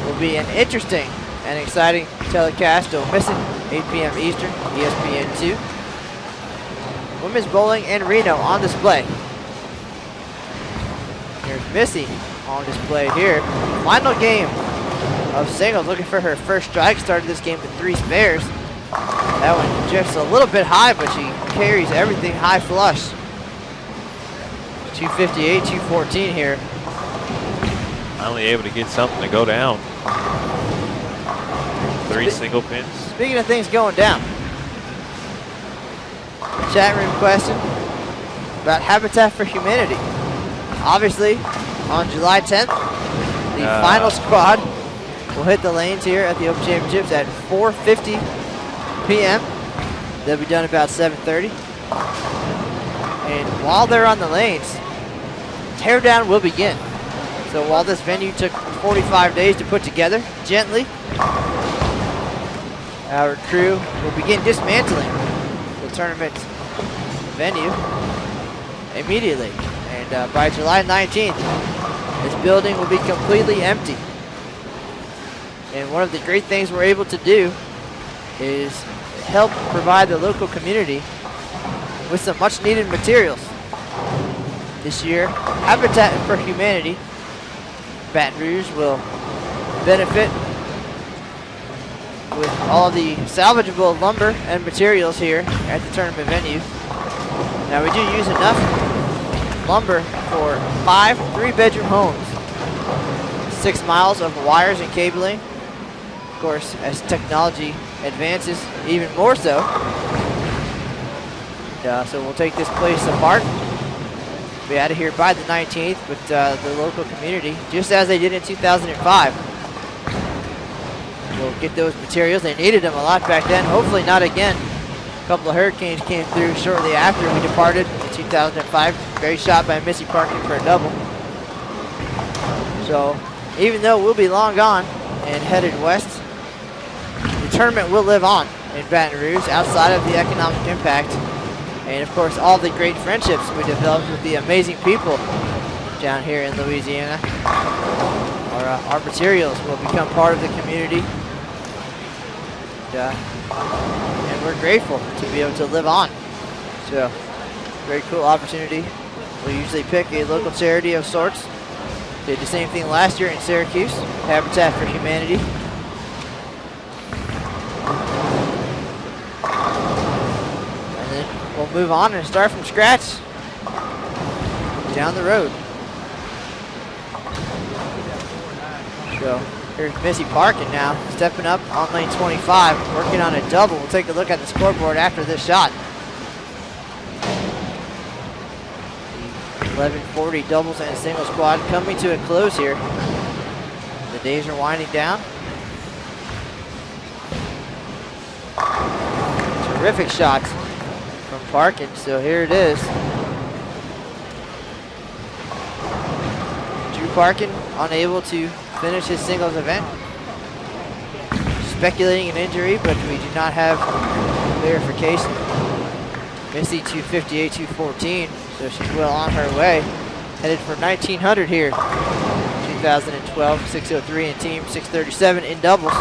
will be an interesting and exciting telecast. Don't miss it, 8 p.m. Eastern, ESPN2. women's bowling, and Reno on display. Here's Missy on display here. Final game of singles, looking for her first strike. Started this game with 3 spares. That one just a little bit high, but she carries everything high flush. 258, 214 here. Finally able to get something to go down. 3 single pins. Speaking of things going down, chat room question about Habitat for Humanity. Obviously, on July 10th, the final squad will hit the lanes here at the Open Championships at 4:50 p.m. They'll be done about 7:30. And while they're on the lanes, teardown will begin. So while this venue took 45 days to put together, gently, our crew will begin dismantling the tournament venue immediately. And by July 19th, this building will be completely empty. And one of the great things we're able to do is help provide the local community with some much needed materials. This year, Habitat for Humanity Baton Rouge will benefit with all the salvageable lumber and materials here at the tournament venue. Now we do use enough lumber for 5 3-bedroom homes, 6 miles of wires and cabling. Of course, as technology advances, even more so. So we'll take this place apart. Be out of here by the 19th with the local community, just as they did in 2005. We'll get those materials. They needed them a lot back then. Hopefully not again. A couple of hurricanes came through shortly after we departed in 2005. Great shot by Missy Parkin for a double. So even though we'll be long gone and headed west, the tournament will live on in Baton Rouge outside of the economic impact. And of course, all the great friendships we developed with the amazing people down here in Louisiana. Our materials will become part of the community. And we're grateful to be able to live on. So, very cool opportunity. We usually pick a local charity of sorts. Did the same thing last year in Syracuse, Habitat for Humanity. And then we'll move on and start from scratch down the road. So here's Missy Parkin now, stepping up on lane 25, working on a double. We'll take a look at the scoreboard after this shot. 11:40 doubles and single squad coming to a close here. The days are winding down. Terrific shots from Parkin, so here it is. Drew Parkin unable to finish his singles event. Speculating an injury, but we do not have verification. Missy 258, 214, so she's well on her way. Headed for 1900 here. 2012, 603 in team, 637 in doubles.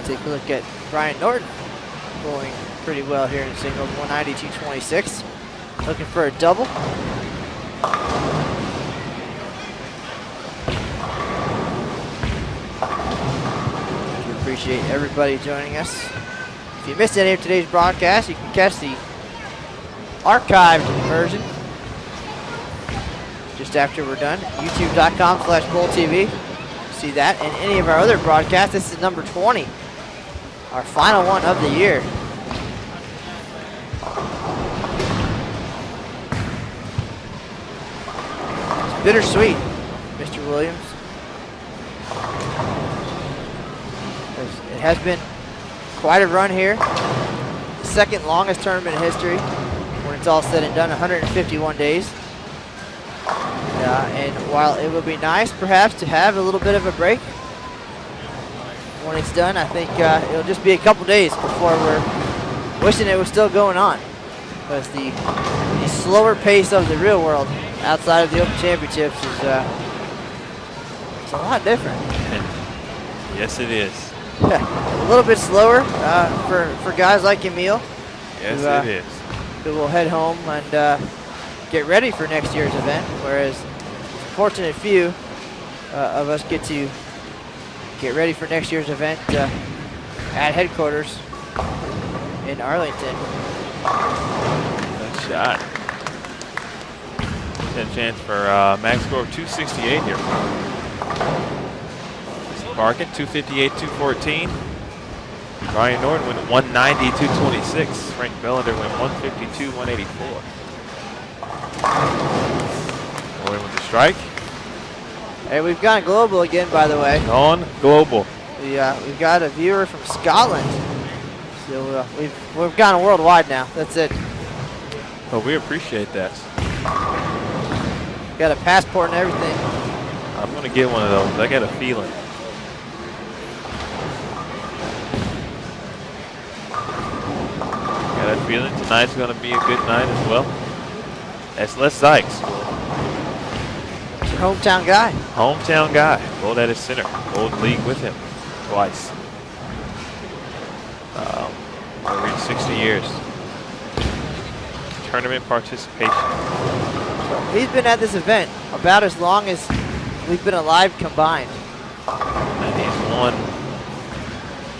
Take a look at Brian Norton, going pretty well here in singles, 190, 226. Looking for a double. We appreciate everybody joining us. If you missed any of today's broadcast, you can catch the archived version just after we're done. YouTube.com/BowlTV. See that and any of our other broadcasts. This is number 20, our final one of the year. It's bittersweet, Mr. Williams. It has been quite a run here. The second longest tournament in history when it's all said and done, 151 days. And while it will be nice perhaps to have a little bit of a break when it's done, I think it'll just be a couple days before we're wishing it was still going on. Because the slower pace of the real world outside of the Open Championships is it's a lot different. Yes, it is. a little bit slower for guys like Emil. Yes, who, it is. Who will head home and get ready for next year's event, whereas the fortunate few of us get to get ready for next year's event at headquarters in Arlington. Good shot. Got a chance for max score of 268 here. Missy Parkin, 258, 214. Ryan Norton went 190, 226. Frank Bellender went 152, 184. Norton with the strike. Hey, we've gone global again, by the way. On global. We've got a viewer from Scotland. So we've gone worldwide now. That's it. Well, we appreciate that. Got a passport and everything. I'm going to get one of those. I got a feeling. Got a feeling tonight's going to be a good night as well. That's Les Sykes. Your hometown guy. Hometown guy. Gold at his center. Gold league with him twice. We'll reach 60 years. Tournament participation. He's been at this event about as long as we've been alive combined. And he's won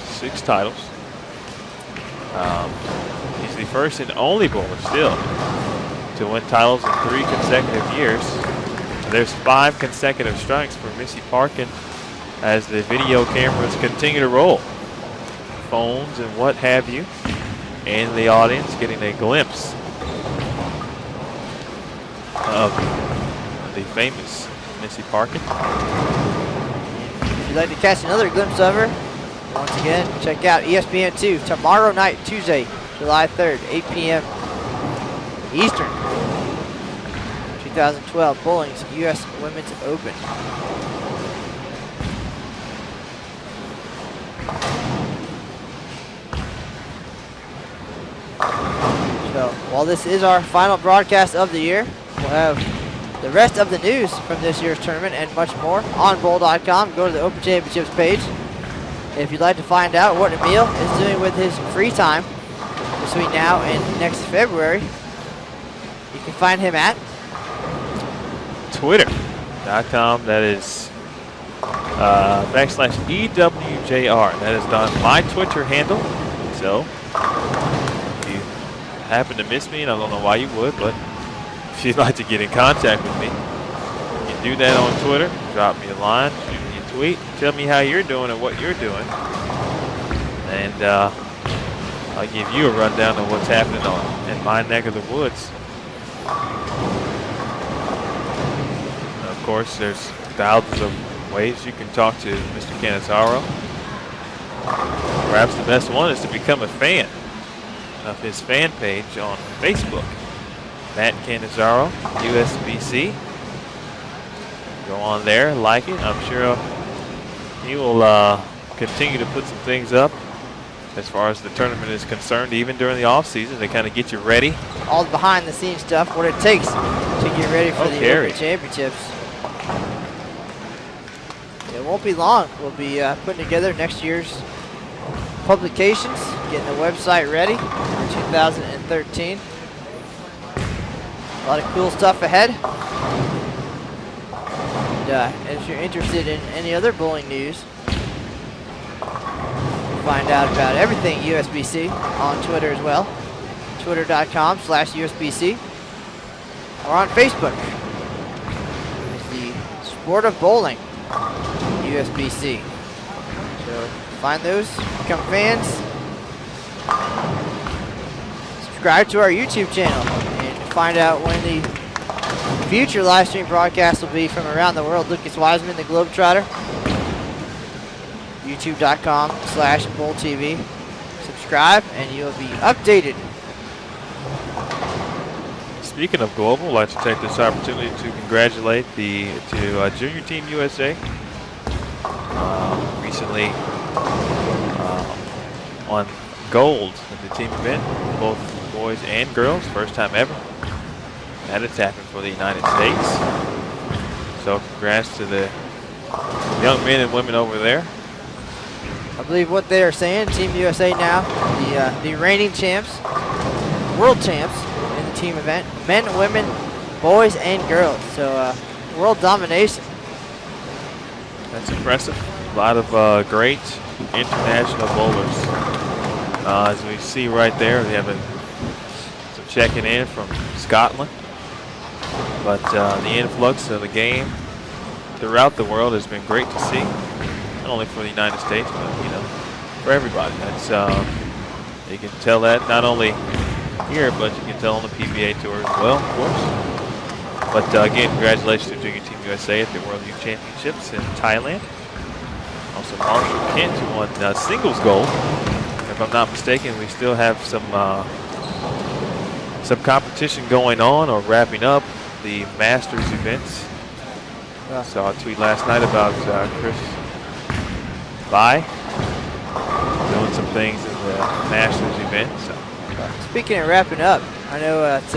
6 titles. He's the first and only bowler still to win titles in 3 consecutive years. There's 5 consecutive strikes for Missy Parkin as the video cameras continue to roll. Phones and what have you. And the audience getting a glimpse of the famous Missy Parkin. If you'd like to catch another glimpse of her, once again, check out ESPN2 tomorrow night, Tuesday, July 3rd, 8 p.m. Eastern. 2012 Bowling's U.S. Women's Open. So while this is our final broadcast of the year, we'll have the rest of the news from this year's tournament and much more on bowl.com. Go to the Open Championships page. If you'd like to find out what Emil is doing with his free time between now and next February, you can find him at Twitter.com. That is /EWJR. That is my Twitter handle. So if you happen to miss me, and I don't know why you would, but if you'd like to get in contact with me, you can do that on Twitter. Drop me a line, shoot me a tweet, tell me how you're doing and what you're doing. And I'll give you a rundown of what's happening in my neck of the woods. And of course, there's thousands of ways you can talk to Mr. Canizaro. Perhaps the best one is to become a fan of his fan page on Facebook. Matt Canizaro, USBC. Go on there, like it. I'm sure he will continue to put some things up as far as the tournament is concerned, even during the off season, to kind of get you ready. all the behind the scenes stuff, what it takes to get ready for the Open Championships. It won't be long. We'll be putting together next year's publications, getting the website ready for 2013. A lot of cool stuff ahead. And if you're interested in any other bowling news, find out about everything USBC on Twitter as well. Twitter.com/USBC or on Facebook. It's the Sport of Bowling USBC. So find those, become fans, subscribe to our YouTube channel, and find out when the future live stream broadcast will be from around the world. Lucas Wiseman, the Globetrotter. YouTube.com/BowlTV. Subscribe and you'll be updated. Speaking of global, I'd like to take this opportunity to congratulate the Junior Team USA. Recently won gold at the team event, both boys and girls, first time ever. That has happened for the United States. So congrats to the young men and women over there. I believe what they are saying, Team USA now, the reigning champs, world champs in the team event, men, women, boys, and girls. So world domination. That's impressive. A lot of great international bowlers. As we see right there, we have some checking in from Scotland. But the influx of the game throughout the world has been great to see. Not only for the United States, but for everybody. That's you can tell that not only here, but you can tell on the PBA tour as well, of course. But again, congratulations to Junior Team USA at the World Youth Championships in Thailand. Also, Marshall Kent who won singles gold. If I'm not mistaken, we still have some competition going on or wrapping up the Masters events. I saw a tweet last night about Chris Bai doing some things in the Masters event. So. Speaking of wrapping up, I know it's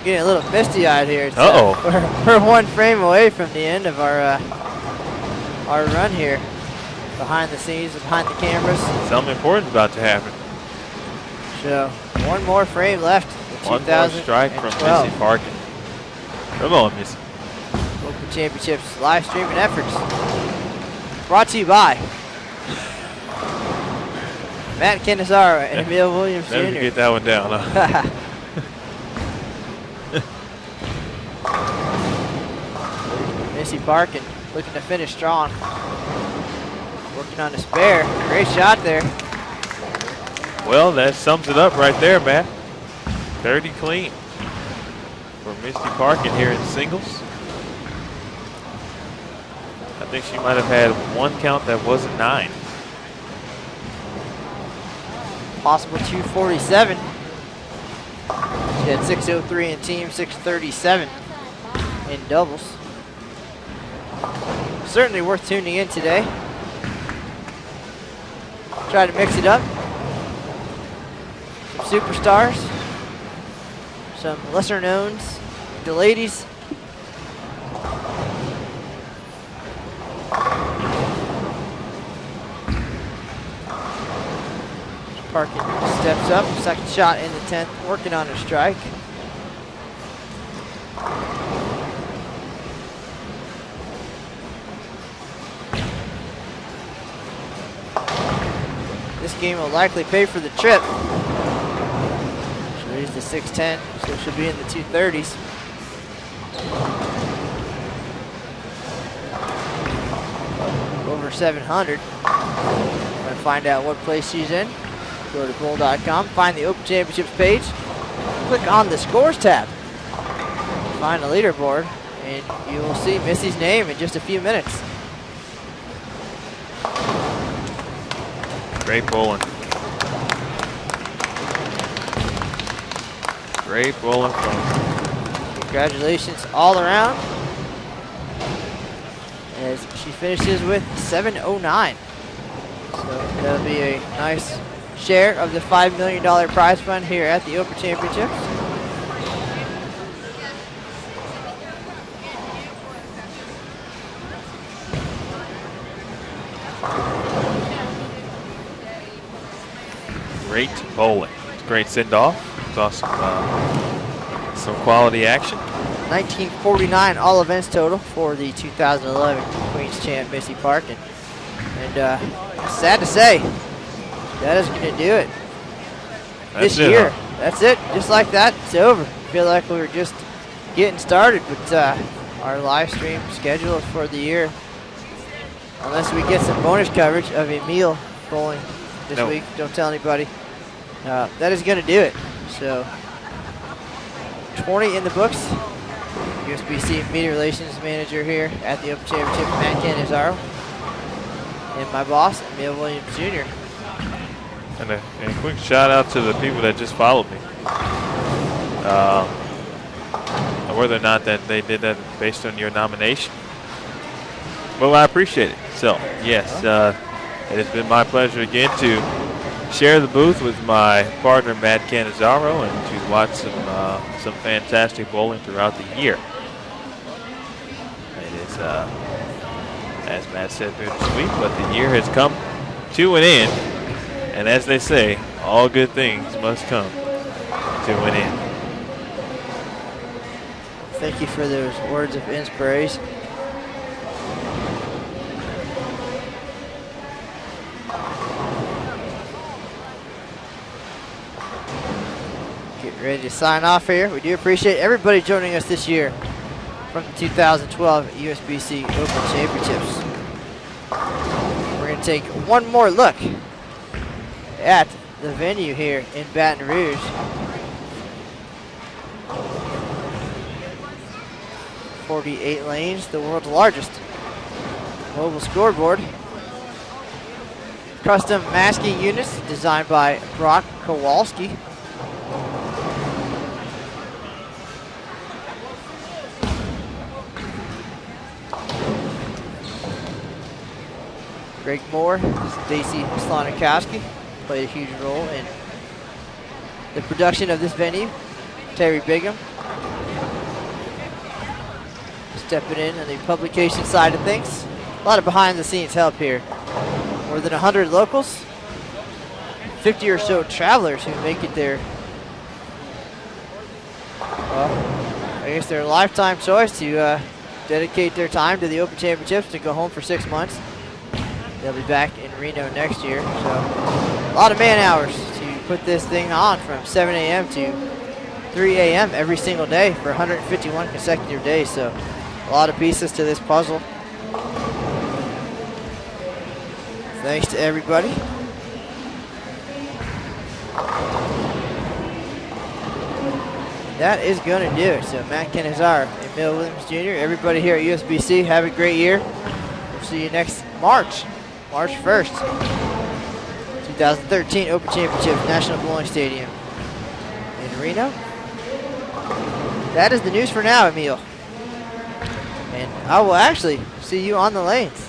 getting a little misty-eyed here. It's, we're one frame away from the end of our run here, behind the scenes, behind the cameras. Something important about to happen. So one more frame left. One more strike from Missy Parkin. Come on, Missy. Open Championships live streaming efforts. Brought to you by Matt Canizaro and Emil Williams Jr. Never get that one down, huh? Missy Parkin looking to finish strong. Working on a spare. Great shot there. Well, that sums it up right there, Matt. 30 clean for Missy Parkin here in singles. I think she might have had one count that wasn't 9. Possible 247. She had 603 in team, 637 in doubles. Certainly worth tuning in today. Try to mix it up. Some superstars. Some lesser knowns. The ladies. Parkin steps up, second shot in the 10th, working on a strike. This game will likely pay for the trip. She'll use the 610, so she'll be in the 230s. Over 700. Gonna find out what place she's in. Go to bowl.com, find the Open Championships page, click on the Scores tab, find the leaderboard, and you will see Missy's name in just a few minutes. Great bowling. Great bowling from. Congratulations all around as she finishes with 709. So that'll be a nice share of the $5 million prize fund here at the Open Championships. Great bowling. Great send-off. Saw some quality action. 1949 all events total for the 2011 Queens champ Missy Parkin. And sad to say, that is going to do it this year. Huh? That's it. Just like that, it's over. I feel like we were just getting started with our live stream schedule for the year. Unless we get some bonus coverage of Emil bowling this week. Don't tell anybody. That is going to do it. So 20 in the books. USBC Media Relations Manager here at the Open Championship, Matt Canizaro. And my boss, Emil Williams Jr. And a quick shout out to the people that just followed me. Whether or not that they did that based on your nomination. Well, I appreciate it. So, yes, it has been my pleasure again to share the booth with my partner, Matt Canizaro, and to watch some fantastic bowling throughout the year. It is as Matt said, bittersweet, but the year has come to an end. And as they say, all good things must come to an end. Thank you for those words of inspiration. Get ready to sign off here. We do appreciate everybody joining us this year from the 2012 USBC Open Championships. We're going to take one more look at the venue here in Baton Rouge. .48 lanes, the world's largest mobile scoreboard. Custom masking units designed by Brock Kowalski. Greg Moore, Stacy Slonikowski played a huge role in the production of this venue. Terry Bigham stepping in on the publication side of things. A lot of behind the scenes help here. More than 100 locals, 50 or so travelers who make it their, well, I guess their lifetime choice to dedicate their time to the Open Championships to go home for 6 months. They'll be back in Reno next year. So a lot of man hours to put this thing on from 7 a.m. to 3 a.m. every single day for 151 consecutive days. So a lot of pieces to this puzzle. Thanks to everybody. That is going to do it. So Matt Kenazar and Bill Williams Jr., everybody here at USBC, have a great year. We'll see you next March 1st, 2013 Open Championships, National Bowling Stadium in Reno. That is the news for now, Emil. And I will actually see you on the lanes.